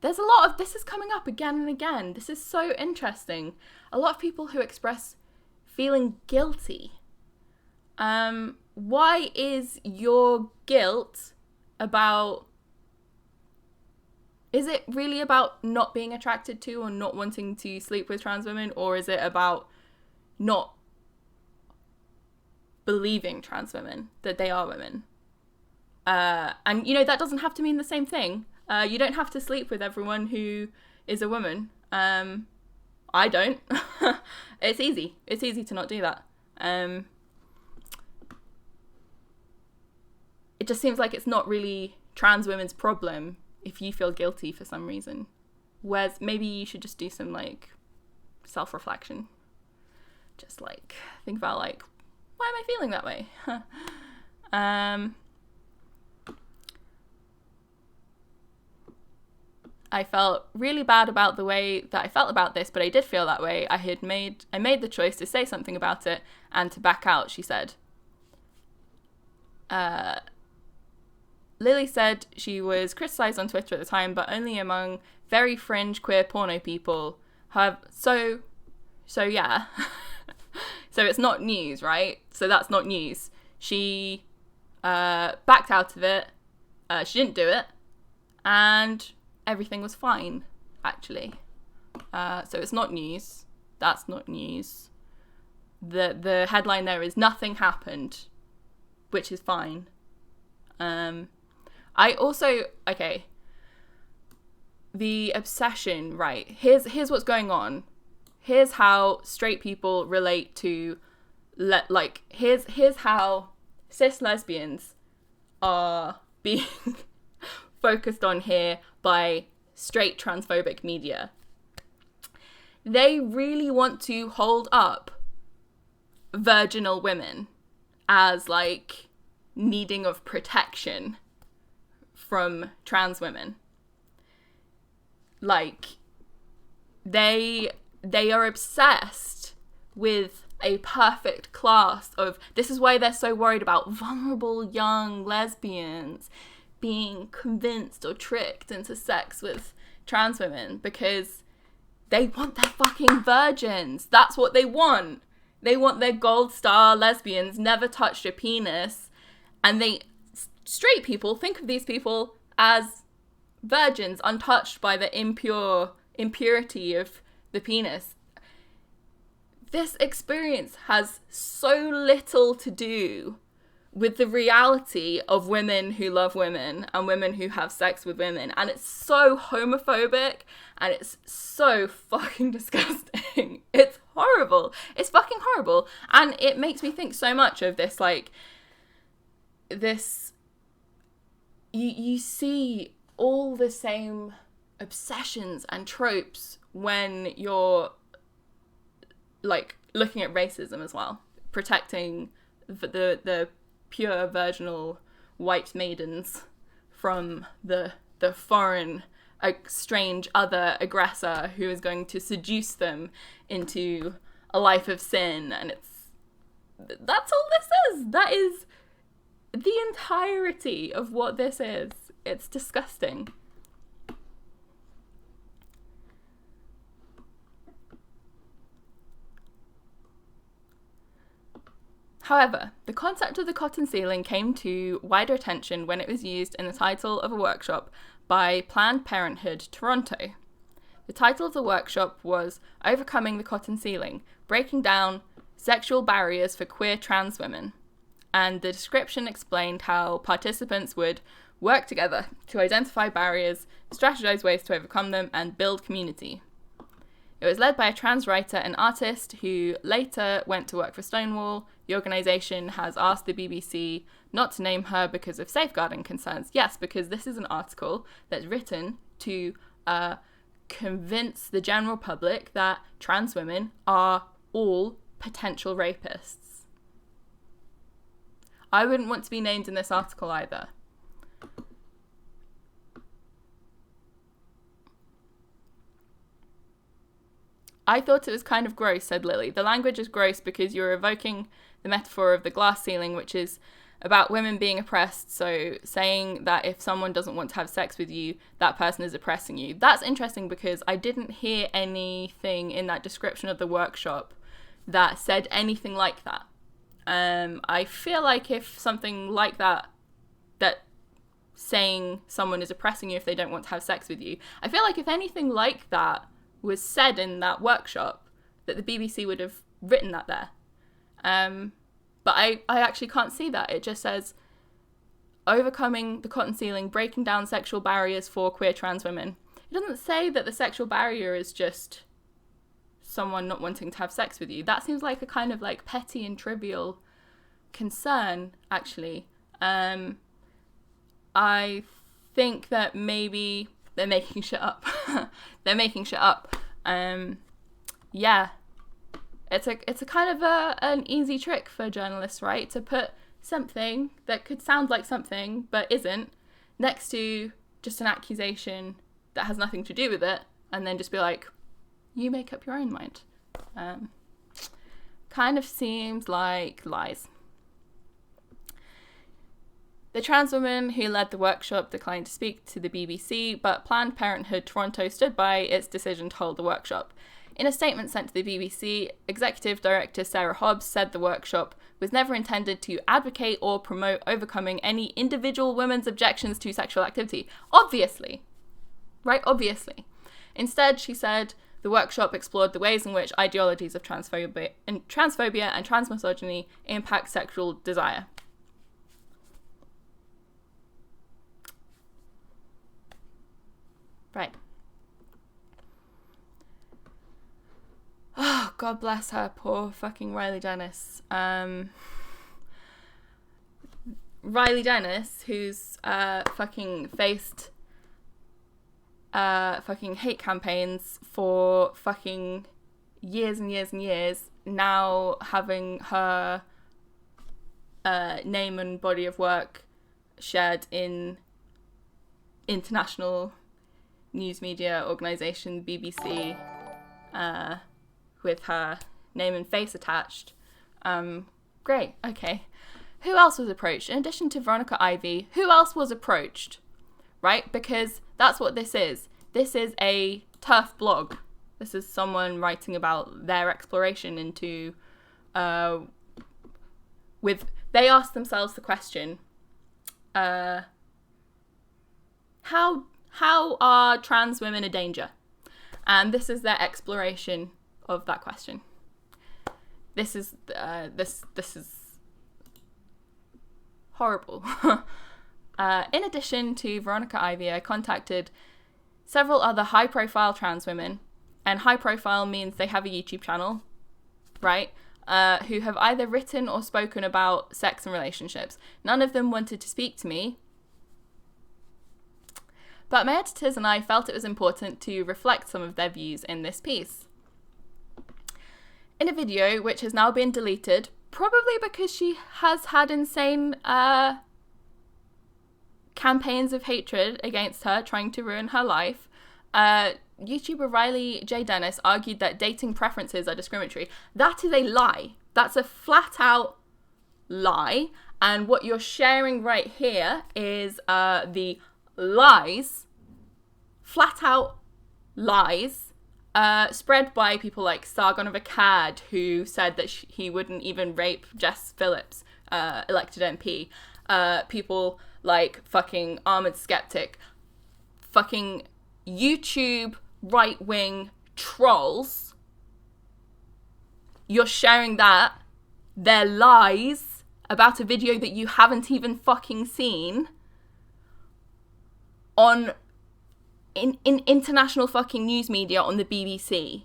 There's a lot of this is coming up again and again. This is so interesting. A lot of people who express feeling guilty. Why is your guilt about... Is it really about not being attracted to or not wanting to sleep with trans women? Or is it about not believing trans women, that they are women? And, that doesn't have to mean the same thing. You don't have to sleep with everyone who is a woman. I don't. It's easy. It's easy to not do that. It just seems like it's not really trans women's problem if you feel guilty for some reason. Whereas maybe you should just do some, self-reflection. Just, think about, why am I feeling that way? I felt really bad about the way that I felt about this, but I did feel that way. I made the choice to say something about it and to back out, she said. Lily said she was criticised on Twitter at the time, but only among very fringe queer porno people. So yeah. So it's not news, right? So that's not news. She backed out of it. She didn't do it. And everything was fine, actually. So it's not news. That's not news. The headline there is nothing happened, which is fine. I also, the obsession, right? Here's what's going on. Here's how straight people relate to, here's how cis lesbians are being focused on here by straight transphobic media. They really want to hold up virginal women as needing of protection from trans women. They are obsessed with a perfect class of, this is why they're so worried about vulnerable young lesbians being convinced or tricked into sex with trans women, because they want their fucking virgins. That's what they want. They want their gold star lesbians, never touched a penis, and straight people think of these people as virgins, untouched by the impurity of the penis. This experience has so little to do with the reality of women who love women and women who have sex with women. And it's so homophobic and it's so fucking disgusting. It's horrible. It's fucking horrible. And it makes me think so much of this, like, this, you see all the same obsessions and tropes when you're, like, looking at racism as well. Protecting the pure virginal white maidens from the foreign, strange other aggressor who is going to seduce them into a life of sin. And that's all this is. That is the entirety of what this is. It's disgusting. However, the concept of the cotton ceiling came to wider attention when it was used in the title of a workshop by Planned Parenthood Toronto. The title of the workshop was Overcoming the Cotton Ceiling, Breaking Down Sexual Barriers for Queer Trans Women, and the description explained how participants would work together to identify barriers, strategize ways to overcome them, and build community. It was led by a trans writer and artist who later went to work for Stonewall. The organisation has asked the BBC not to name her because of safeguarding concerns. Yes, because this is an article that's written to convince the general public that trans women are all potential rapists. I wouldn't want to be named in this article either. I thought it was kind of gross, said Lily. The language is gross because you're evoking the metaphor of the glass ceiling, which is about women being oppressed. So saying that if someone doesn't want to have sex with you, that person is oppressing you. That's interesting because I didn't hear anything in that description of the workshop that said anything like that. I feel like if something like that saying someone is oppressing you if they don't want to have sex with you, I feel like if anything like that was said in that workshop, that the BBC would have written that there. But I actually can't see that. It just says, overcoming the cotton ceiling, breaking down sexual barriers for queer trans women. It doesn't say that the sexual barrier is just someone not wanting to have sex with you. That seems like a kind of like petty and trivial concern, actually. I think that maybe they're making shit up. They're making shit up. Yeah. It's a kind of an easy trick for journalists, right? To put something that could sound like something but isn't next to just an accusation that has nothing to do with it, and then just be like, you make up your own mind. Kind of seems like lies. The trans woman who led the workshop declined to speak to the BBC, but Planned Parenthood Toronto stood by its decision to hold the workshop. In a statement sent to the BBC, Executive Director Sarah Hobbs said the workshop was never intended to advocate or promote overcoming any individual women's objections to sexual activity. Obviously. Right? Obviously. Instead, she said, the workshop explored the ways in which ideologies of transphobia and transmisogyny impact sexual desire. Right. Oh, God bless her, poor fucking Riley Dennis. Riley Dennis, who's fucking faced fucking hate campaigns for fucking years and years and years, now having her name and body of work shared in international news media organisation BBC, with her name and face attached. Great, okay. Who else was approached? In addition to Veronica Ivy, who else was approached? Right? Because that's what this is. This is a TERF blog. This is someone writing about their exploration into... They asked themselves the question, how are trans women a danger? And this is their exploration of that question. This is horrible. In addition to Veronica Ivy, I contacted several other high-profile trans women, and high-profile means they have a YouTube channel, right? Who have either written or spoken about sex and relationships. None of them wanted to speak to me, but my editors and I felt it was important to reflect some of their views in this piece. In a video which has now been deleted, probably because she has had insane campaigns of hatred against her, trying to ruin her life, YouTuber Riley J. Dennis argued that dating preferences are discriminatory. That is a lie. That's a flat out lie. And what you're sharing right here is the lies, flat out lies, spread by people like Sargon of Akkad, who said that he wouldn't even rape Jess Phillips, elected MP. People like fucking Armored Skeptic, fucking YouTube right-wing trolls. You're sharing their lies about a video that you haven't even fucking seen in international fucking news media on the BBC.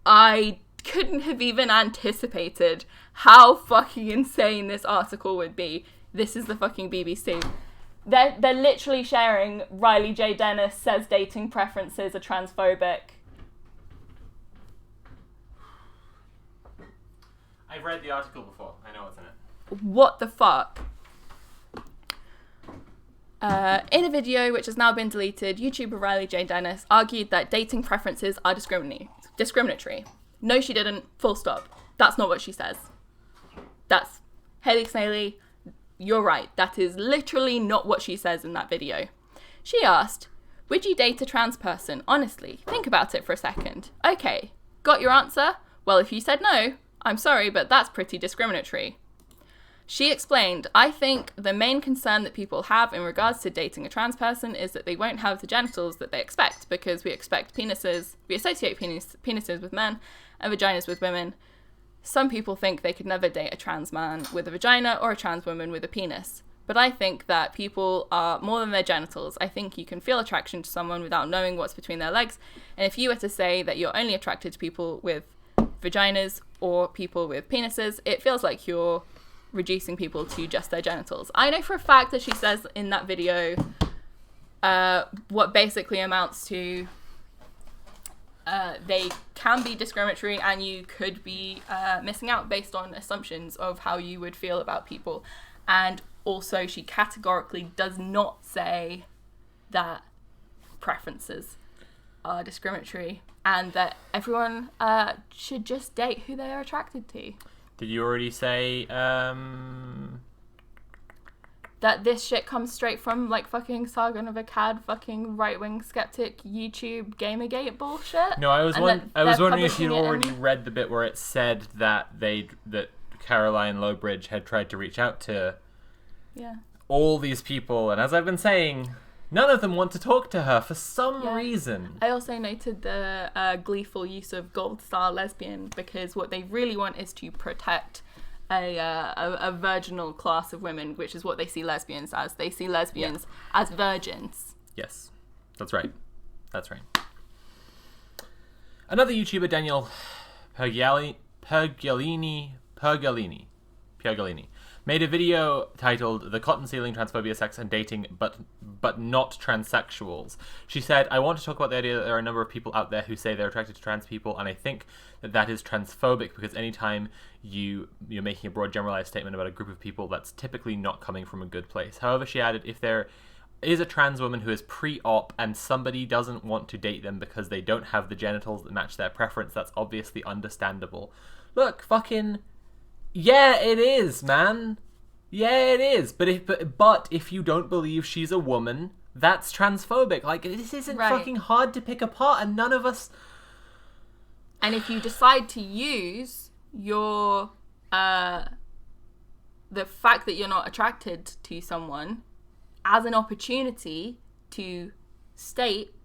I couldn't have even anticipated how fucking insane this article would be. This is the fucking BBC. They're literally sharing Riley J. Dennis says dating preferences are transphobic. I've read the article before. I know what's in it. What the fuck? In a video which has now been deleted, YouTuber Riley J. Dennis argued that dating preferences are discriminatory. No, she didn't. Full stop. That's not what she says. That's Hayley Snaily. You're right. That is literally not what she says in that video. She asked, would you date a trans person? Honestly, think about it for a second. Okay, got your answer? Well, if you said no, I'm sorry, but that's pretty discriminatory. She explained, I think the main concern that people have in regards to dating a trans person is that they won't have the genitals that they expect, because we associate penises with men and vaginas with women. Some people think they could never date a trans man with a vagina or a trans woman with a penis. But I think that people are more than their genitals. I think you can feel attraction to someone without knowing what's between their legs. And if you were to say that you're only attracted to people with vaginas or people with penises, it feels like you're reducing people to just their genitals. I know for a fact that she says in that video what basically amounts to they can be discriminatory and you could be missing out based on assumptions of how you would feel about people. And also she categorically does not say that preferences are discriminatory and that everyone should just date who they are attracted to. Did you already say that this shit comes straight from like fucking Sargon of Akkad, fucking right-wing skeptic YouTube Gamergate bullshit? No, I was wondering if you'd already read the bit where it said that Caroline Lowbridge had tried to reach out to all these people, and as I've been saying, none of them want to talk to her for some reason. I also noted the gleeful use of gold star lesbian, because what they really want is to protect a virginal class of women, which is what they see lesbians as. They see lesbians as virgins. Yes, that's right. That's right. Another YouTuber, Daniel Pergolini, made a video titled "The Cotton Ceiling, Transphobia, Sex and Dating, but not Transsexuals." She said, "I want to talk about the idea that there are a number of people out there who say they're attracted to trans people, and I think that is transphobic, because anytime you're making a broad generalized statement about a group of people, that's typically not coming from a good place. However," she added, if there is a trans woman who is pre-op and somebody doesn't want to date them because they don't have the genitals that match their preference, that's obviously understandable. Look, fucking... Yeah, it is, man. Yeah, it is. But if you don't believe she's a woman, that's transphobic. Like, this isn't fucking hard to pick apart, and none of us... And if you decide to use your... the fact that you're not attracted to someone as an opportunity to state,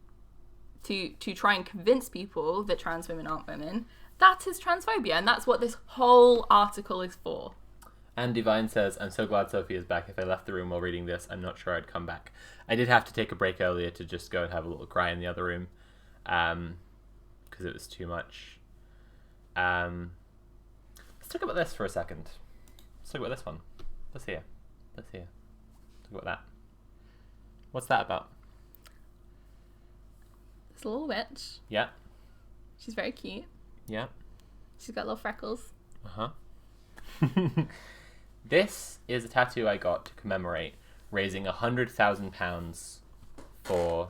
to try and convince people that trans women aren't women, that is transphobia, and that's what this whole article is for. And Divine says, I'm so glad Sophie is back. If I left the room while reading this, I'm not sure I'd come back. I did have to take a break earlier to just go and have a little cry in the other room, because it was too much. Let's talk about this for a second. Let's talk about this one. Let's hear. Talk about that. What's that about? This little witch. Yeah. She's very cute. Yeah. She's got little freckles. Uh-huh. This is a tattoo I got to commemorate raising £100,000 for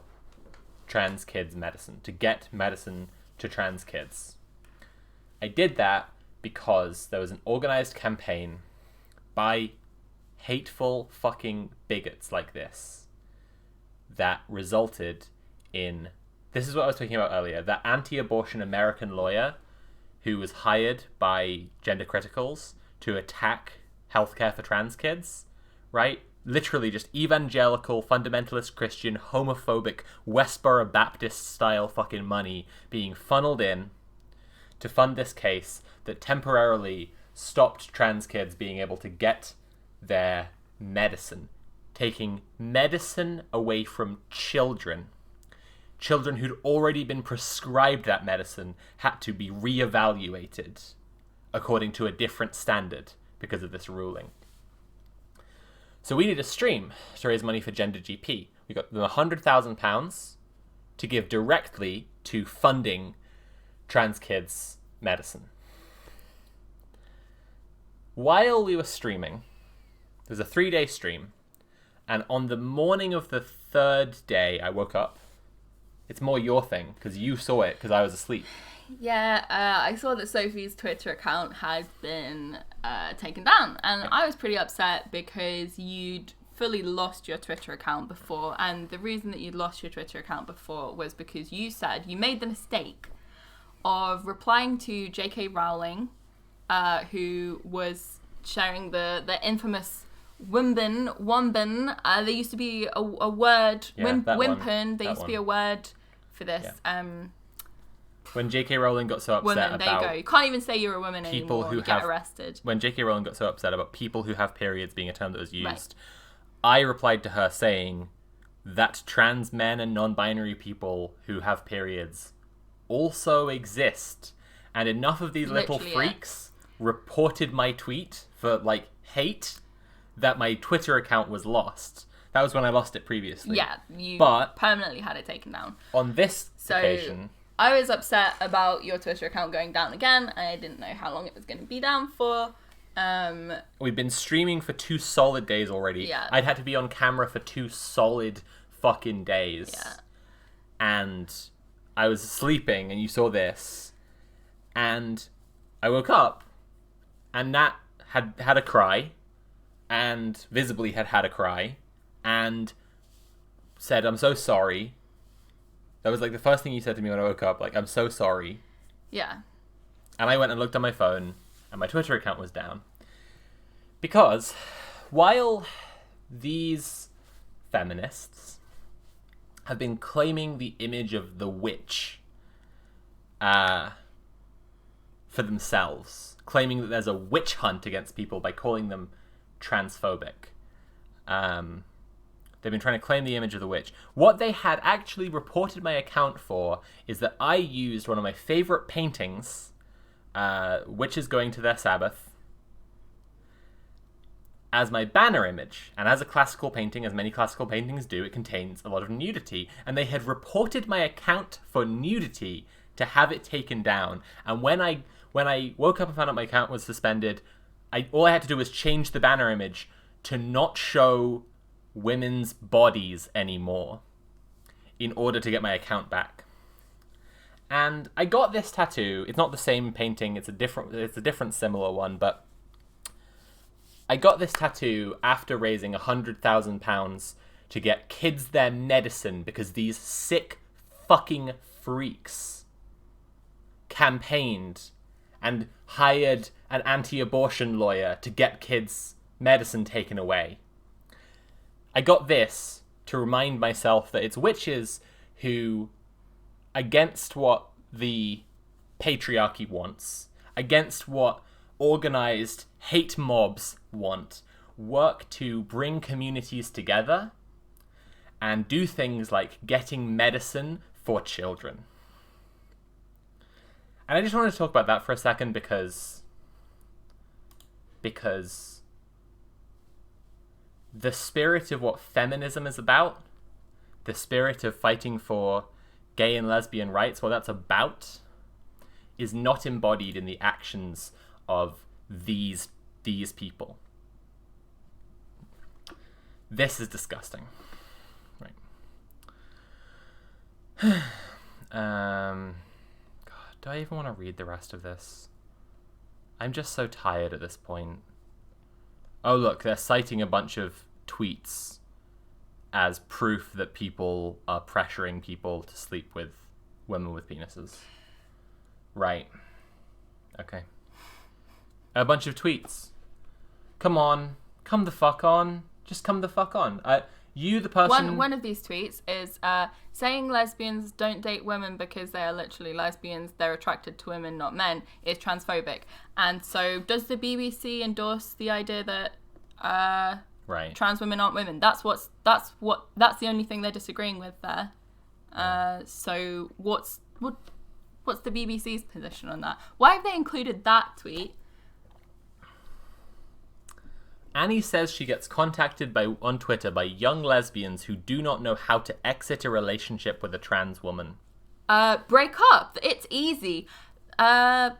trans kids medicine, to get medicine to trans kids. I did that because there was an organized campaign by hateful fucking bigots like this that resulted in... This is what I was talking about earlier. That anti-abortion American lawyer who was hired by gender criticals to attack healthcare for trans kids, right? Literally just evangelical, fundamentalist Christian, homophobic, Westboro Baptist-style fucking money being funneled in to fund this case that temporarily stopped trans kids being able to get their medicine. Taking medicine away from children. Children who'd already been prescribed that medicine had to be reevaluated according to a different standard because of this ruling. So we did a stream to raise money for Gender GP. We got them £100,000 to give directly to funding trans kids' medicine. While we were streaming, it was a 3-day stream, and on the morning of the 3rd day, I woke up. It's more your thing, because you saw it, because I was asleep. Yeah, I saw that Sophie's Twitter account had been taken down, and I was pretty upset because you'd fully lost your Twitter account before, and the reason that you'd lost your Twitter account before was because you said you made the mistake of replying to J.K. Rowling, who was sharing the infamous Wumben. There used to be a word, Wimpern. There used to be a word for this. Yeah. When J.K. Rowling got so upset there you go. You can't even say you're a woman people anymore. Who you get arrested. When J.K. Rowling got so upset about people who have periods being a term that was used, I replied to her saying that trans men and non-binary people who have periods also exist, and enough of these little freaks reported my tweet for hate that my Twitter account was lost. That was when I lost it previously. Yeah, but permanently had it taken down. On this occasion, I was upset about your Twitter account going down again. I didn't know how long it was going to be down for. We've been streaming for 2 solid days already. Yeah. I'd had to be on camera for 2 solid fucking days. Yeah. And I was sleeping, and you saw this. And I woke up, and Nat had a cry, and visibly had a cry, and said, "I'm so sorry." That was the first thing you said to me when I woke up, "I'm so sorry." Yeah. And I went and looked on my phone, and my Twitter account was down. Because while these feminists have been claiming the image of the witch for themselves, claiming that there's a witch hunt against people by calling them transphobic, they've been trying to claim the image of the witch. What they had actually reported my account for is that I used one of my favorite paintings, Witches Going to Their Sabbath, as my banner image. And as a classical painting, as many classical paintings do, it contains a lot of nudity. And they had reported my account for nudity to have it taken down. And when I woke up and found out my account was suspended, all I had to do was change the banner image to not show women's bodies anymore in order to get my account back. And I got this tattoo. It's not the same painting. It's a different similar one, but I got this tattoo after raising £100,000 to get kids their medicine because these sick fucking freaks campaigned and hired an anti-abortion lawyer to get kids' medicine taken away. I got this to remind myself that it's witches who, against what the patriarchy wants, against what organized hate mobs want, work to bring communities together and do things like getting medicine for children. And I just wanted to talk about that for a second because the spirit of what feminism is about, the spirit of fighting for gay and lesbian rights, what that's about, is not embodied in the actions of these people. This is disgusting. Right. God, do I even want to read the rest of this? I'm just so tired at this point. Oh, look, they're citing a bunch of tweets as proof that people are pressuring people to sleep with women with penises. Right. Okay. A bunch of tweets. Come on. Come the fuck on. Just come the fuck on. You, the person... One of these tweets is saying lesbians don't date women because they are literally lesbians, they're attracted to women, not men, is transphobic. And so does the BBC endorse the idea that right. trans women aren't women? That's the only thing they're disagreeing with there. So what's the BBC's position on that? Why have they included that tweet? Annie says she gets contacted on Twitter by young lesbians who do not know how to exit a relationship with a trans woman. Break up. It's easy. That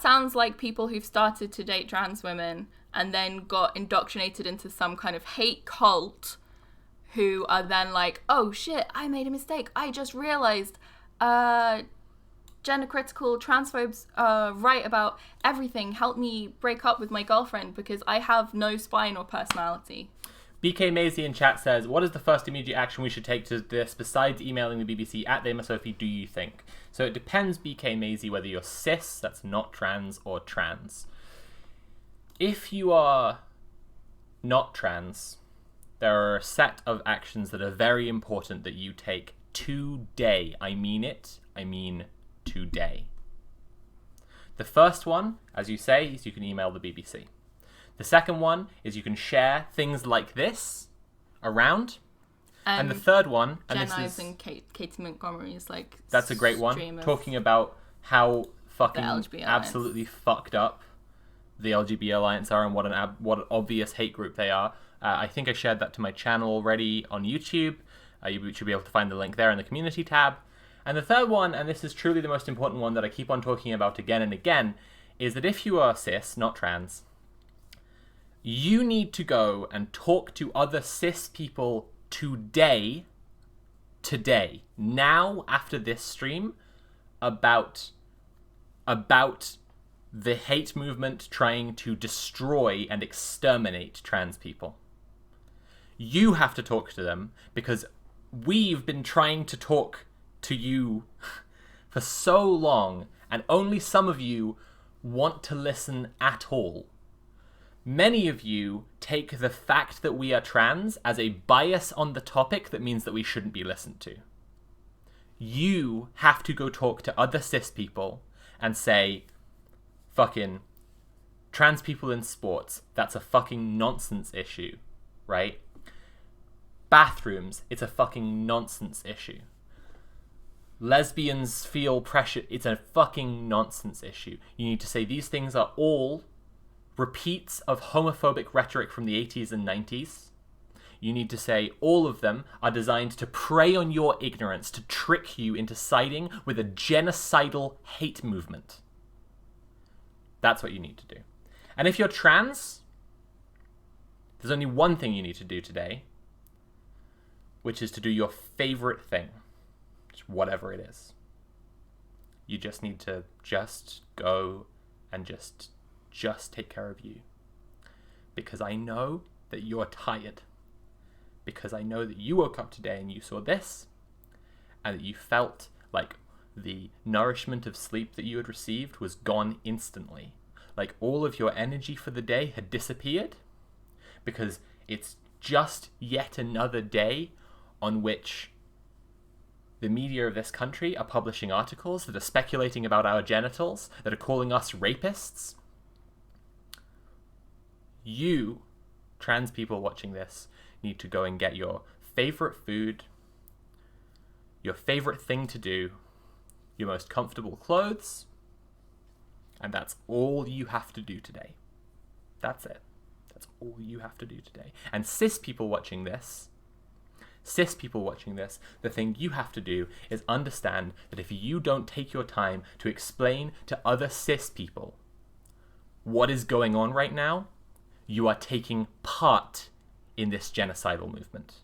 sounds like people who've started to date trans women and then got indoctrinated into some kind of hate cult who are then like, oh shit, I made a mistake. I just realized gender critical transphobes write about everything. Help me break up with my girlfriend because I have no spine or personality. BK Maisie in chat says, what is the first immediate action we should take to this besides emailing the BBC at @TheyMustSophie, do you think? So it depends, BK Maisie, whether you're cis, that's not trans, or trans. If you are not trans, there are a set of actions that are very important that you take today. I mean it. I mean today. The first one, as you say, is you can email the BBC. The second one is you can share things like this around. And the third one, and Jen this Ives is... and Katie Montgomery's like... That's a great one. Talking about how fucking absolutely fucked up the LGBT Alliance are and what an obvious hate group they are. I think I shared that to my channel already on YouTube. You should be able to find the link there in the community tab. And the third one, and this is truly the most important one that I keep on talking about again and again, is that if you are cis, not trans, you need to go and talk to other cis people today, now, after this stream, about the hate movement trying to destroy and exterminate trans people. You have to talk to them because we've been trying to talk to you for so long, and only some of you want to listen at all. Many of you take the fact that we are trans as a bias on the topic that means that we shouldn't be listened to. You have to go talk to other cis people and say, fucking, trans people in sports, that's a fucking nonsense issue, right? Bathrooms, it's a fucking nonsense issue. Lesbians feel pressure, it's a fucking nonsense issue. You need to say these things are all repeats of homophobic rhetoric from the 80s and 90s. You need to say all of them are designed to prey on your ignorance, to trick you into siding with a genocidal hate movement. That's what you need to do. And if you're trans, There's only one thing you need to do today, which is to do your favorite thing, whatever it is. You just need to just go and just take care of you. Because I know that you're tired. Because I know that you woke up today and you saw this, and that you felt like the nourishment of sleep that you had received was gone instantly. Like all of your energy for the day had disappeared, because it's just yet another day on which the media of this country are publishing articles that are speculating about our genitals, that are calling us rapists. You, trans people watching this, need to go and get your favorite food, your favorite thing to do, your most comfortable clothes, and that's all you have to do today. That's it. That's all you have to do today. And cis people watching this, the thing you have to do is understand that if you don't take your time to explain to other cis people what is going on right now, you are taking part in this genocidal movement.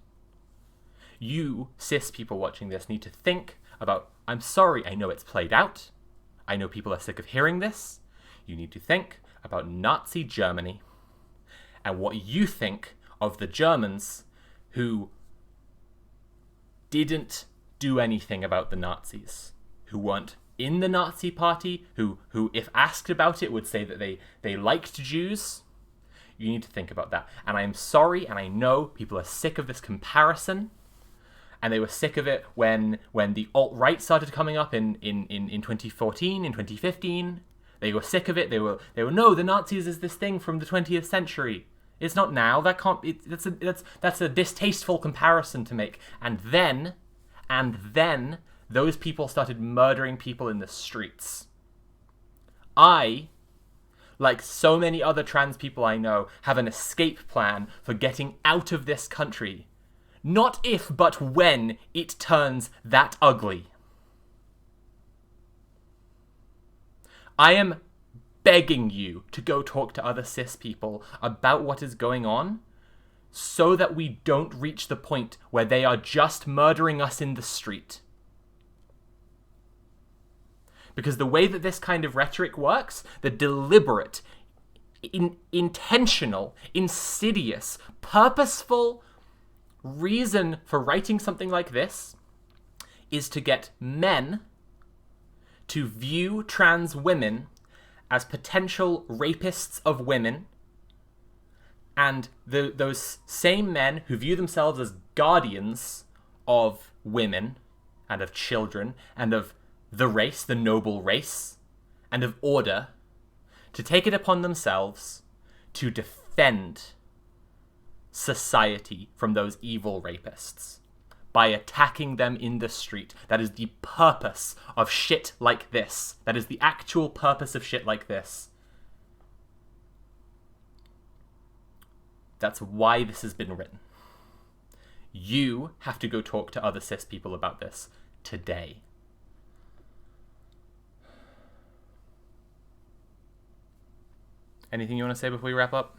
You, cis people watching this, need to think about, I'm sorry, I know it's played out. I know people are sick of hearing this. You need to think about Nazi Germany and what you think of the Germans who didn't do anything about the Nazis, who weren't in the Nazi party, who if asked about it, would say that they liked Jews. You need to think about that. And I am sorry, and I know people are sick of this comparison, and they were sick of it when the alt-right started coming up in 2014, in 2015. They were sick of it. They were no, the Nazis is this thing from the 20th century. It's not now. That can't. That's a distasteful comparison to make. And then those people started murdering people in the streets. I, like so many other trans people I know, have an escape plan for getting out of this country. Not if, but when it turns that ugly. I am begging you to go talk to other cis people about what is going on, so that we don't reach the point where they are just murdering us in the street. Because the way that this kind of rhetoric works, the deliberate, intentional, insidious, purposeful reason for writing something like this is to get men to view trans women as potential rapists of women, and those same men who view themselves as guardians of women and of children and of the race, the noble race, and of order, to take it upon themselves to defend society from those evil rapists by attacking them in the street. That is the purpose of shit like this. That is the actual purpose of shit like this. That's why this has been written. You have to go talk to other cis people about this today. Anything you want to say before we wrap up?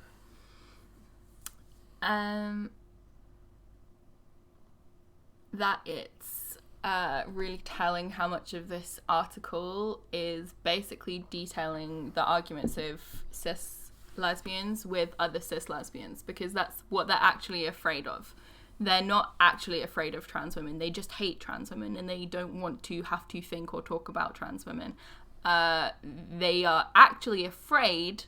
That it's really telling how much of this article is basically detailing the arguments of cis lesbians with other cis lesbians, because that's what they're actually afraid of. They're not actually afraid of trans women. They just hate trans women, and they don't want to have to think or talk about trans women. They are actually afraid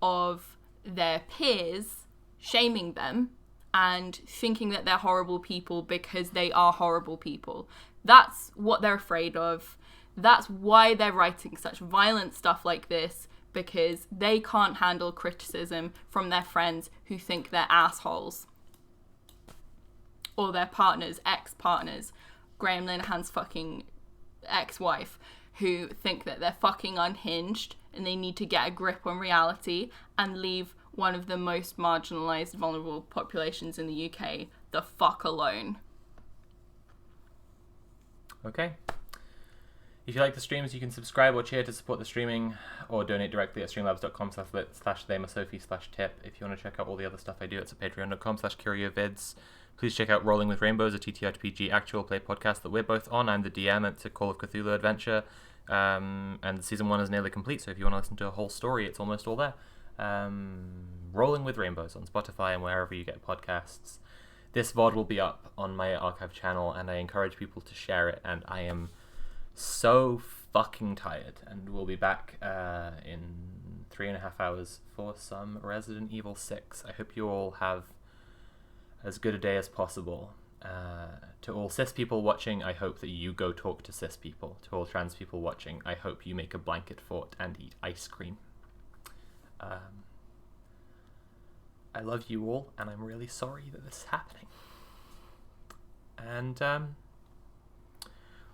of their peers shaming them and thinking that they're horrible people because they are horrible people. That's what they're afraid of. That's why they're writing such violent stuff like this, because they can't handle criticism from their friends who think they're assholes. Or their partners, ex-partners, Graham Linehan's fucking ex-wife, who think that they're fucking unhinged and they need to get a grip on reality and leave one of the most marginalised, vulnerable populations in the UK the fuck alone. Okay. If you like the streams, you can subscribe or cheer to support the streaming, or donate directly at streamlabs.com/themasophie/tip. If you want to check out all the other stuff I do, it's at patreon.com/curiovids. Please check out Rolling with Rainbows, a TTRPG actual play podcast that we're both on. I'm the DM. It's a Call of Cthulhu adventure. And season 1 is nearly complete, so if you want to listen to a whole story, it's almost all there. Rolling with Rainbows on Spotify and wherever you get podcasts. This VOD will be up on my archive channel, and I encourage people to share it, and I am so fucking tired, and we'll be back in 3.5 hours for some Resident Evil 6. I hope you all have as good a day as possible. To all cis people watching, I hope that you go talk to cis people. To all trans people watching, I hope you make a blanket fort and eat ice cream. I love you all, and I'm really sorry that this is happening. And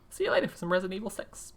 see you later for some Resident Evil 6.